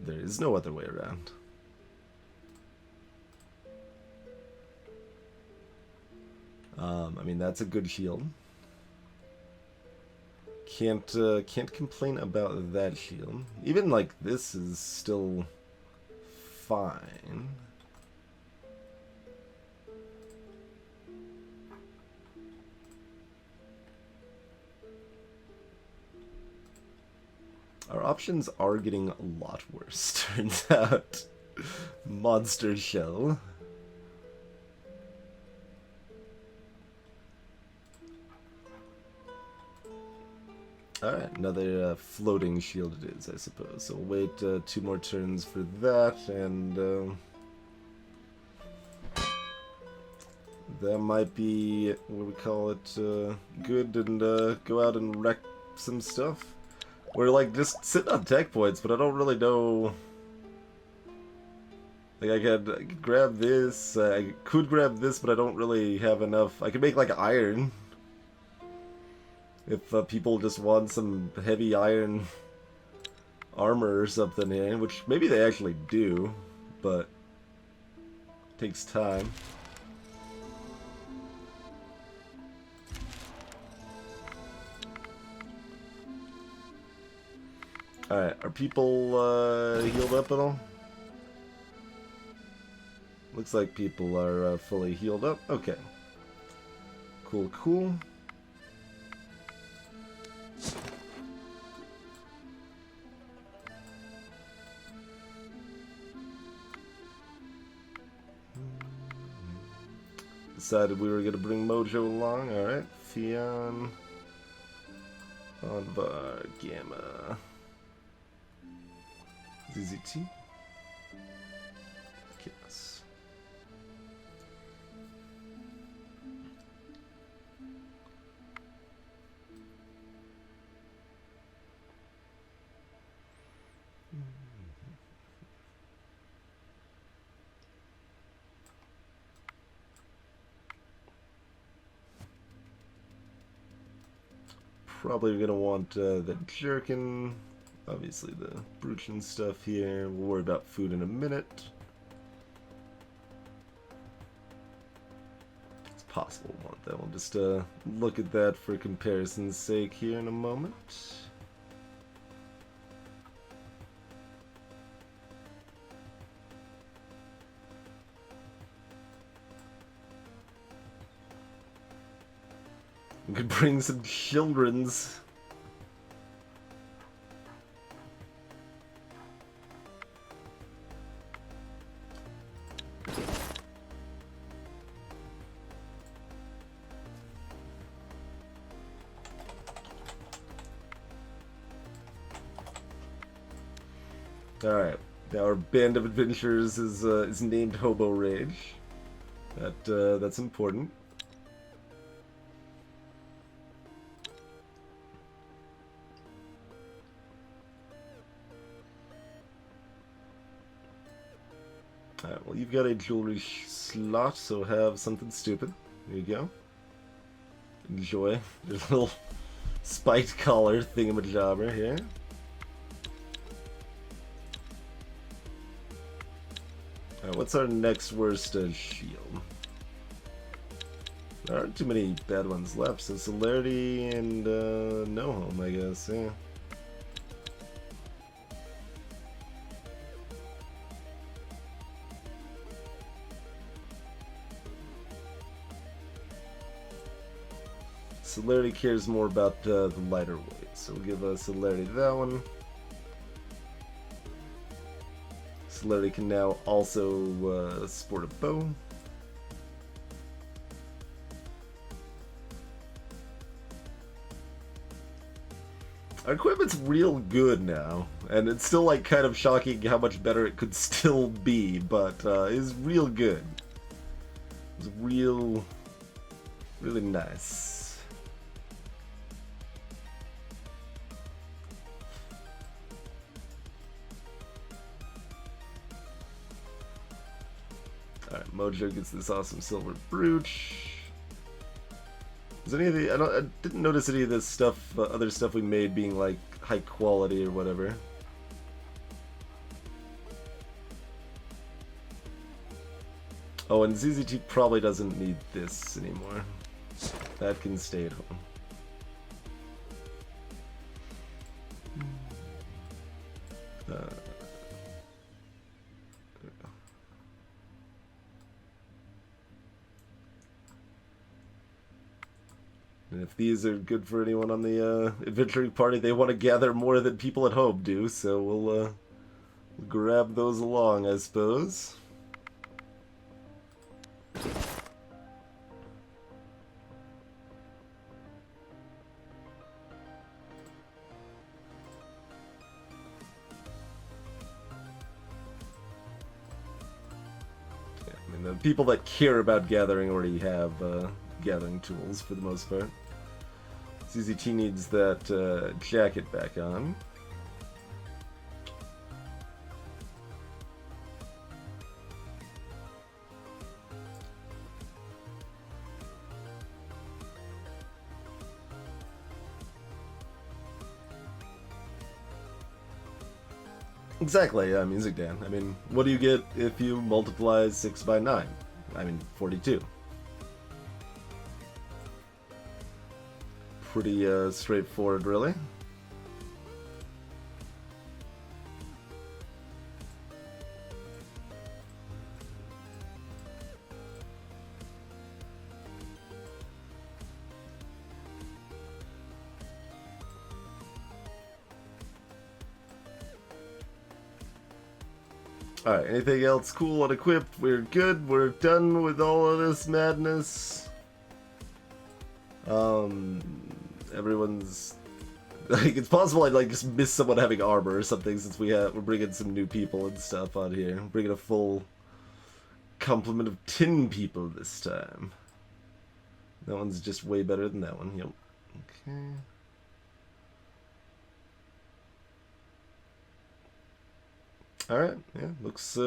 Speaker 1: There is no other way around. I mean, that's a good shield. Can't complain about that shield. Even like this is still fine. Our options are getting a lot worse, turns out. Monster shell. Alright, another floating shield it is, I suppose. So we'll wait 2 more turns for that, and that might be, what we call it, good, and go out and wreck some stuff. We're like just sitting on tech points, but I don't really know. Like I could grab this, I could grab this, but I don't really have enough. I could make like iron. If people just want some heavy iron armor or something here, which maybe they actually do, but it takes time. Alright, are people healed up at all? Looks like people are fully healed up. Okay. Cool, cool. Decided we were going to bring Mojo along. Alright. Theon. Onvar. Gamma. ZZT. Yes. Probably gonna want the jerkin, obviously the bruchin stuff here. We'll worry about food in a minute. It's possible we'll want that. We'll just look at that for comparison's sake here in a moment. We could bring some children's. Alright, our band of adventurers is named Hobo Rage. That's important. Alright, well, you've got a jewelry slot, so have something stupid. There you go. Enjoy your little spiked collar thingamajobber here. Alright, what's our next worst shield? There aren't too many bad ones left, so Celerity and No Home, I guess, yeah. Celerity cares more about the lighter weight, so we'll give Celerity that one. Celerity can now also sport a bow. Our equipment's real good now, and it's still like kind of shocking how much better it could still be, but it's real good. It's really nice. Alright, Mojo gets this awesome silver brooch. Is any of the I didn't notice any of this stuff, other stuff we made being like high quality or whatever. Oh, and ZZT probably doesn't need this anymore. That can stay at home. And if these are good for anyone on the adventuring party, they want to gather more than people at home do, so we'll grab those along, I suppose. Yeah, I mean, the people that care about gathering already have gathering tools for the most part. ZZT needs that jacket back on. Exactly, yeah, Music Dan. I mean, what do you get if you multiply 6 by 9? I mean, 42. Pretty straightforward, really. Alright, anything else cool unequipped? We're good, we're done with all of this madness. Everyone's like, it's possible I'd like just miss someone having armor or something since we're bringing some new people and stuff on here. We're bringing a full complement of 10 people this time. That one's just way better than that one. Yep. Okay. Alright, yeah, looks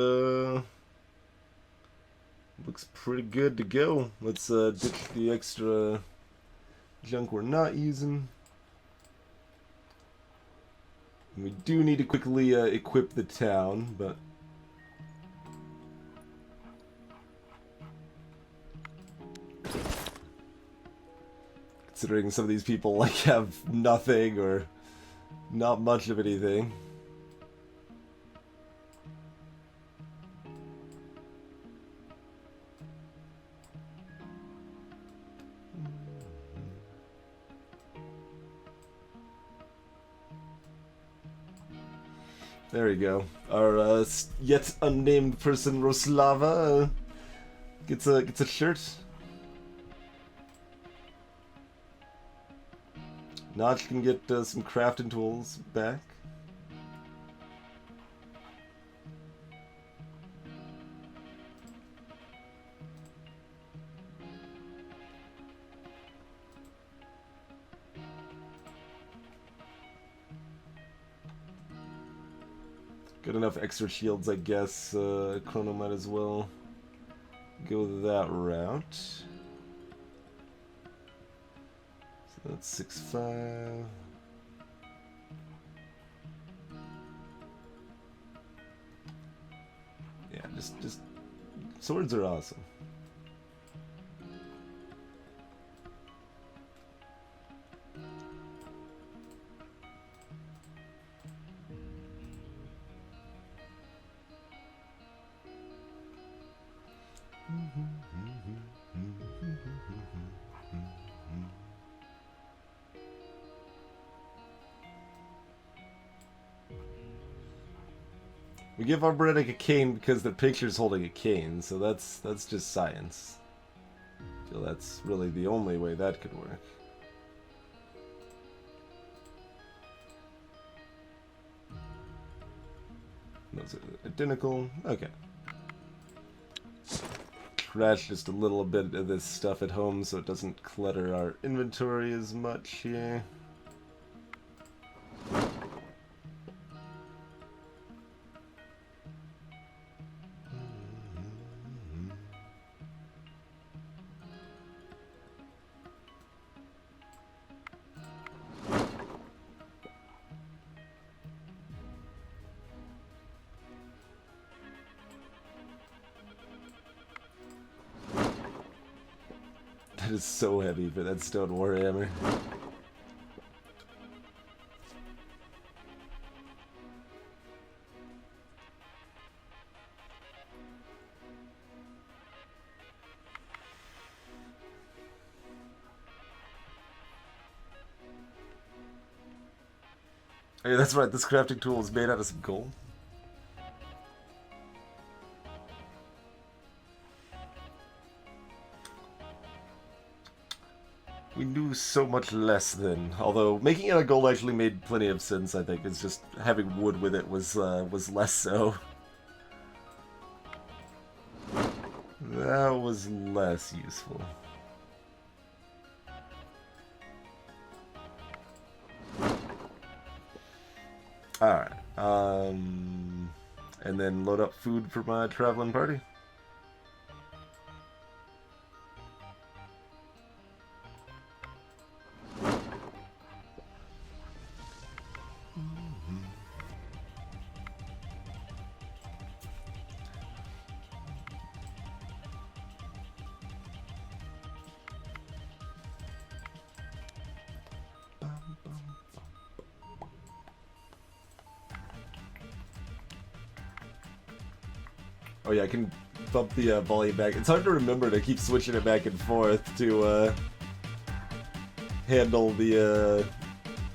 Speaker 1: pretty good to go. Let's ditch the extra junk we're not using. We do need to quickly equip the town, but considering some of these people like have nothing or not much of anything. There we go. Our yet unnamed person, Roslava, gets a shirt. Notch can get some crafting tools back. Got enough extra shields, I guess. Chrono might as well go that route. So that's 6-5. Yeah, just swords are awesome. We give Arboretic a cane because the picture's holding a cane, so that's just science. I feel that's really the only way that could work. Those are identical. Okay. Trash just a little bit of this stuff at home so it doesn't clutter our inventory as much here. That is so heavy for that stone warhammer. Oh, yeah, that's right, this crafting tool is made out of some gold. We knew so much less then, although making it out of gold actually made plenty of sense, I think. It's just having wood with it was less so. That was less useful. Alright, and then load up food for my traveling party. Oh yeah, I can bump the volume back. It's hard to remember to keep switching it back and forth to handle the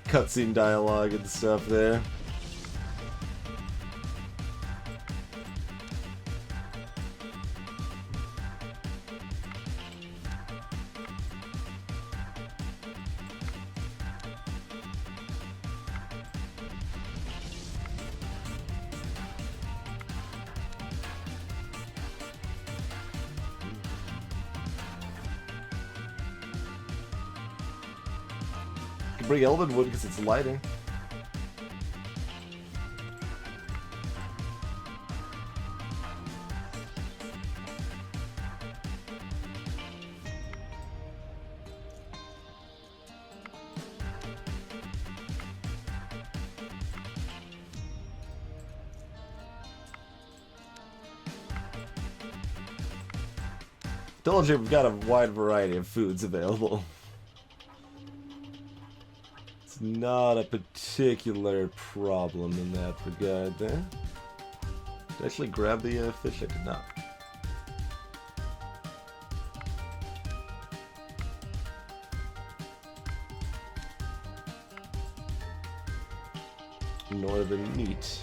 Speaker 1: cutscene dialogue and stuff there. Bring elven wood because it's lighter. Told you we've got a wide variety of foods available. Not a particular problem in that regard there. Did I actually grab the fish? I did not. Northern meat.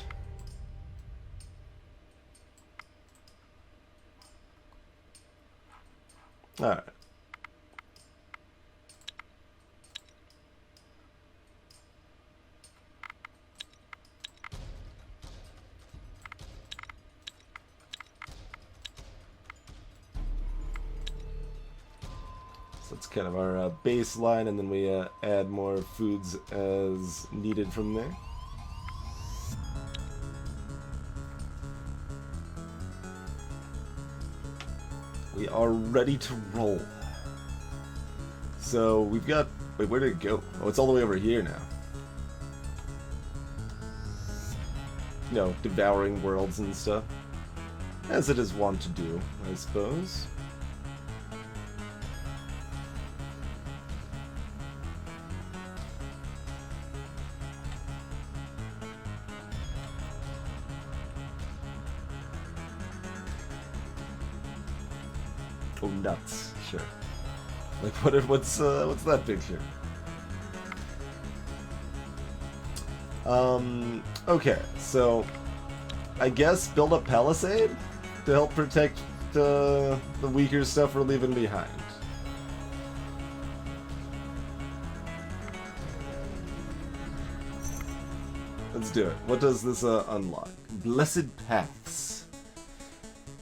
Speaker 1: Alright. So that's kind of our baseline, and then we add more foods as needed from there. We are ready to roll. So we've got... Wait, where did it go? Oh, it's all the way over here now. You know, devouring worlds and stuff. As it is wont to do, I suppose. Oh, nuts. Sure. Like, what's that picture? Okay, so I guess build up Palisade to help protect the weaker stuff we're leaving behind. Let's do it. What does this unlock? Blessed Paths.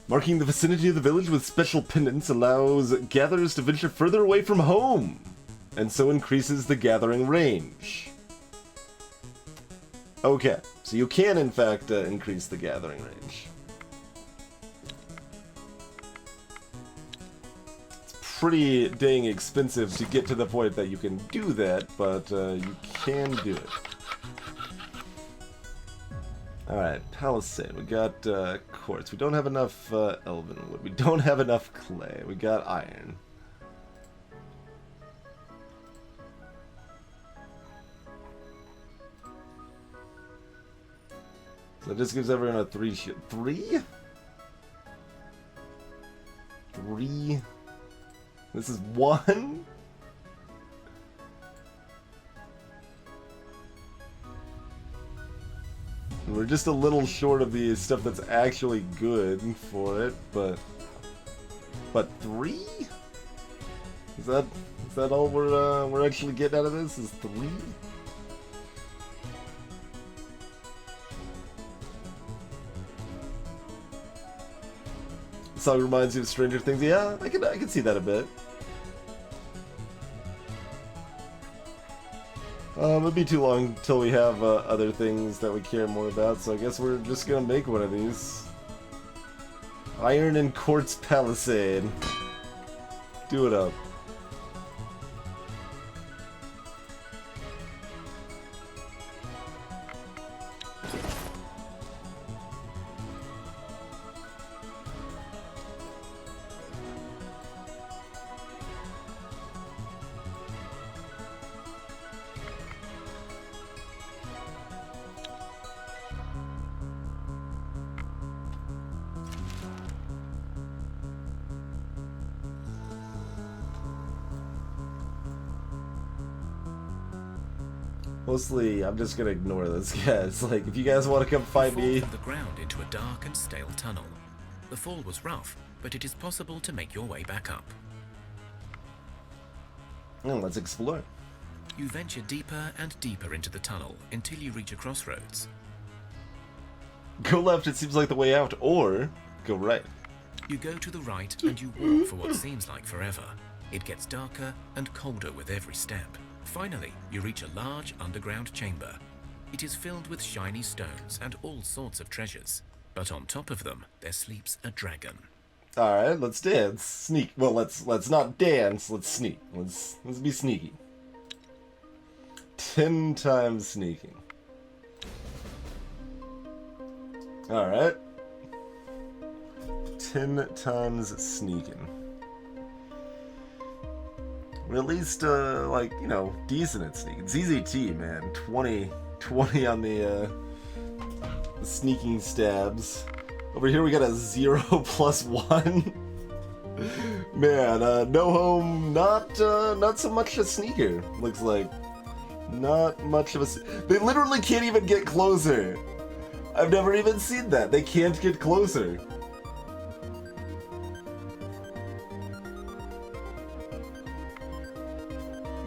Speaker 1: Marking the vicinity of the village with special pendants allows gatherers to venture further away from home, and so increases the gathering range. Okay, so you can in fact increase the gathering range. It's pretty dang expensive to get to the point that you can do that, but you can do it. Alright, Palisade. We got quartz. We don't have enough elven wood. We don't have enough clay. We got iron. So this gives everyone a 3 shit. 3? 3? This is 1? We're just a little short of the stuff that's actually good for it, but 3? Is that all we're actually getting out of this? Is 3? The song reminds you of Stranger Things. Yeah, I can see that a bit. It'll be too long until we have other things that we care more about, so I guess we're just gonna make one of these. Iron and Quartz Palisade. Do it up. Mostly, I'm just gonna ignore those guys. Like, if you guys want to come fight me...
Speaker 2: From the ground into a dark and stale tunnel. The fall was rough, but it is possible to make your way back up.
Speaker 1: Well, let's explore.
Speaker 2: You venture deeper and deeper into the tunnel until you reach a crossroads.
Speaker 1: Go left, it seems like the way out, or go right.
Speaker 2: You go to the right and you walk for what seems like forever. It gets darker and colder with every step. Finally, you reach a large underground chamber. It is filled with shiny stones and all sorts of treasures. But on top of them, there sleeps a dragon.
Speaker 1: Alright, let's dance. Sneak. Well, let's not dance, let's sneak. Let's be sneaky. 10 times sneaking. Alright. 10 times sneaking. We're at least, like, you know, decent at sneaking. ZZT, man. 20 on the sneaking stabs. Over here we got a 0 plus 1. Man, no home, not so much a sneaker, looks like. Not much of a... They literally can't even get closer. I've never even seen that. They can't get closer.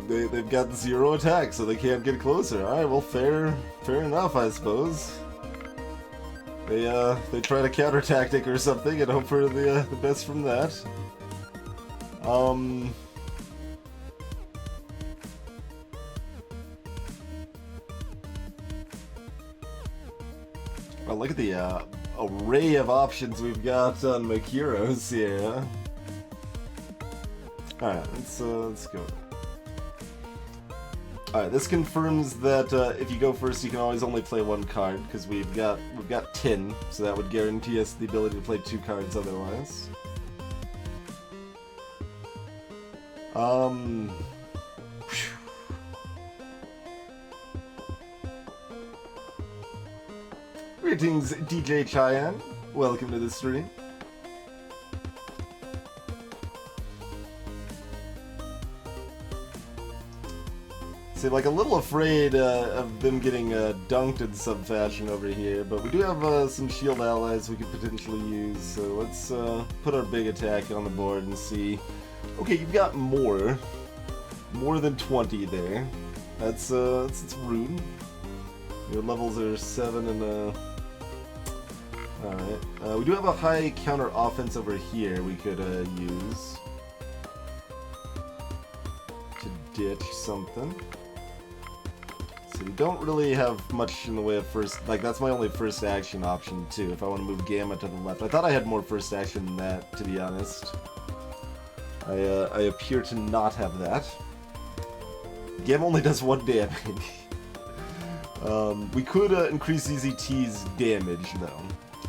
Speaker 1: They've got 0 attack, so they can't get closer. Alright, well, fair enough, I suppose. They try to counter tactic or something and hope for the best from that. Oh, look at the array of options we've got on Makiros here. Alright, let's go. Alright, this confirms that if you go first, you can always only play one card, because we've got 10, so that would guarantee us the ability to play 2 cards otherwise. Greetings, DJ Cheyenne. Welcome to the stream. See, like, a little afraid of them getting dunked in some fashion over here, but we do have some shield allies we could potentially use, so let's put our big attack on the board and see. Okay, you've got more than 20 there. That's rude. Your levels are 7 and alright. We do have a high counter offense over here we could use to ditch something. So we don't really have much in the way of first, like, that's my only first action option too, if I want to move Gamma to the left. I thought I had more first action than that, to be honest. I appear to not have that. Gamma only does 1 damage. We could increase ZZT's damage though.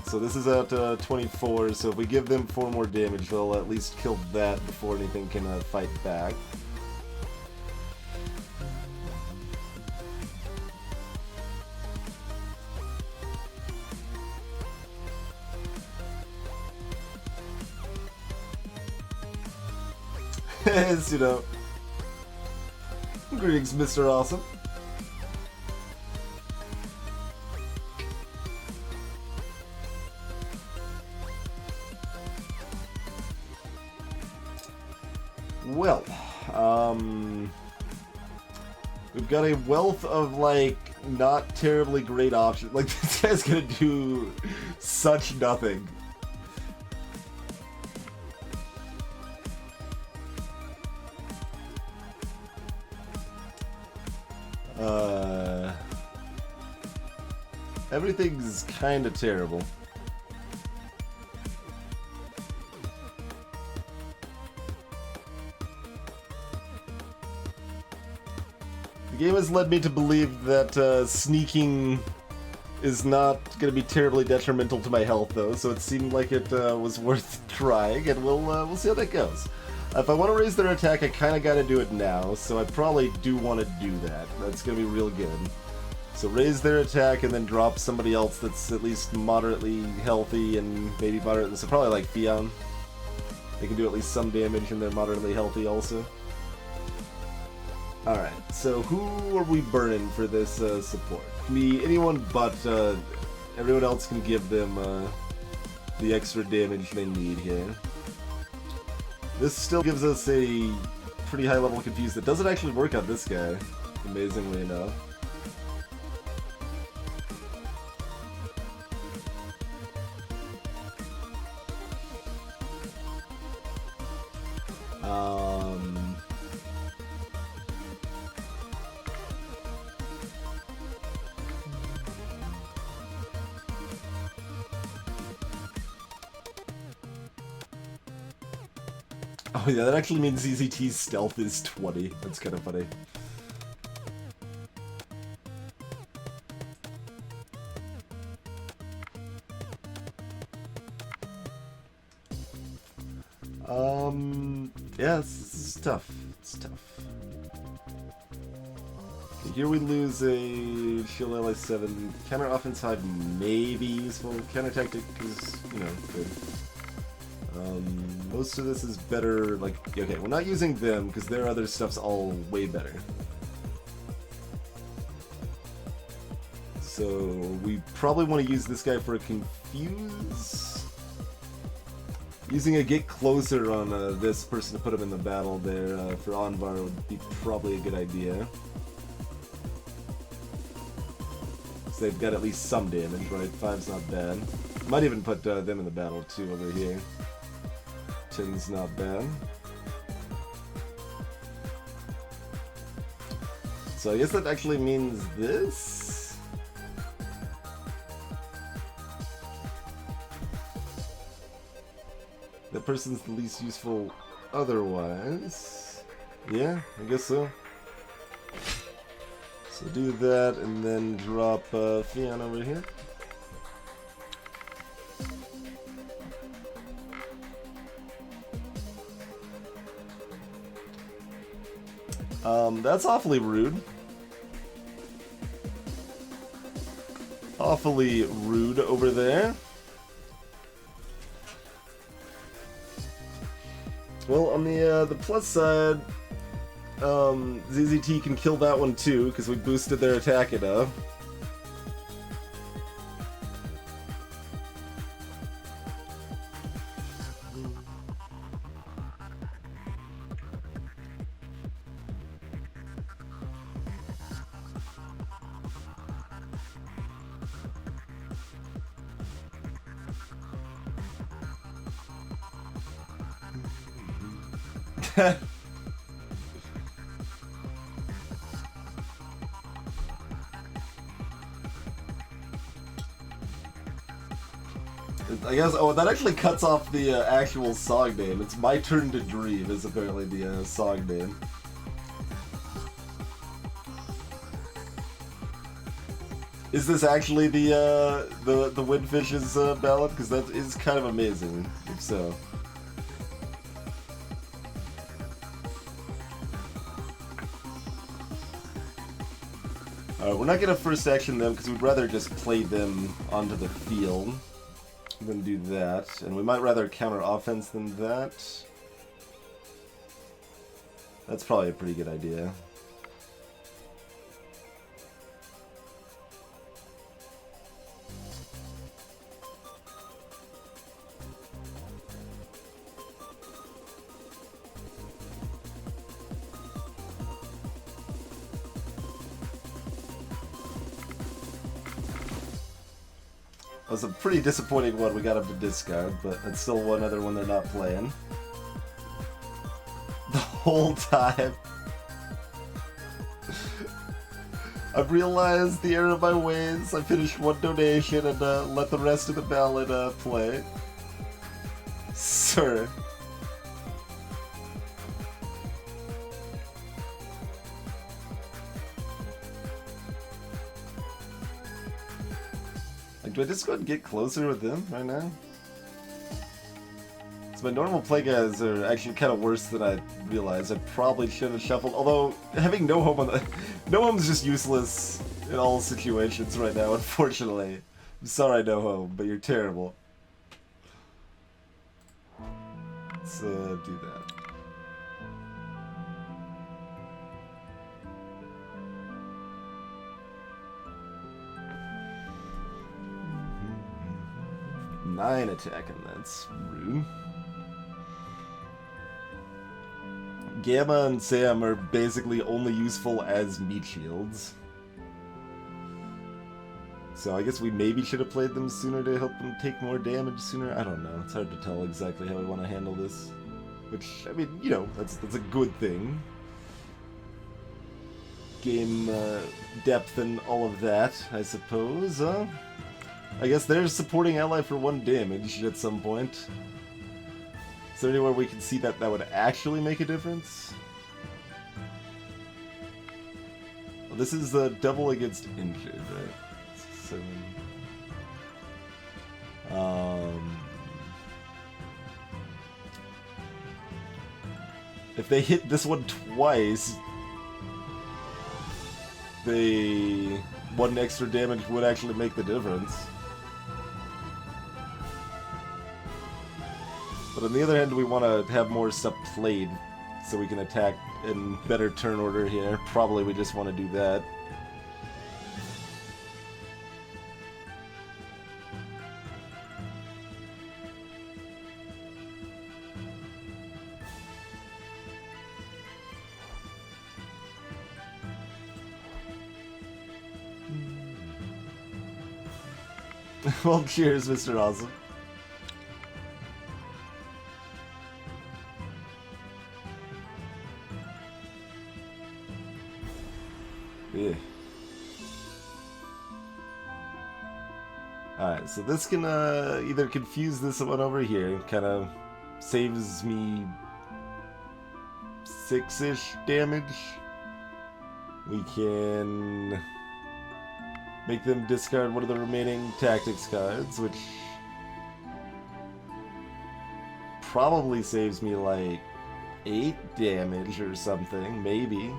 Speaker 1: So this is at 24, so if we give them 4 more damage, they'll at least kill that before anything can fight back. As you know. Greetings, Mr. Awesome. Well, we've got a wealth of, like, not terribly great options. Like, this guy's gonna do such nothing. Everything's kinda terrible. The game has led me to believe that sneaking is not going to be terribly detrimental to my health, though, so it seemed like it was worth trying, and we'll see how that goes. If I want to raise their attack, I kind of got to do it now, so I probably do want to do that. That's going to be real good. So raise their attack and then drop somebody else that's at least moderately healthy and maybe moderately, so probably like Thea. They can do at least some damage and they're moderately healthy also. Alright, so who are we burning for this support? It can be anyone but everyone else can give them the extra damage they need here. This still gives us a pretty high level of confuse that doesn't actually work on this guy, amazingly enough. Oh yeah, that actually means ZZT's stealth is 20. That's kind of funny. Yeah, this is tough. It's tough. Okay, here we lose a shield ally 7. Counter offense hide may be useful. Counter tactic is, you know, good. Most of this is better, like, okay, we're not using them because their other stuff's all way better. So we probably want to use this guy for a confuse. Using a get closer on this person to put him in the battle there for Anvar would be probably a good idea. So they've got at least some damage, right? 5's not bad. Might even put them in the battle too over here. 10's not bad. So I guess that actually means this? That that person's the least useful otherwise. Yeah, I guess so. So do that and then drop Thea over here. That's awfully rude. Awfully rude over there. Well, on the plus side, ZZT can kill that one too, because we boosted their attack enough. I guess, oh, that actually cuts off the actual song name. It's My Turn to Dream is apparently the song name. Is this actually the Windfish's ballad? Because that is kind of amazing, if so. Alright, we're not gonna first action them because we'd rather just play them onto the field than do that. And we might rather counter offense than that. That's probably a pretty good idea. That was a pretty disappointing one we got up to discard, but it's still one other one they're not playing. The whole time. I've realized the error of my ways. I finished one donation and let the rest of the ballad play. Sir. Do I just go and get closer with them right now? So my normal play guys are actually kind of worse than I realized. I probably should have shuffled. Although having no home on the no home's just useless in all situations right now. Unfortunately, I'm sorry, no home, but you're terrible. Let's do that. Nine attacking, that's rude. Gamma and Sam are basically only useful as meat shields. So I guess we maybe should have played them sooner to help them take more damage sooner. I don't know. It's hard to tell exactly how we want to handle this. Which, I mean, you know, that's a good thing. Game depth and all of that, I suppose. I guess they're supporting ally for 1 damage at some point. Is there anywhere we can see that that would actually make a difference? Well, this is the double against injured, right? 7. If they hit this one twice, the 1 extra damage would actually make the difference. But on the other hand, we want to have more stuff played so we can attack in better turn order here. Probably we just want to do that. Well, cheers, Mr. Awesome. Yeah. Alright, so this can either confuse this one over here, kind of saves me 6-ish damage. We can make them discard one of the remaining tactics cards, which probably saves me like 8 damage or something, maybe.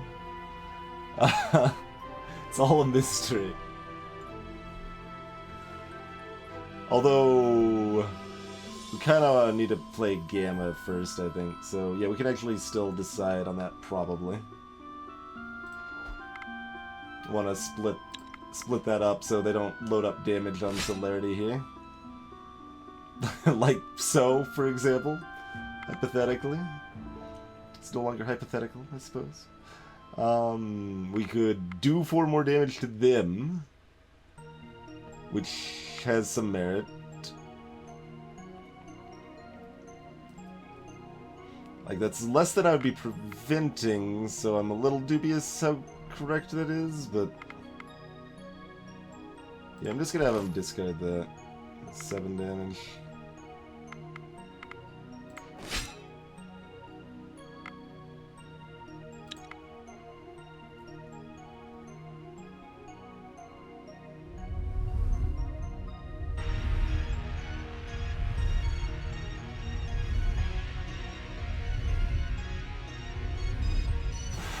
Speaker 1: It's all a mystery. Although, we kind of need to play Gamma first, I think. So, yeah, we can actually still decide on that, probably. Want to split that up so they don't load up damage on Celerity here. Like so, for example. Hypothetically. It's no longer hypothetical, I suppose. We could do 4 more damage to them, which has some merit. Like, that's less than I would be preventing, so I'm a little dubious how correct that is, but yeah, I'm just gonna have him discard that. 7 damage.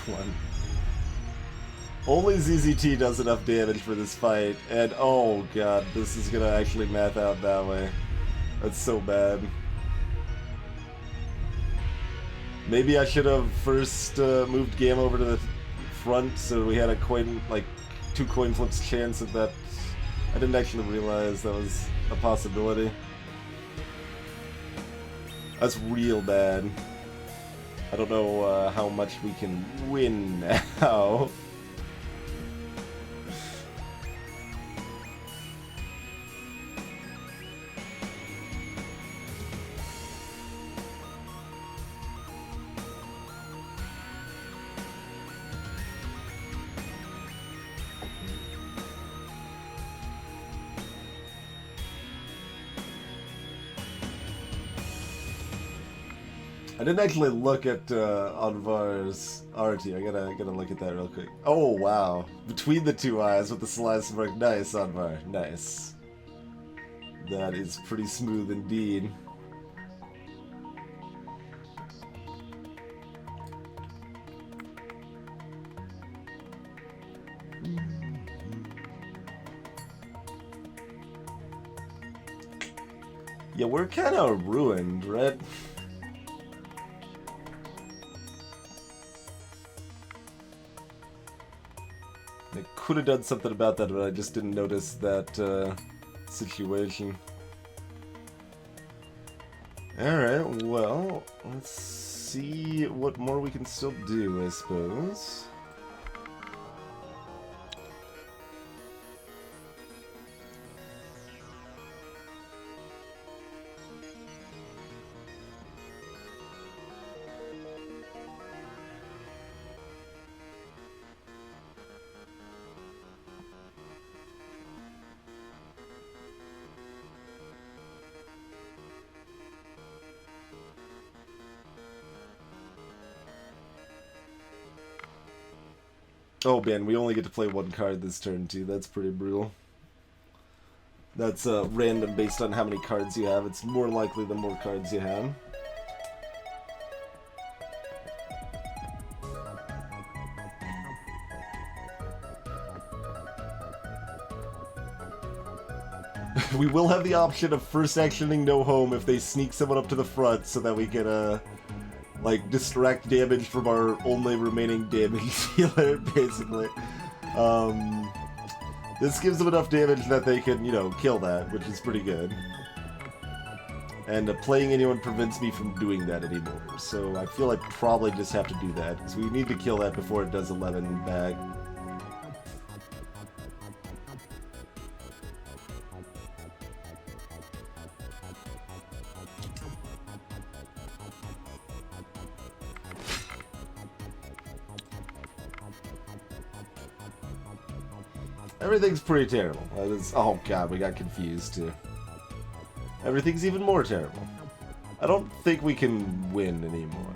Speaker 1: One. Only ZZT does enough damage for this fight, and oh god, this is gonna actually math out that way. That's so bad. Maybe I should have first moved Gamma over to the front so we had a coin, like 2 coin flips chance of that. I didn't actually realize that was a possibility. That's real bad. I don't know how much we can win now. I didn't actually look at Anvar's art here. I gotta look at that real quick. Oh wow! Between the 2 eyes with the slice mark. Nice, Anvar. Nice. That is pretty smooth indeed. Yeah, we're kind of ruined, right? I could have done something about that, but I just didn't notice that situation. Alright, well, let's see what more we can still do, I suppose. Oh man, we only get to play 1 card this turn too. That's pretty brutal. That's random based on how many cards you have. It's more likely the more cards you have. We will have the option of first actioning no home if they sneak someone up to the front so that we can like distract damage from our only remaining damage healer, basically. This gives them enough damage that they can, you know, kill that, which is pretty good. And playing anyone prevents me from doing that anymore, so I feel I probably just have to do that, because we need to kill that before it does 11 back. Everything's pretty terrible. Oh god, we got confused too. Everything's even more terrible. I don't think we can win anymore.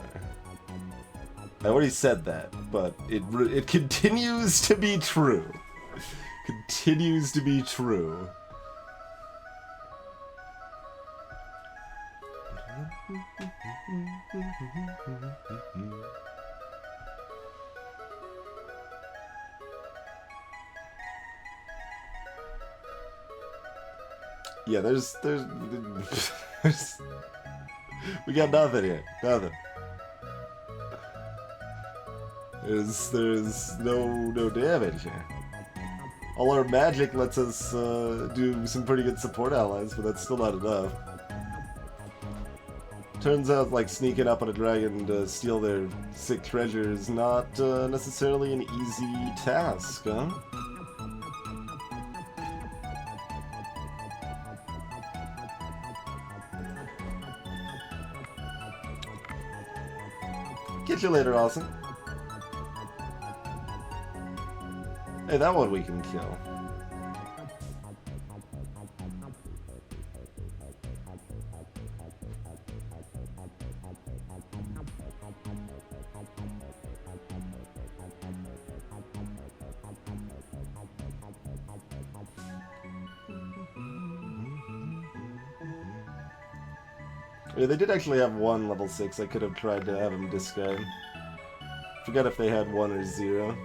Speaker 1: I already said that, but it continues to be true. Continues to be true. Yeah, there's we got nothing here. Nothing. There's no damage here. All our magic lets us do some pretty good support allies, but that's still not enough. Turns out, like, sneaking up on a dragon to steal their sick treasure is not necessarily an easy task, huh? Catch you later, Austin. Hey, that one we can kill. Yeah, they did actually have one level 6. I could have tried to have him discard. Forgot if they had 1 or 0.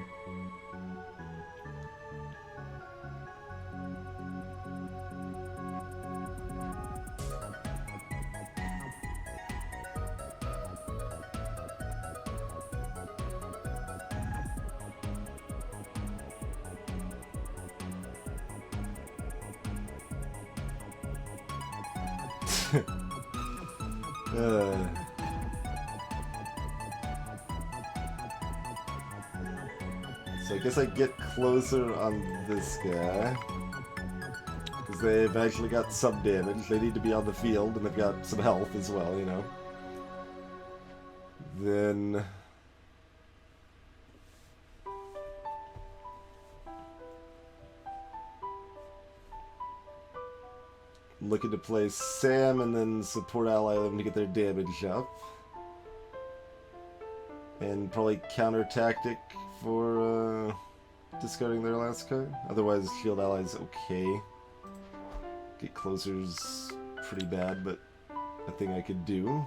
Speaker 1: So I guess I get closer on this guy. Because they've actually got some damage. They need to be on the field, and they've got some health as well, you know. Then... looking to play Sam and then support ally them to get their damage up. And probably counter tactic for discarding their last card. Otherwise, shield ally's okay. Get closer's pretty bad, but a thing I could do.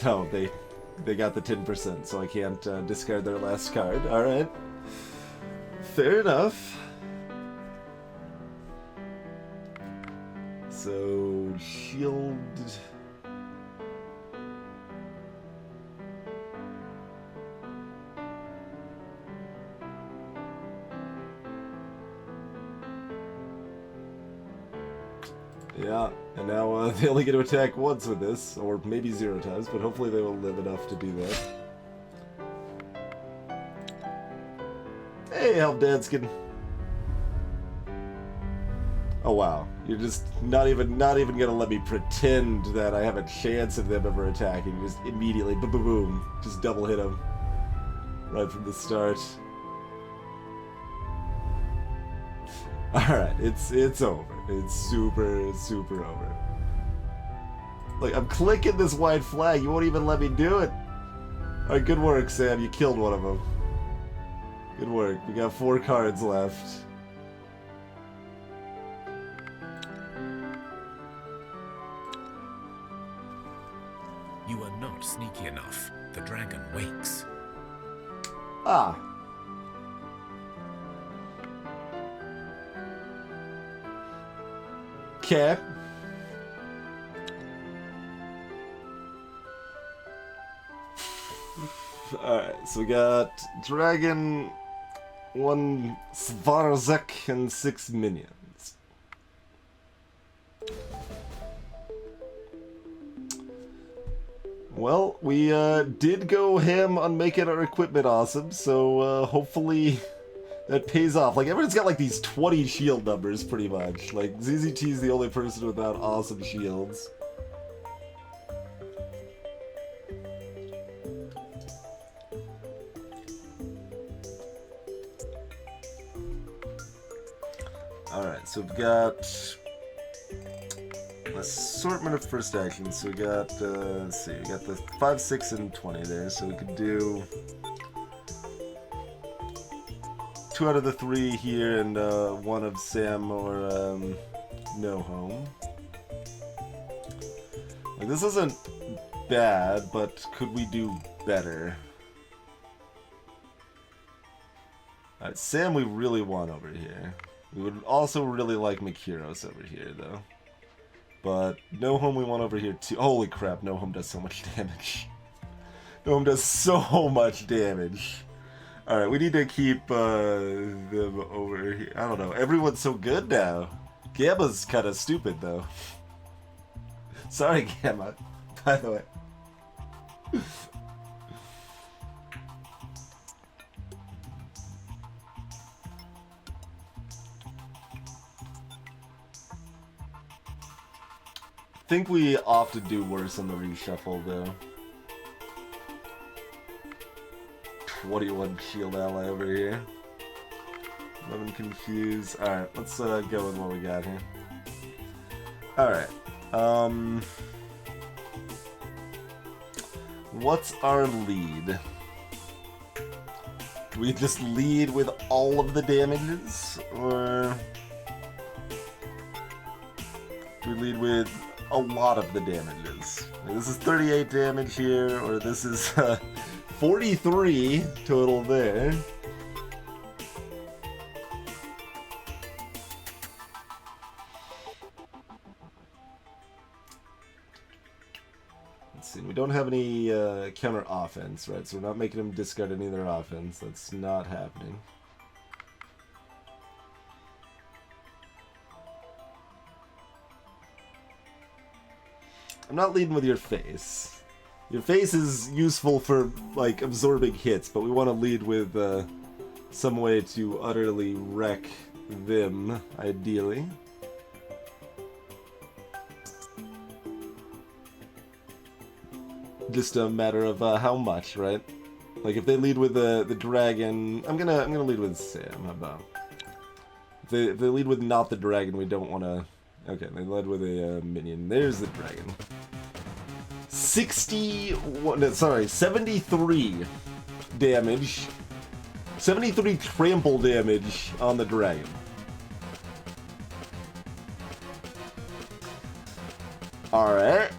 Speaker 1: Oh, they got the 10%, so I can't discard their last card. Alright. Fair enough. So, shield... Yeah, and now they only get to attack once with this, or maybe 0 times, but hopefully they will live enough to do that. Hey, Helpdanskin. Oh wow, you're just not even gonna let me pretend that I have a chance of them ever attacking. You just immediately boom boom boom, just double hit them right from the start. Alright, it's over. It's super over. Like, I'm clicking this white flag, you won't even let me do it. Alright, good work, Sam. You killed one of them. Good work. We got 4 cards left.
Speaker 2: You are not sneaky enough. The dragon wakes.
Speaker 1: Ah. Okay. Alright, so we got Dragon, 1 Svarzek, and 6 minions. Well, we did go ham on making our equipment awesome, so hopefully that pays off. Like, everyone's got like these 20 shield numbers pretty much. Like, ZZT's the only person without awesome shields. Alright, so we've got assortment of first actions. So we got, let's see, we got the 5, 6, and 20 there. So we could do 2 out of the 3 here and 1 of Sam or No Home. Like, this isn't bad, but could we do better? Alright, Sam we really want over here. We would also really like Makiros over here, though. But No Home we want over here, too. Holy crap, No Home does so much damage. No Home does so much damage. Alright, we need to keep them over here. I don't know, everyone's so good now. Gamma's kind of stupid, though. Sorry, Gamma, by the way. I think we often do worse on the reshuffle, though. 21 shield ally over here. 11 confused. Alright, let's go with what we got here. Alright. What's our lead? Do we just lead with all of the damages? Or do we lead with a lot of the damages? Like, this is 38 damage here, or this is 43 total there. Let's see, we don't have any counter offense, right? So we're not making him discard any of their offense. That's not happening. I'm not leading with your face. Your face is useful for, like, absorbing hits, but we want to lead with some way to utterly wreck them, ideally. Just a matter of how much, right? Like, if they lead with the dragon, I'm gonna lead with Sam. How about? If they lead with not the dragon, we don't want to. Okay, they led with a minion. There's the dragon. 73 damage. 73 trample damage on the dragon. Alright.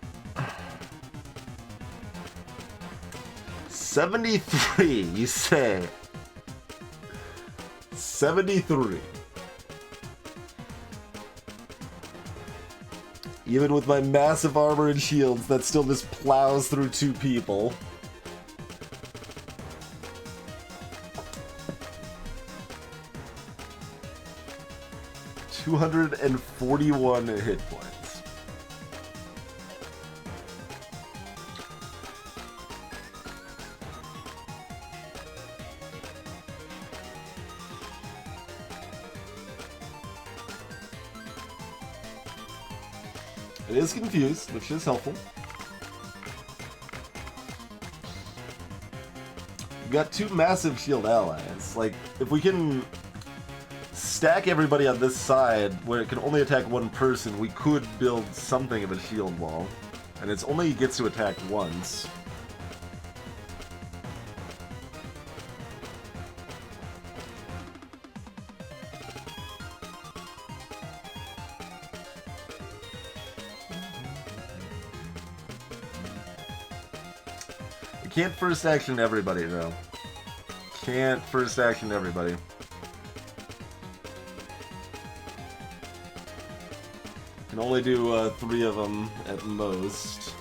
Speaker 1: 73, you say? 73. Even with my massive armor and shields, that still just plows through 2 people. $241 hit points. It is confused, which is helpful. We've got 2 massive shield allies. Like, if we can stack everybody on this side where it can only attack 1 person, we could build something of a shield wall. And it only gets to attack once. Can't first action everybody, though. Can't first action everybody. Can only do 3 of them at most.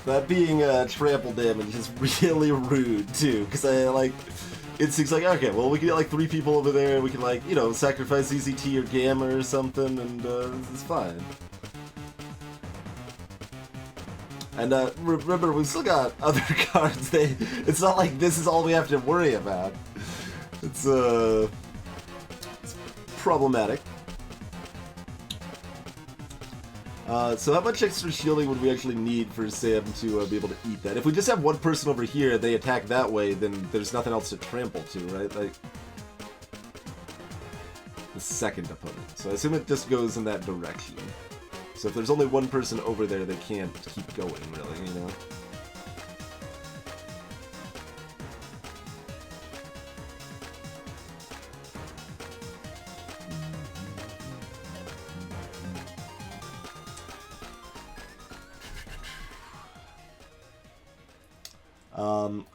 Speaker 1: That being trample damage is really rude too, because it's like, okay, well, we can get like 3 people over there, we can, like, you know, sacrifice ECT or Gamma or something, and it's fine. And remember, we've still got other cards. It's not like this is all we have to worry about. It's problematic. So how much extra shielding would we actually need for Sam to be able to eat that? If we just have one person over here, they attack that way, then there's nothing else to trample to, right? Like the second opponent. So I assume it just goes in that direction. So if there's only one person over there, they can't keep going, really, you know?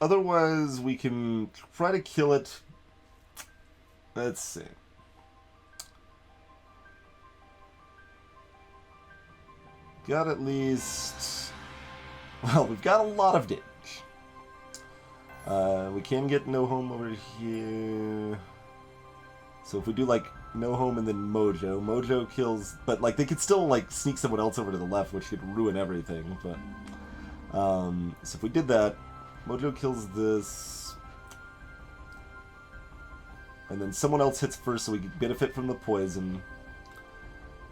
Speaker 1: Otherwise, we can try to kill it. Let's see. Got at least... Well, we've got a lot of damage. We can get no home over here. So if we do, like, no home and then Mojo. Mojo kills... But, like, they could still, like, sneak someone else over to the left, which could ruin everything. But so if we did that, Mojo kills this. And then someone else hits first so we can benefit from the poison.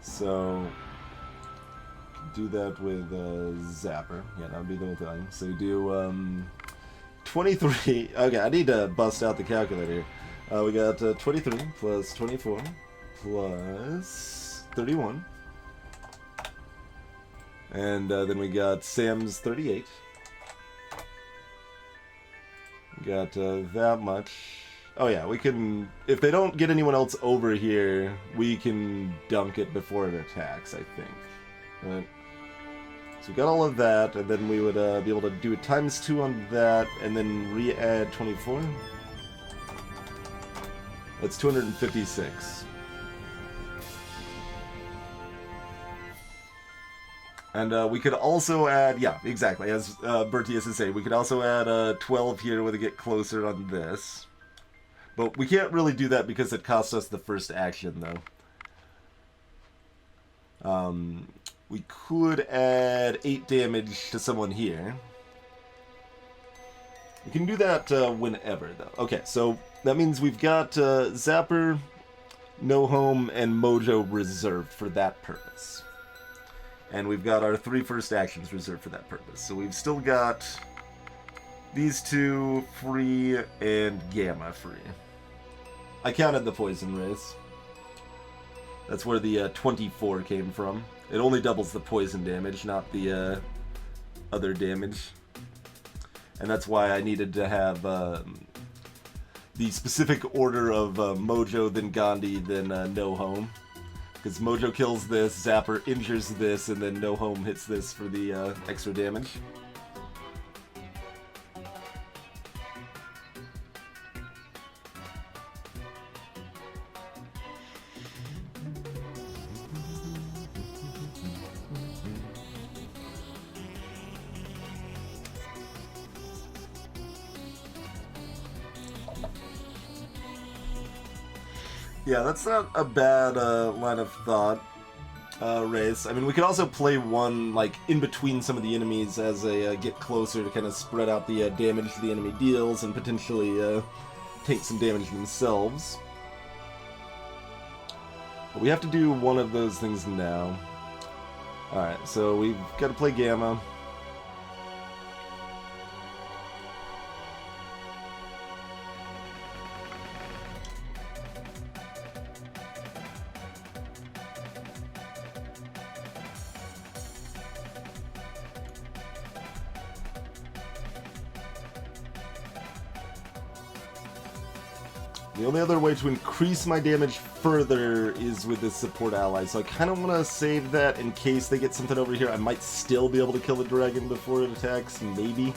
Speaker 1: So... do that with Zapper. Yeah, that would be the thing. So you do 23. Okay, I need to bust out the calculator. We got 23 plus 24 plus 31. And then we got Sam's 38. Got that much. Oh yeah, we can... If they don't get anyone else over here, we can dunk it before it attacks, I think. Right? So we got all of that, and then we would be able to do a ×2 on that, and then re-add 24. That's 256. And we could also add, yeah, exactly, as Bertie is to say, we could also add 12 here when we get closer on this. But we can't really do that because it costs us the first action, though. We could add 8 damage to someone here. We can do that whenever, though. Okay, so that means we've got Zapper, No Home, and Mojo reserved for that purpose. And we've got our 3 first actions reserved for that purpose. So we've still got these 2 free and Gamma free. I counted the poison rays. That's where the 24 came from. It only doubles the poison damage, not the other damage. And that's why I needed to have the specific order of Mojo, then Gandhi, then No Home. Because Mojo kills this, Zapper injures this, and then No Home hits this for the extra damage. Yeah, that's not a bad line of thought, Race. I mean, we could also play one, like, in between some of the enemies as they get closer to kind of spread out the damage the enemy deals and potentially take some damage themselves. But we have to do one of those things now. Alright, so we've got to play Gamma. The only other way to increase my damage further is with this support ally, so I kind of want to save that in case they get something over here. I might still be able to kill the dragon before it attacks, maybe.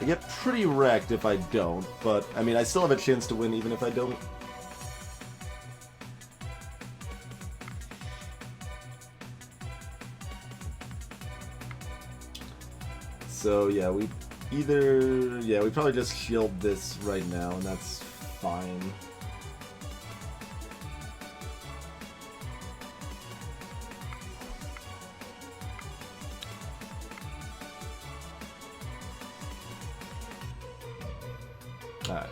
Speaker 1: I get pretty wrecked if I don't, but, I mean, I still have a chance to win even if I don't. So yeah, we probably just shield this right now, and that's fine. Alright.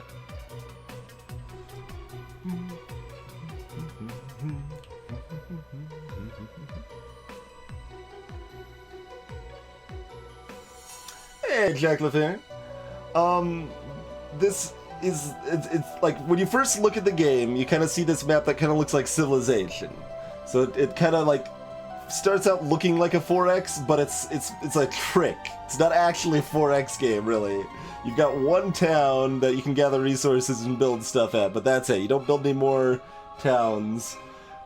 Speaker 1: Hey, Jack LaFair. This is it's like when you first look at the game, you kind of see this map that kind of looks like Civilization. So it kind of like starts out looking like a 4X, but it's a trick. It's not actually a 4X game, really. You've got one town that you can gather resources and build stuff at, but that's it. You don't build any more towns.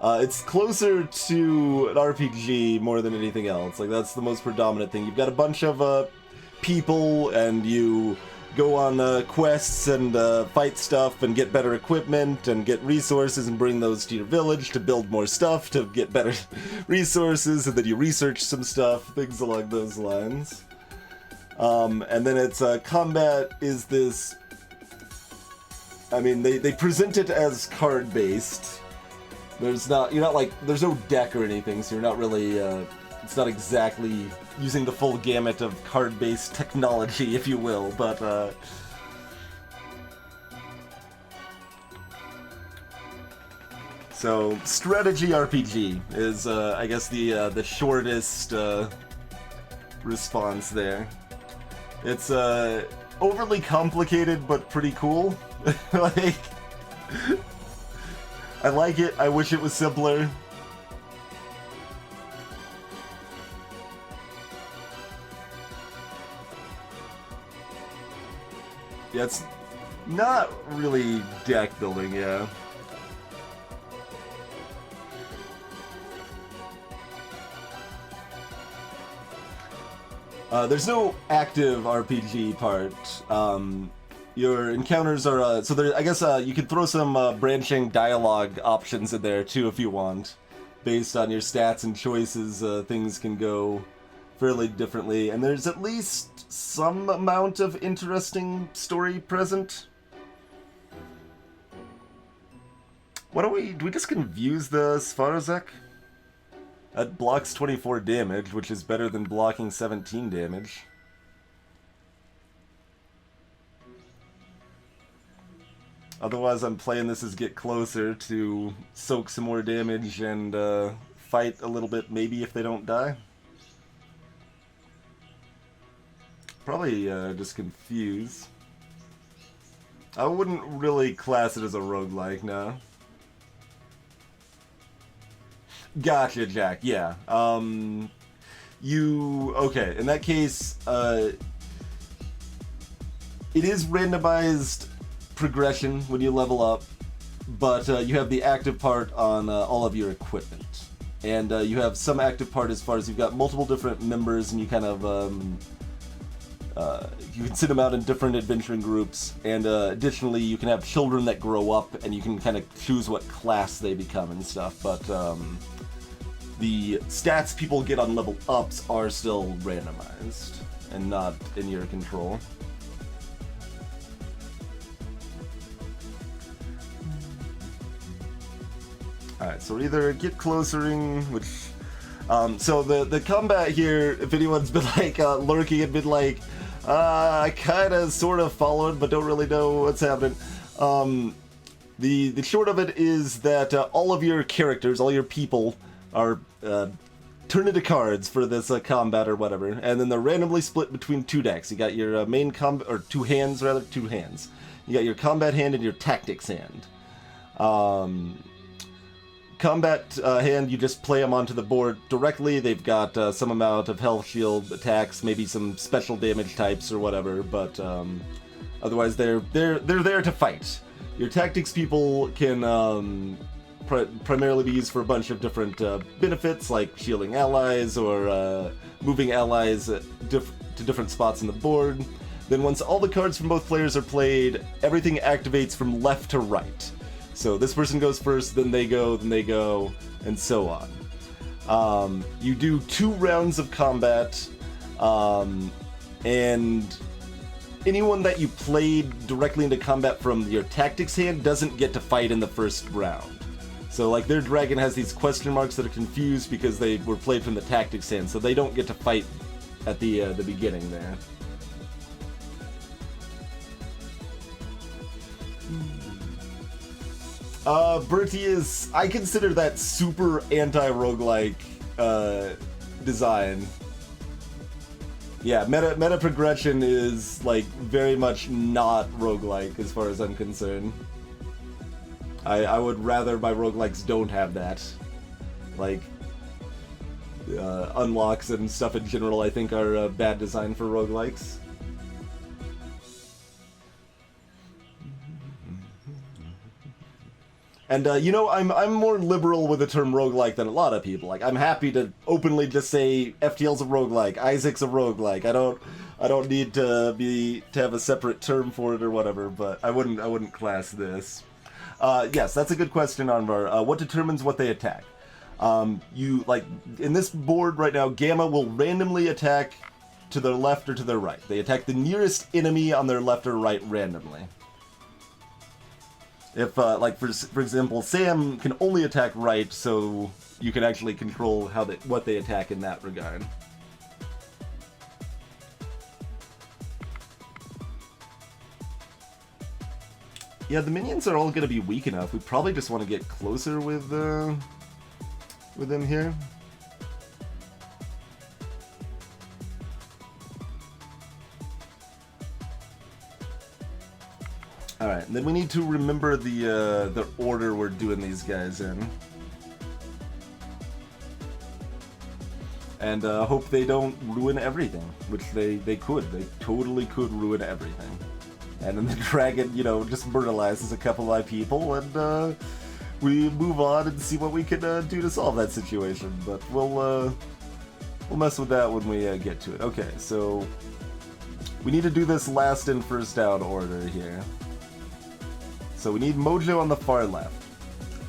Speaker 1: It's closer to an RPG more than anything else. Like, that's the most predominant thing. You've got a bunch of people, and you go on quests and fight stuff and get better equipment and get resources and bring those to your village to build more stuff, to get better resources, and then you research some stuff, things along those lines. And then it's combat is this... I mean, they present it as card-based. There's no deck or anything, so you're not really, it's not exactly using the full gamut of card-based technology, if you will, but, so, strategy RPG is, I guess, the shortest, response there. It's, overly complicated, but pretty cool. Like... I like it. I wish it was simpler. Yeah, it's not really deck building, yeah. There's no active RPG part. Your encounters are, so there, I guess you could throw some branching dialogue options in there too if you want. Based on your stats and choices, things can go fairly differently, and there's at least some amount of interesting story present. Why don't do we just confuse the Svarozek? That blocks 24 damage, which is better than blocking 17 damage. Otherwise, I'm playing this as get closer to soak some more damage and fight a little bit, maybe if they don't die. Probably just confuse. I wouldn't really class it as a roguelike, no. Gotcha, Jack, yeah. Okay, in that case, it is randomized progression when you level up, but you have the active part on all of your equipment, and you have some active part as far as you've got multiple different members, and you kind of you can send them out in different adventuring groups, and additionally you can have children that grow up, and you can kind of choose what class they become and stuff, but the stats people get on level ups are still randomized and not in your control. Alright, so either get closering, which... so the combat here, if anyone's been like lurking and been like, I kinda sorta followed but don't really know what's happening. The short of it is that all of your characters, all your people, are turned into cards for this combat or whatever, and then they're randomly split between two decks. You got your main combat, or two hands. You got your combat hand and your tactics hand. Combat hand, you just play them onto the board directly. They've got some amount of health shield attacks, maybe some special damage types or whatever, but otherwise they're there to fight. Your tactics people can primarily be used for a bunch of different benefits, like shielding allies or moving allies to different spots on the board. Then once all the cards from both players are played, everything activates from left to right. So this person goes first, then they go, and so on. You do 2 rounds of combat, and anyone that you played directly into combat from your tactics hand doesn't get to fight in the first round. So like their dragon has these question marks that are confused because they were played from the tactics hand, so they don't get to fight at the beginning there. Bertie is... I consider that super anti-roguelike design. Yeah, meta progression is like very much not roguelike as far as I'm concerned. I would rather my roguelikes don't have that. Like, unlocks and stuff in general I think are bad design for roguelikes. And, you know, I'm more liberal with the term roguelike than a lot of people. Like, I'm happy to openly just say FTL's a roguelike, Isaac's a roguelike. I don't need to have a separate term for it or whatever, but I wouldn't class this. Yes, that's a good question, Anvar. What determines what they attack? You, like, in this board right now, Gamma will randomly attack to their left or to their right. They attack the nearest enemy on their left or right randomly. If, like, for example, Sam can only attack right, so you can actually control what they attack in that regard. Yeah, the minions are all going to be weak enough. We probably just want to get closer with them here. Alright, and then we need to remember the order we're doing these guys in. And hope they don't ruin everything, which they could. They totally could ruin everything. And then the dragon, you know, just brutalizes a couple of my people, and we move on and see what we can do to solve that situation. But we'll mess with that when we get to it. Okay, so we need to do this last in, first out order here. So we need Mojo on the far left.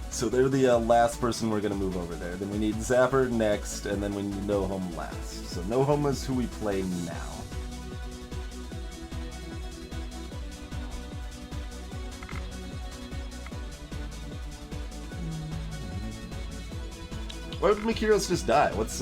Speaker 1: So they're the last person we're going to move over there. Then we need Zapper next, and then we need No Home last. So No Home is who we play now. Why would Mikiros just die? What's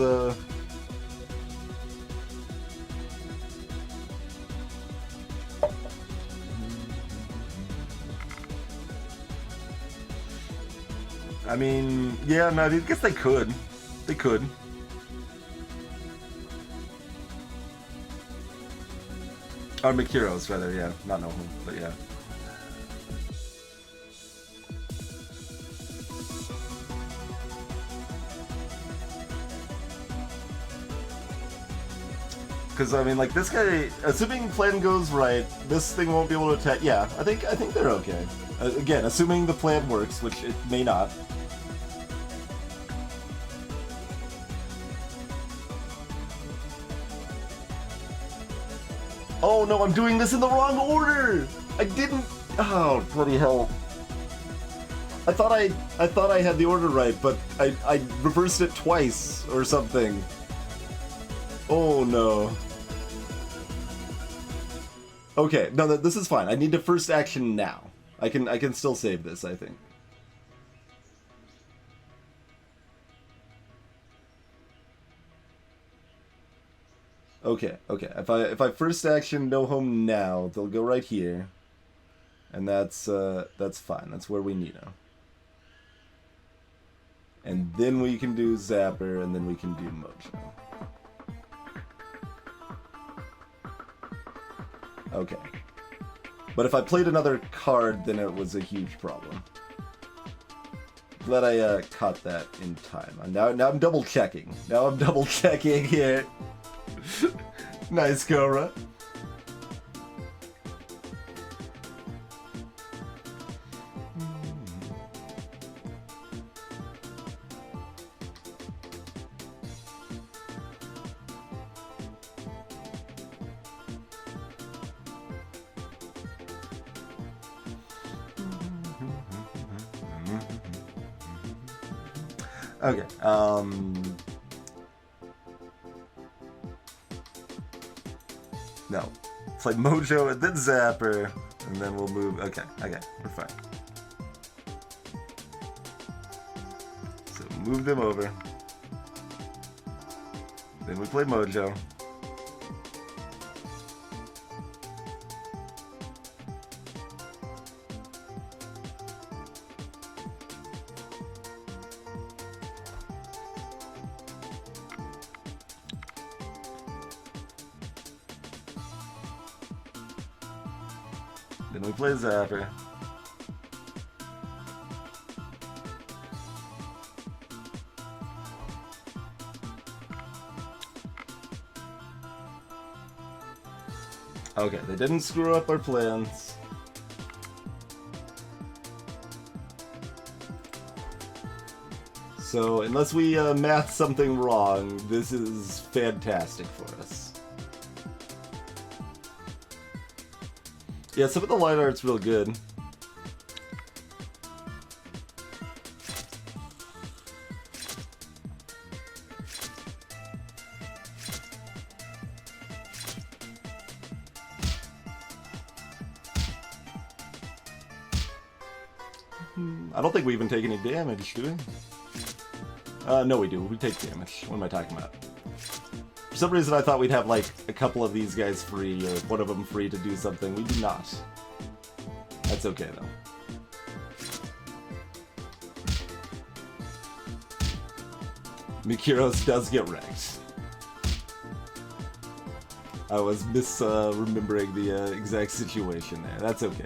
Speaker 1: I mean, yeah, no, I guess they could. They could. Or Mikiros, rather, yeah. Not No Home, but yeah. Because, I mean, like, this guy, assuming plan goes right, this thing won't be able to attack. Yeah, I think they're okay. Again, assuming the plan works, which it may not. Oh no, I'm doing this in the wrong order! I didn't... Oh, bloody hell. I thought I had the order right, but I reversed it twice or something. Oh no. Okay, no, this is fine. I need to first action now. I can still save this, I think. Okay. If I first action No Home now, they'll go right here, and that's fine. That's where we need them. And then we can do Zapper, and then we can do Mojo. Okay. But if I played another card, then it was a huge problem. Glad I caught that in time. Now I'm double checking. Now I'm double checking here. Nice, Cobra. Okay, no. It's like Mojo and then Zapper, and then we'll move. Okay, we're fine. So move them over. Then we play Mojo. Then we play Zapper. Okay, they didn't screw up our plans. So, unless we math something wrong, this is fantastic for us. Yeah, some of the line art's real good. I don't think we even take any damage, do we? No, we do. We take damage. What am I talking about? For some reason, I thought we'd have, like, a couple of these guys free, or one of them free to do something. We do not. That's okay, though. Mikiros does get wrecked. I was remembering the exact situation there. That's okay,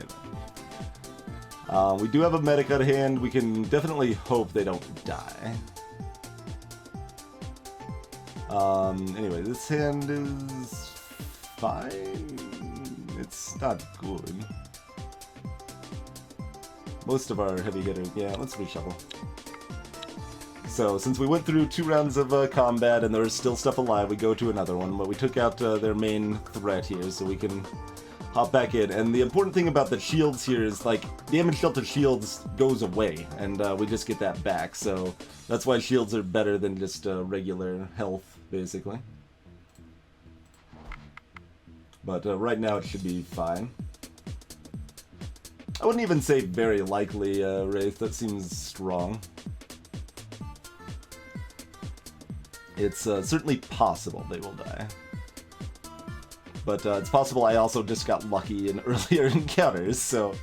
Speaker 1: though. We do have a medic on hand. We can definitely hope they don't die. Anyway, this hand is fine. It's not good. Most of our heavy hitters, yeah, let's reshuffle. So, since we went through 2 rounds of combat and there's still stuff alive, we go to another one, but we took out their main threat here, so we can hop back in. And the important thing about the shields here is, like, damage dealt to shields goes away, and we just get that back, so that's why shields are better than just regular health, basically. But right now it should be fine. I wouldn't even say very likely, Wraith. That seems strong. It's certainly possible they will die. But it's possible I also just got lucky in earlier encounters, so...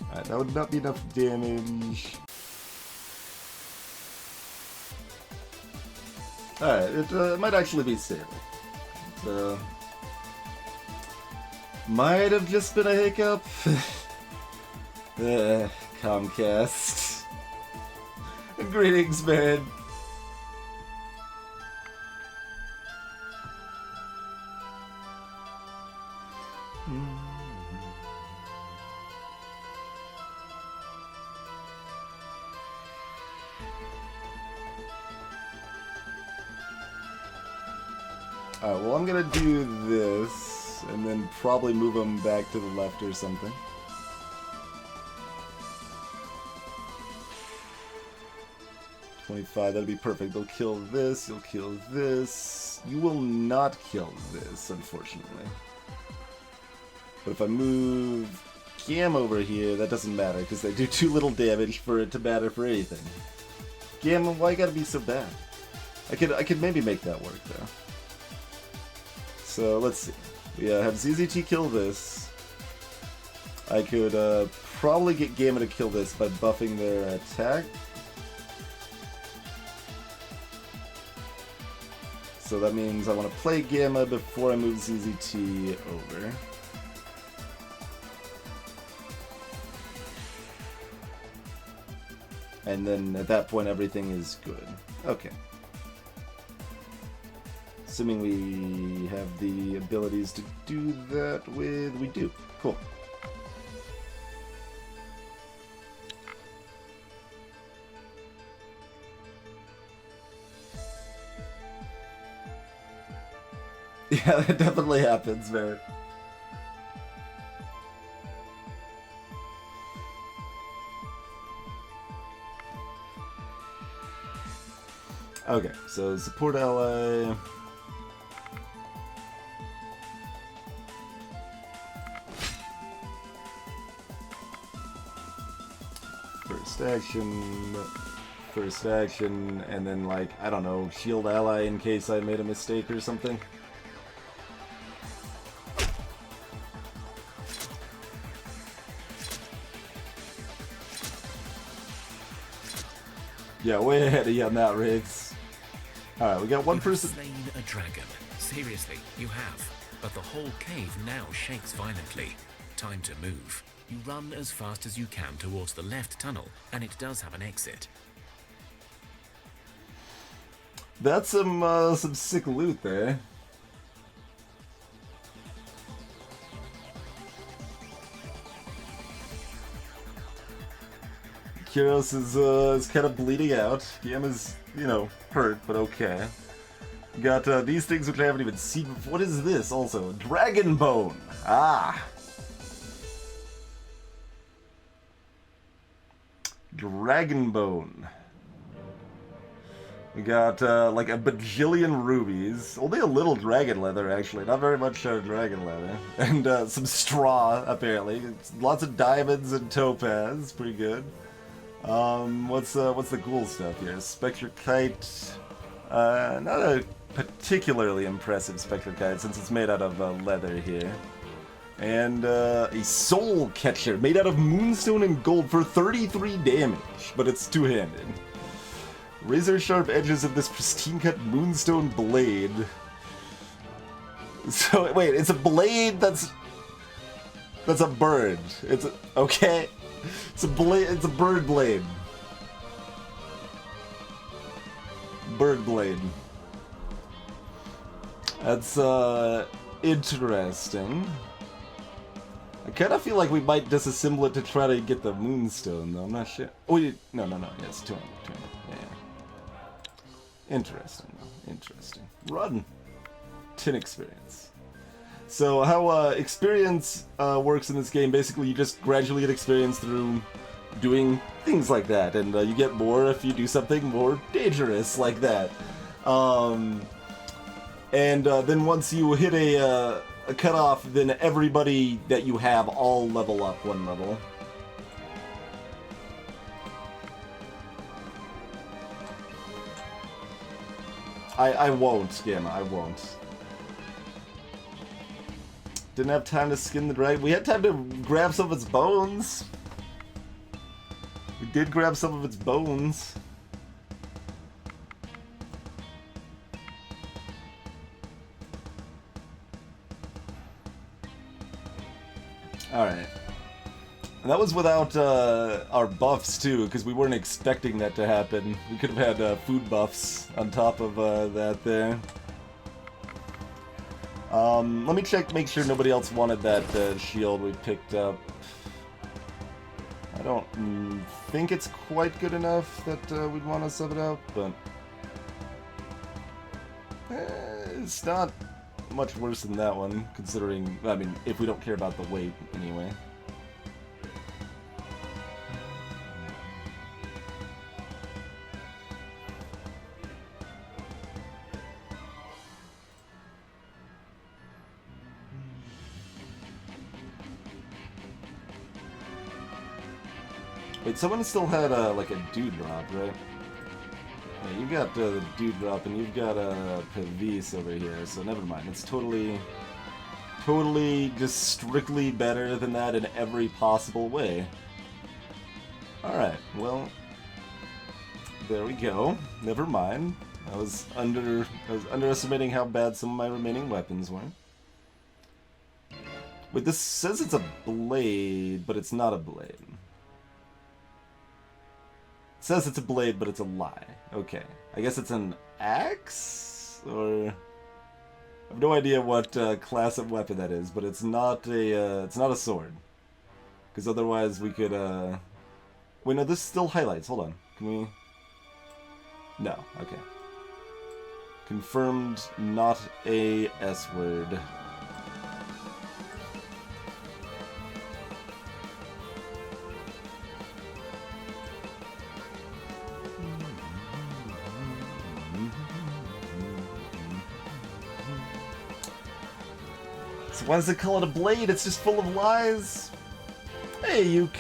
Speaker 1: Alright, that would not be enough damage. Alright, it might actually be stable. Might have just been a hiccup. Comcast. Greetings, man. Alright, well, I'm gonna do this, and then probably move them back to the left or something. That'd be perfect. They'll kill this, you'll kill this. You will not kill this, unfortunately. But if I move Gam over here, that doesn't matter, because they do too little damage for it to matter for anything. Gam, why you gotta be so bad? I could maybe make that work, though. So, let's see. We have ZZT kill this. I could probably get Gamma to kill this by buffing their attack. So that means I want to play Gamma before I move ZZT over. And then at that point everything is good. Okay. Assuming we have the abilities to do that with... We do. Cool. Yeah, that definitely happens, man. Okay, so support ally. First action, and then, like, I don't know, shield ally in case I made a mistake or something. Yeah, way ahead of you on that, Riggs. Alright, we got one person.
Speaker 2: Slain a dragon. Seriously, you have. But the whole cave now shakes violently. Time to move. You run as fast as you can towards the left tunnel, and it does have an exit.
Speaker 1: That's some sick loot there. Kyros is kind of bleeding out. Guillaume is, you know, hurt, but okay. Got these things which I haven't even seen before. What is this also? Dragon Bone! Ah! Dragon Bone. We got like a bajillion rubies. Only a little dragon leather, actually. Not very much dragon leather. And some straw, apparently. Lots of diamonds and topaz. Pretty good. What's the cool stuff here? Spectrokite. Not a particularly impressive Spectrokite since it's made out of leather here. And a soul catcher made out of moonstone and gold for 33 damage, but it's two-handed. Razor sharp edges of this pristine cut moonstone blade. So wait, it's a blade that's a bird. It's a, okay. It's a blade. It's a bird blade. Bird blade. That's interesting. I kind of feel like we might disassemble it to try to get the moonstone, though. I'm not sure. Oh, no. Yes, 200. Yeah. Interesting, though. Interesting. Run. 10 experience. So how experience works in this game, basically you just gradually get experience through doing things like that, and you get more if you do something more dangerous like that. Then once you hit a cutoff, then everybody that you have all level up one level. I won't, Gamma, I won't. Didn't have time to skin the dragon. We had time to grab some of its bones. We did grab some of its bones. Alright. And that was without our buffs, too, because we weren't expecting that to happen. We could have had food buffs on top of that there. Let me check, make sure nobody else wanted that shield we picked up. I don't think it's quite good enough that we'd want to sub it out, but it's not much worse than that one, considering, I mean, if we don't care about the weight, anyway. Wait, someone still had like a dewdrop, right? Yeah, you got the dewdrop and you've got a Pavis over here, so never mind. It's totally just strictly better than that in every possible way. Alright, well, there we go. Never mind. I was underestimating how bad some of my remaining weapons were. Wait, this says it's a blade, but it's not a blade. It says it's a blade, but it's a lie. Okay. I guess it's an axe? Or... I have no idea what class of weapon that is, but it's not a sword. Because otherwise we could, Wait, no, this still highlights. Hold on. Can we... No. Okay. Confirmed not a S-word. Why does it call it a blade? It's just full of lies. Hey, Yuke.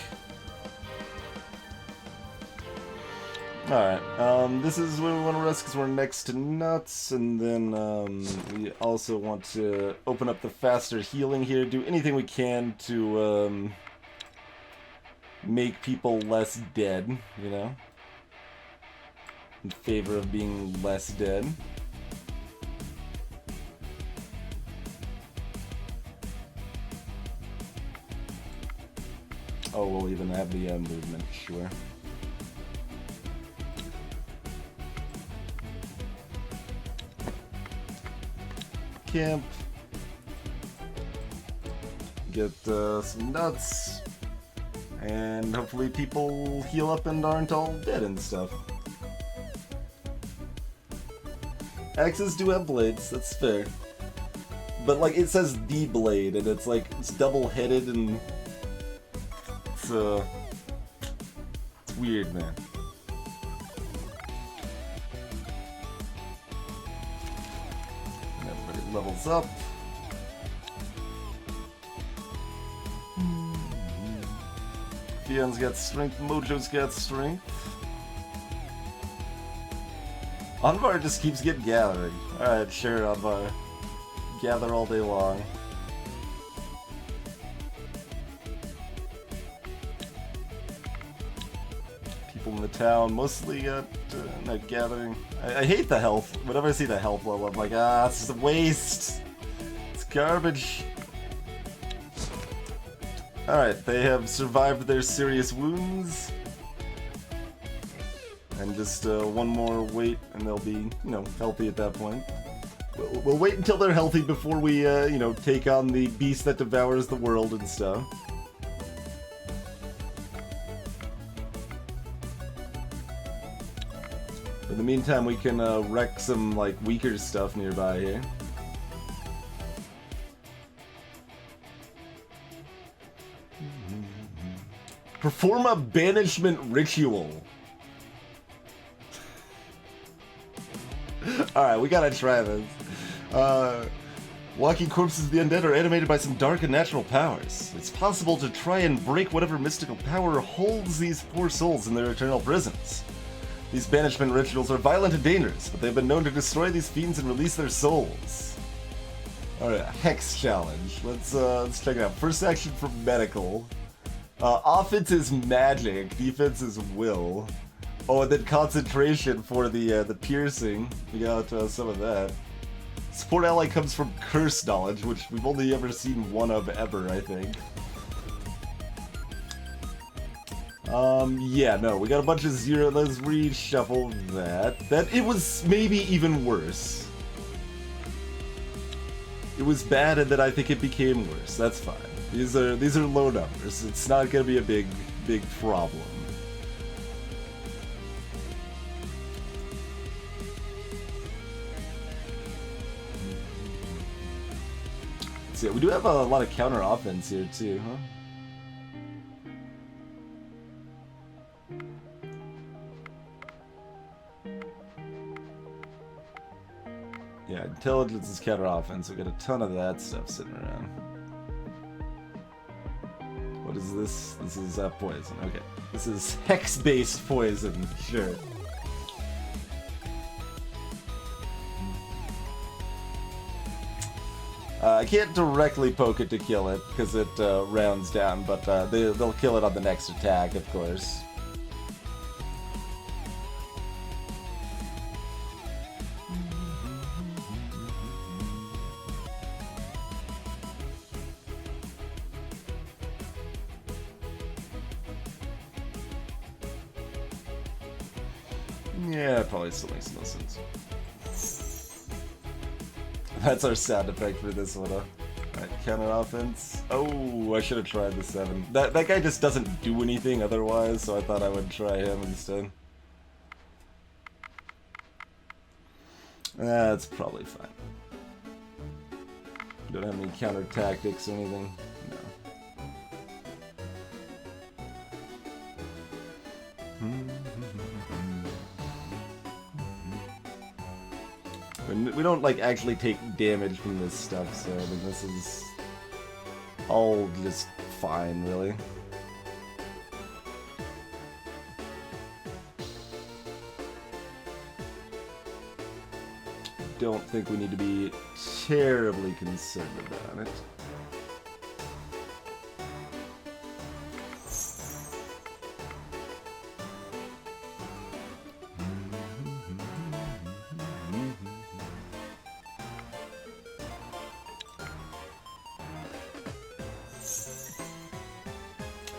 Speaker 1: Alright, this is where we want to rest because we're next to nuts, and then we also want to open up the faster healing here, do anything we can to make people less dead, you know? In favor of being less dead. Oh, we'll even have the movement, sure. Camp. Get some nuts. And hopefully people heal up and aren't all dead and stuff. Axes do have blades, that's fair. But like it says the blade and it's like it's double-headed and it's weird, man. And everybody levels up. Thea's got strength, Mojo's got strength. Anvar just keeps getting gathering. Alright, sure, Anvar. Gather all day long. People in the town mostly got not gathering. I hate the health. Whenever I see the health level, I'm like, ah, it's just a waste. It's garbage. Alright, they have survived their serious wounds. And just one more wait, and they'll be, you know, healthy at that point. We'll wait until they're healthy before we, you know, take on the beast that devours the world and stuff. In the meantime, we can wreck some, like, weaker stuff nearby here. Perform a banishment ritual. Alright, we gotta try this. Walking corpses of the undead are animated by some dark and natural powers. It's possible to try and break whatever mystical power holds these poor souls in their eternal prisons. These banishment rituals are violent and dangerous, but they've been known to destroy these fiends and release their souls. Alright, Hex Challenge. Let's check it out. First action for medical. Offense is magic, defense is will. Oh, and then concentration for the piercing. We got some of that. Support ally comes from curse knowledge, which we've only ever seen one of ever, I think. Yeah, no, we got a bunch of zero. Let's reshuffle that. It was maybe even worse. It was bad, and then I think it became worse. That's fine. These are low numbers. It's not gonna be a big problem. So yeah, we do have a lot of counter offense here too, huh? Yeah, intelligence is counter offense. We got a ton of that stuff sitting around. What is this? This is poison. Okay, this is hex-based poison. Sure. I can't directly poke it to kill it, because it rounds down, but they'll kill it on the next attack, of course. Yeah, it probably still makes no sense. That's our sound effect for this one, huh? Alright, counter offense. Oh, I should have tried the 7. That guy just doesn't do anything otherwise, so I thought I would try him instead. That's probably fine. Don't have any counter tactics or anything. No. We don't, like, actually take damage from this stuff, so I mean, this is all just fine, really. Don't think we need to be terribly concerned about it.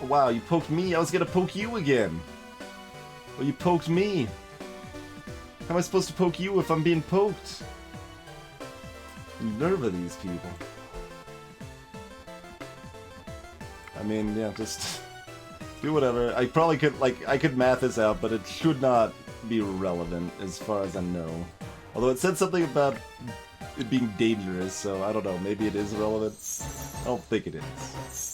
Speaker 1: Wow, you poked me. I was gonna poke you again. Well, you poked me. How am I supposed to poke you if I'm being poked? The nerve of these people. I mean, yeah, just do whatever. I probably could, like, I could math this out, but it should not be relevant as far as I know. Although it said something about it being dangerous, so I don't know. Maybe it is relevant. I don't think it is.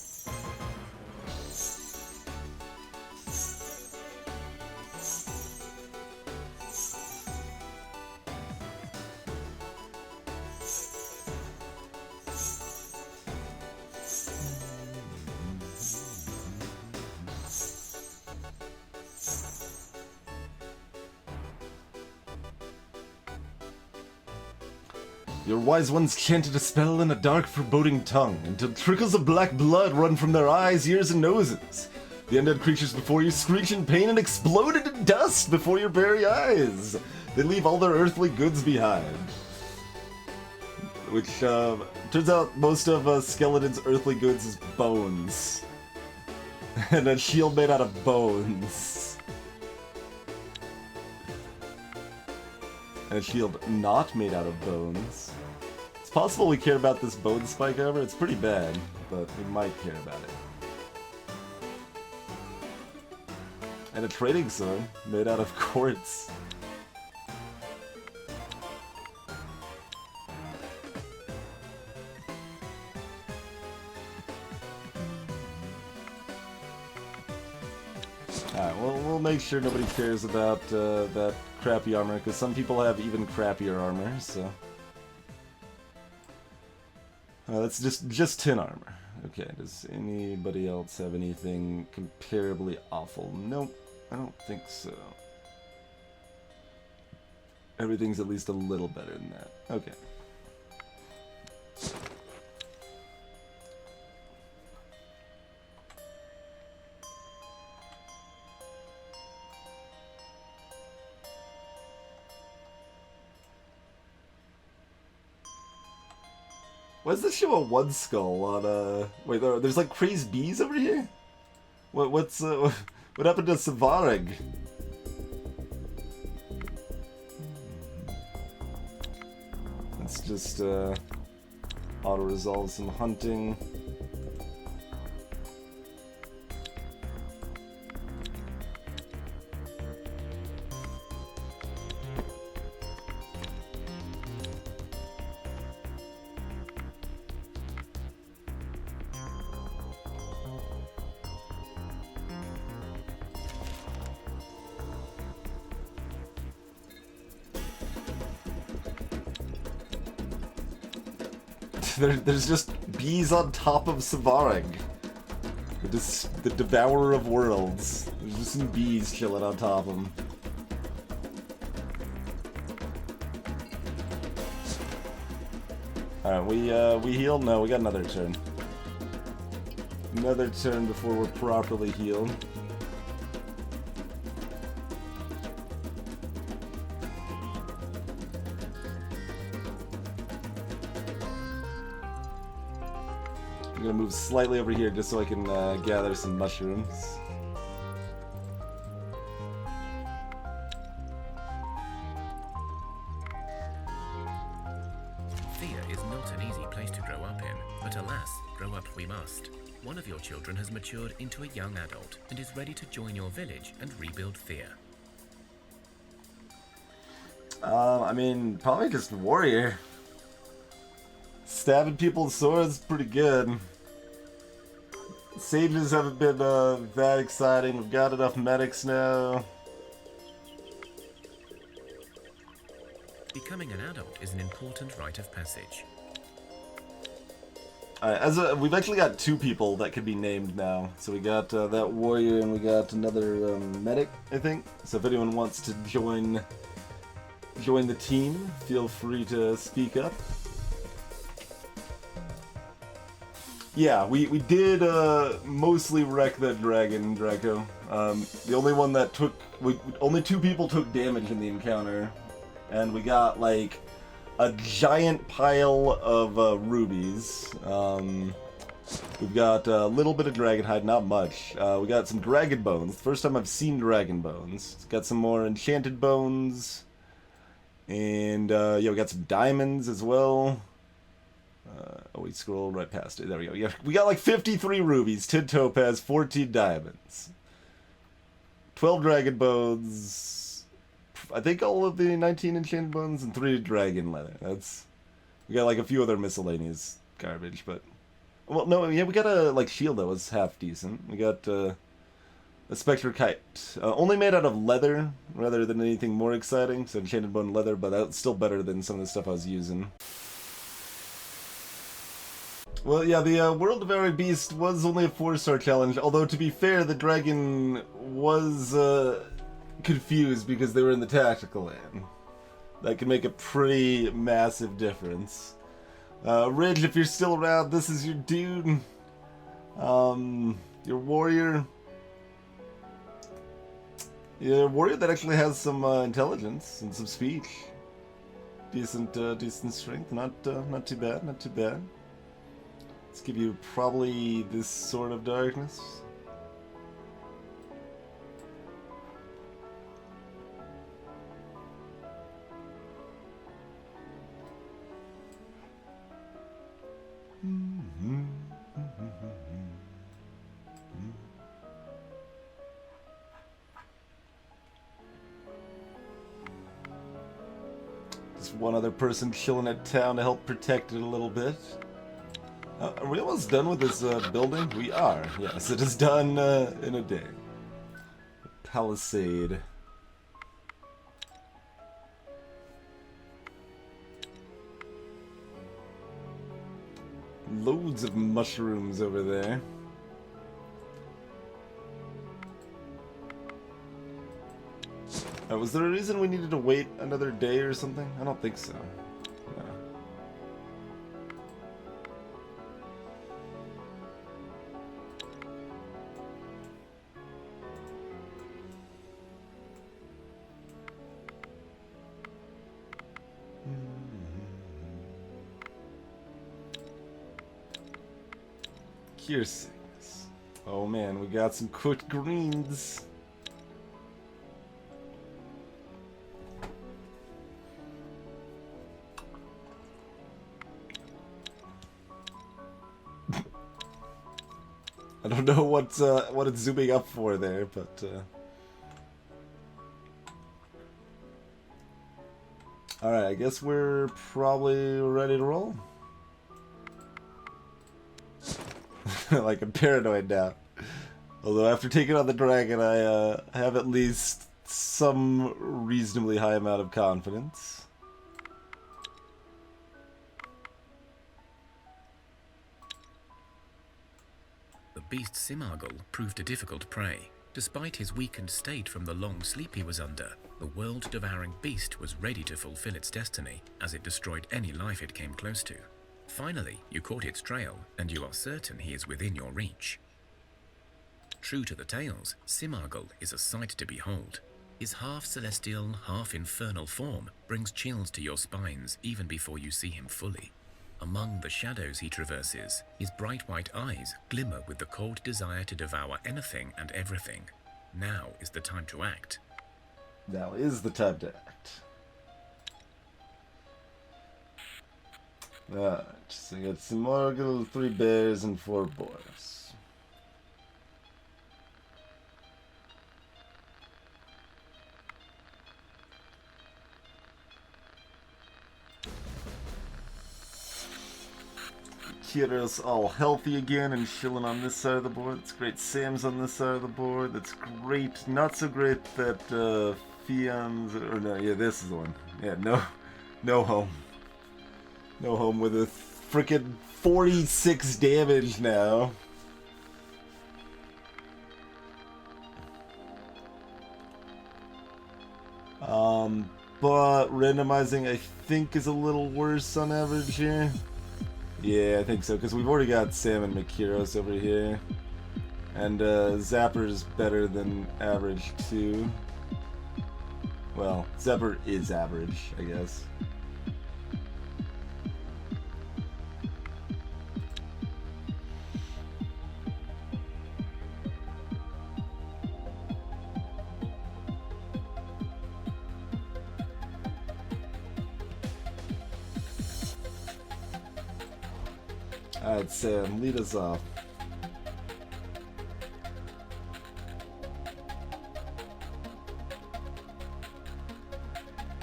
Speaker 1: Your wise ones chanted a spell in a dark, foreboding tongue, until trickles of black blood run from their eyes, ears, and noses. The undead creatures before you screech in pain and explode into dust before your very eyes. They leave all their earthly goods behind. Which, turns out most of a skeleton's earthly goods is bones. And a shield made out of bones. And a shield not made out of bones. It's possible we care about this bone spike armor. It's pretty bad, but we might care about it. And a trading sword made out of quartz. Alright, well, we'll make sure nobody cares about that crappy armor, because some people have even crappier armor, so... that's just tin armor. Okay, does anybody else have anything comparably awful? Nope, I don't think so. Everything's at least a little better than that. Okay. Why does this show a one skull on wait, there's like crazed bees over here? What happened to Savarag? Let's just auto-resolve some hunting. There's just bees on top of Savarag. The devourer of worlds. There's just some bees chilling on top of him. Alright, we heal? No, we got another turn. Another turn before we're properly healed. I'm gonna move slightly over here just so I can gather some mushrooms.
Speaker 2: Thea is not an easy place to grow up in, but alas, grow up we must. One of your children has matured into a young adult and is ready to join your village and rebuild Thea.
Speaker 1: I mean, probably just warrior. Stabbing people with swords, pretty good. Sages haven't been that exciting. We've got enough medics now.
Speaker 2: Becoming an adult is an important rite of passage.
Speaker 1: Alright, we've actually got two people that can be named now. So we got that warrior and we got another medic, I think. So if anyone wants to join the team, feel free to speak up. Yeah, we did mostly wreck that dragon, Draco. The only one that took... only two people took damage in the encounter. And we got, like, a giant pile of rubies. We've got a little bit of dragon hide, not much. We got some dragon bones. First time I've seen dragon bones. It's got some more enchanted bones. And, yeah, we got some diamonds as well. Oh, we scrolled right past it. There we go. Yeah, we got like 53 rubies, 10 topaz, 14 diamonds. 12 dragon bones. I think all of the 19 enchanted bones and 3 dragon leather. That's... We got like a few other miscellaneous garbage, but... Well, no, yeah, we got a, like, shield that was half decent. We got, a Spectre Kite. Only made out of leather, rather than anything more exciting. So enchanted bone leather, but that's still better than some of the stuff I was using. Well, yeah, the World of Airy Beast was only a 4-star challenge, although to be fair, the dragon was, confused because they were in the tactical lane. That can make a pretty massive difference. Ridge, if you're still around, this is your dude. Your warrior. Your warrior that actually has some intelligence and some speech. Decent strength. Not too bad. Not too bad. Let's give you probably this sort of darkness. Just one other person chilling at town to help protect it a little bit. Are we almost done with this building? We are. Yes, it is done in a day. Palisade. Loads of mushrooms over there. Was there a reason we needed to wait another day or something? I don't think so. No. Piercings. Oh man, we got some cooked greens. I don't know what it's zooming up for there, but alright, I guess we're probably ready to roll. Like, I'm paranoid now. Although after taking on the dragon, I have at least some reasonably high amount of confidence.
Speaker 2: The beast Simargl proved a difficult prey. Despite his weakened state from the long sleep he was under, the world-devouring beast was ready to fulfill its destiny, as it destroyed any life it came close to. Finally, you caught its trail, and you are certain he is within your reach. True to the tales, Simargl is a sight to behold. His half-celestial, half-infernal form brings chills to your spines even before you see him fully. Among the shadows he traverses, his bright white eyes glimmer with the cold desire to devour anything and everything. Now is the time to act.
Speaker 1: Now is the time to act. Alright, so we got Simargl, 3 bears, and 4 boars. Kira's all healthy again and chilling on this side of the board. That's great. Sam's on this side of the board. That's great. Not so great that Fion's, or no, yeah, this is the one. Yeah, no home. No home with a frickin' 46 damage now. But randomizing I think is a little worse on average here. Yeah, I think so, because we've already got Sam and Makiros over here. And Zapper's better than average too. Well, Zapper is average, I guess. Alright, Sam, lead us off.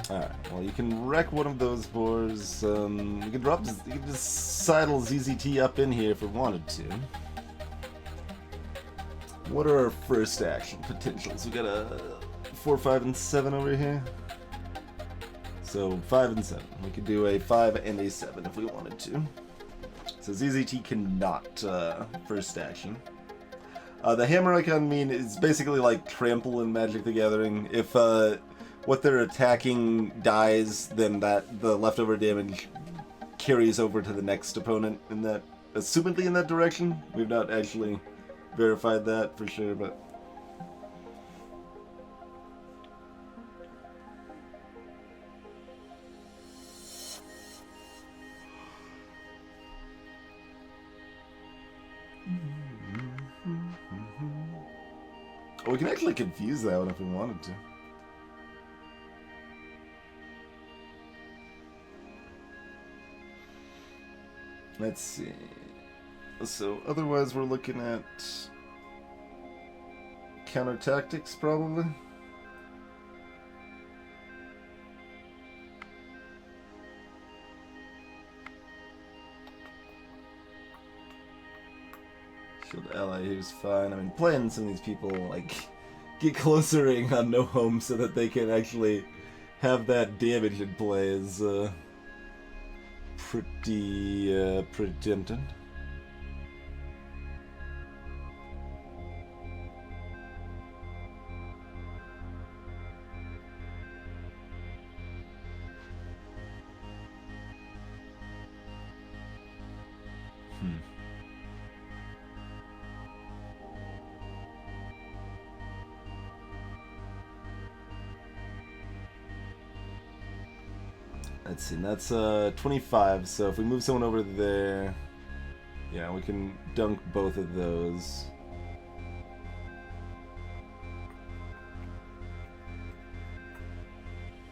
Speaker 1: Alright, well, you can wreck one of those boars. You can drop, you can just sidle ZZT up in here if we wanted to. What are our first action potentials? We got a 4, 5, and 7 over here. So 5 and 7. We could do a 5 and a 7 if we wanted to. So ZZT cannot first action. The hammer icon is basically like trample in Magic the Gathering. If what they're attacking dies, then the leftover damage carries over to the next opponent in that, assumedly in that direction. We've not actually verified that for sure, but we can actually confuse that one if we wanted to. Let's see. So otherwise we're looking at counter tactics probably. Shield ally here's fine. I mean, playing some of these people, like, get closer ring on no home so that they can actually have that damage in play is pretty tempting. Let's see, that's 25, so if we move someone over there, yeah, we can dunk both of those.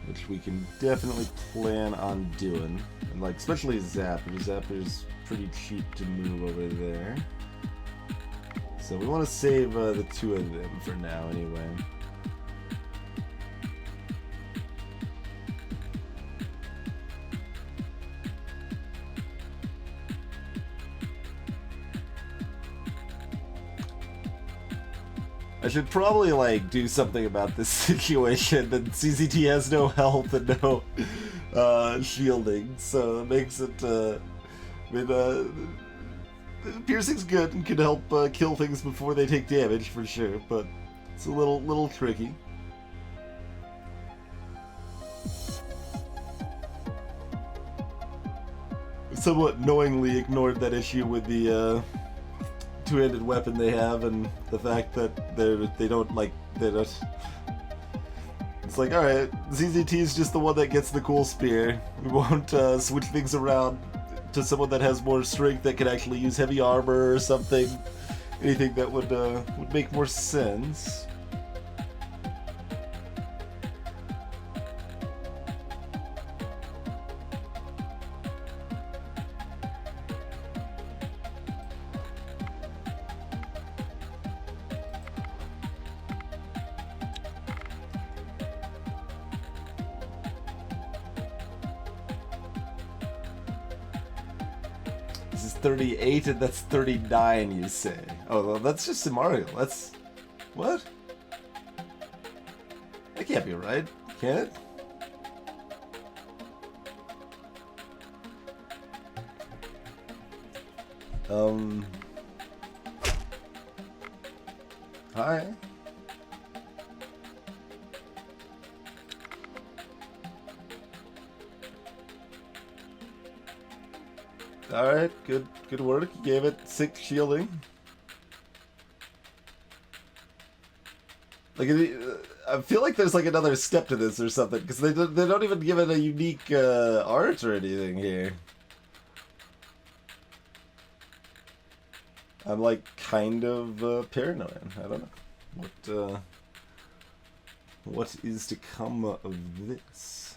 Speaker 1: Which we can definitely plan on doing. And like, especially Zapper. Zapper's pretty cheap to move over there. So we want to save the two of them for now anyway. I should probably, like, do something about this situation. And CZT has no health and no shielding, so it makes it, piercing's good and can help kill things before they take damage, for sure, but it's a little tricky. Somewhat knowingly ignored that issue with the, two-handed weapon they have, and the fact that they don't. It's like, alright, ZZT is just the one that gets the cool spear. We won't switch things around to someone that has more strength that can actually use heavy armor or something. Anything that would make more sense. This is 38 and that's 39, you say? Oh, well, that's just Mario. That's... what? That can't be right, can it? Hi. Alright, good work. You gave it 6 shielding. Like, I feel like there's like another step to this or something, because they don't even give it a unique art or anything here. I'm like kind of paranoid. I don't know what is to come of this.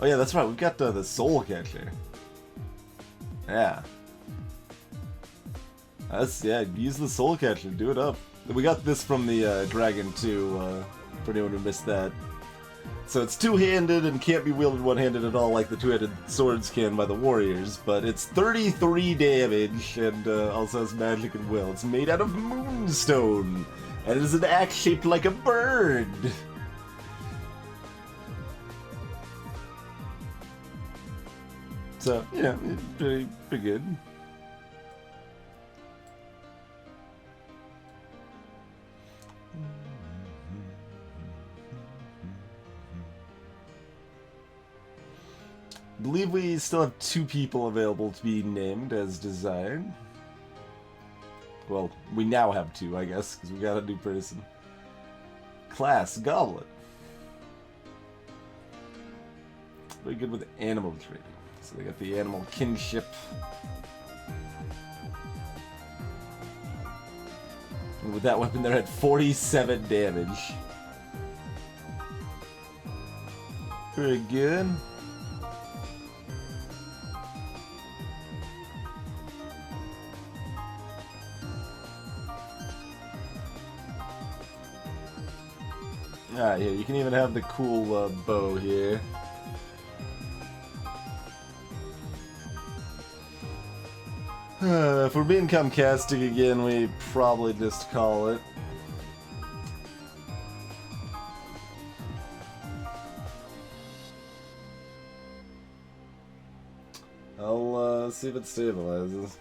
Speaker 1: Oh yeah, that's right. We've got the Soul Catcher. Yeah. Yeah. Use the Soul Catcher. Do it up. We got this from the dragon too. For anyone who missed that. So it's two-handed and can't be wielded one-handed at all like the two-handed swords can by the warriors, but it's 33 damage and also has magic and will. It's made out of moonstone, and it is an axe shaped like a bird. So, yeah, pretty good. I believe we still have 2 people available to be named as desired. Well, we now have 2, I guess, because we got a new person. Class, Goblet. Very good with animal trading. So they got the animal kinship. And with that weapon, they're at 47 damage. Very good. Alright, here, you can even have the cool bow here. If we're being Comcasting again, we probably just call it. I'll see if it stabilizes.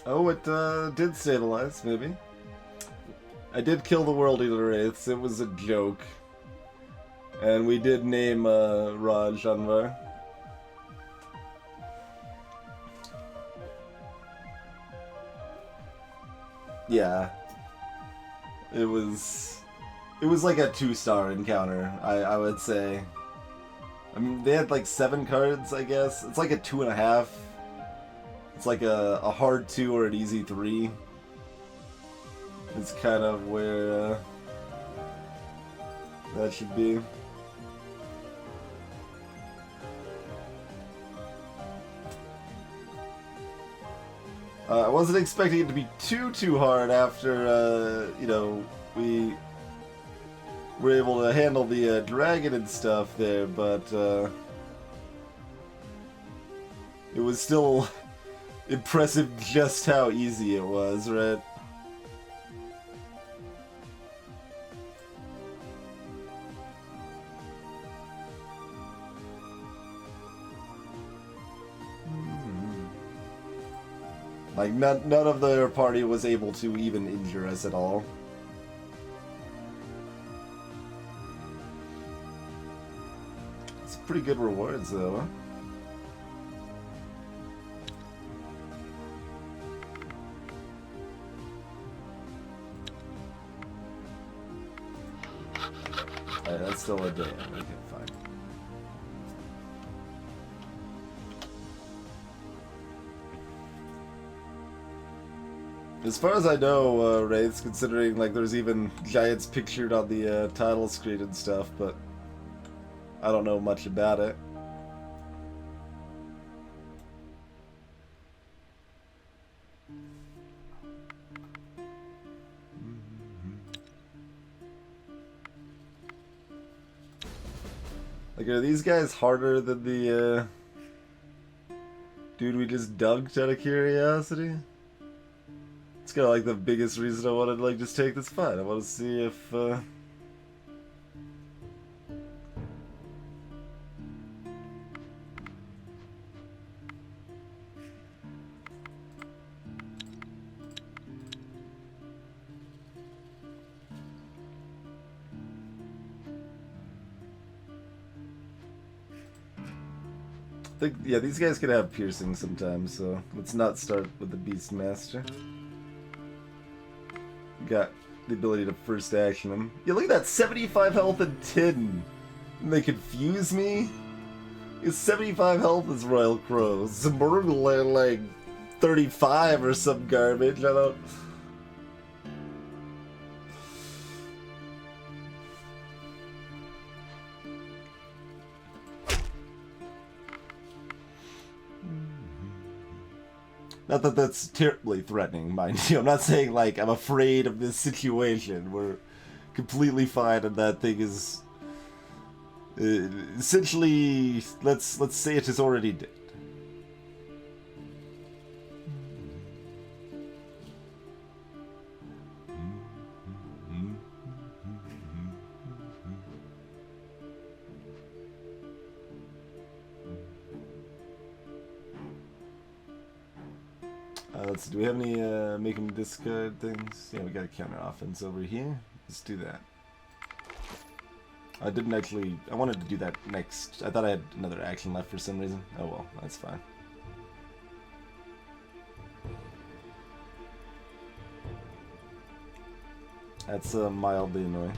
Speaker 1: Oh, it did stabilize, maybe. I did kill the World Eater Wraiths, it was a joke. And we did name Raj Anwar. Yeah. It was like a 2-star encounter, I would say. I mean, they had like 7 cards, I guess. It's like a 2.5. It's like a hard 2 or an easy 3. It's kind of where that should be. I wasn't expecting it to be too hard after, you know, we were able to handle the dragon and stuff there, but it was still impressive just how easy it was, right? Like, none of their party was able to even injure us at all. It's pretty good rewards, though, huh? Alright, that's still a day. Okay, fine. As far as I know, Wraiths, considering like there's even giants pictured on the title screen and stuff, but I don't know much about it. Like, are these guys harder than the dude we just dunked out of curiosity? It's kind of like the biggest reason I wanted to like just take this fight. I want to see if yeah, these guys can have piercing sometimes, so let's not start with the Beastmaster. Got the ability to first action them. Yeah, look at that, 75 health and 10. And they confuse me? It's 75 health as Royal Crow. Zimbergler like 35 or some garbage. I don't. Not that that's terribly threatening, mind you. I'm not saying like I'm afraid of this situation. We're completely fine, and that thing is essentially. Let's say it is already dead. Let's see, do we have any make him discard things? Yeah, we got a counter offense over here. Let's do that. I didn't actually. I wanted to do that next. I thought I had another action left for some reason. Oh well, that's fine. That's mildly annoying.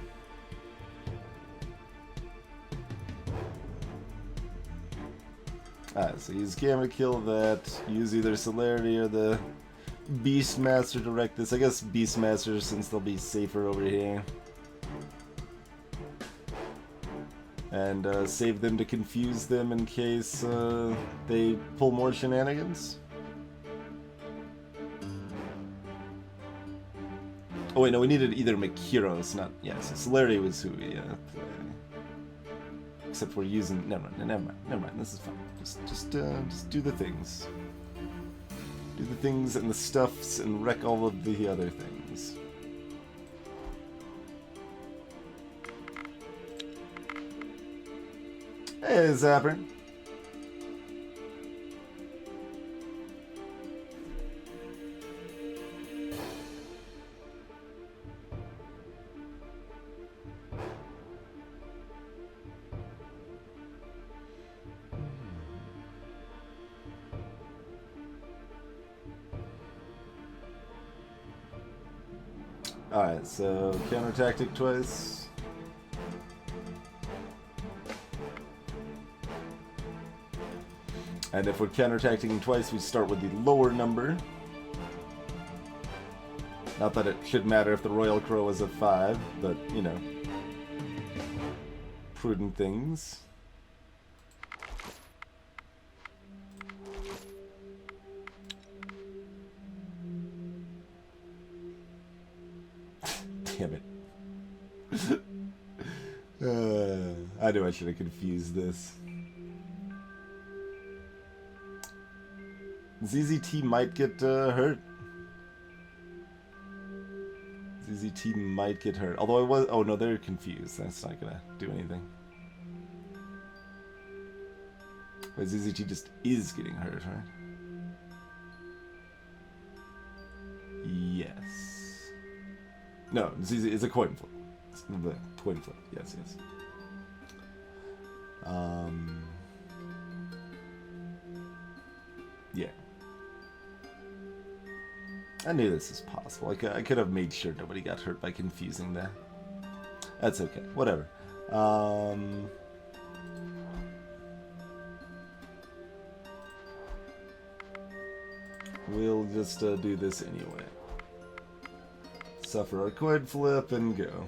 Speaker 1: Alright, so use camera to kill that. Use either Celerity or the Beastmaster to wreck this. I guess Beastmaster, since they'll be safer over here. And save them to confuse them in case they pull more shenanigans. Oh wait, no, we needed either Makiros, not... Yeah, so Celerity was who we play. Except we're using... Never mind, this is fine. Just do the things. Do the things and the stuffs and wreck all of the other things. Hey, Zapper. Alright, so counter tactic twice. And if we're counter-tacting twice, we start with the lower number. Not that it should matter if the Royal Crow is a 5, but, you know. Prudent things. Damn it. I knew I should have confused this. ZZT might get hurt. ZZT might get hurt. Although I was... Oh, no, they're confused. That's not gonna do anything. But ZZT just is getting hurt, right? Yes. No, ZZ is a coin flip. It's the coin flip. Yes, yes. Yeah. I knew this was possible. I could have made sure nobody got hurt by confusing that. That's okay. Whatever. We'll just do this anyway. Suffer a coin flip and go.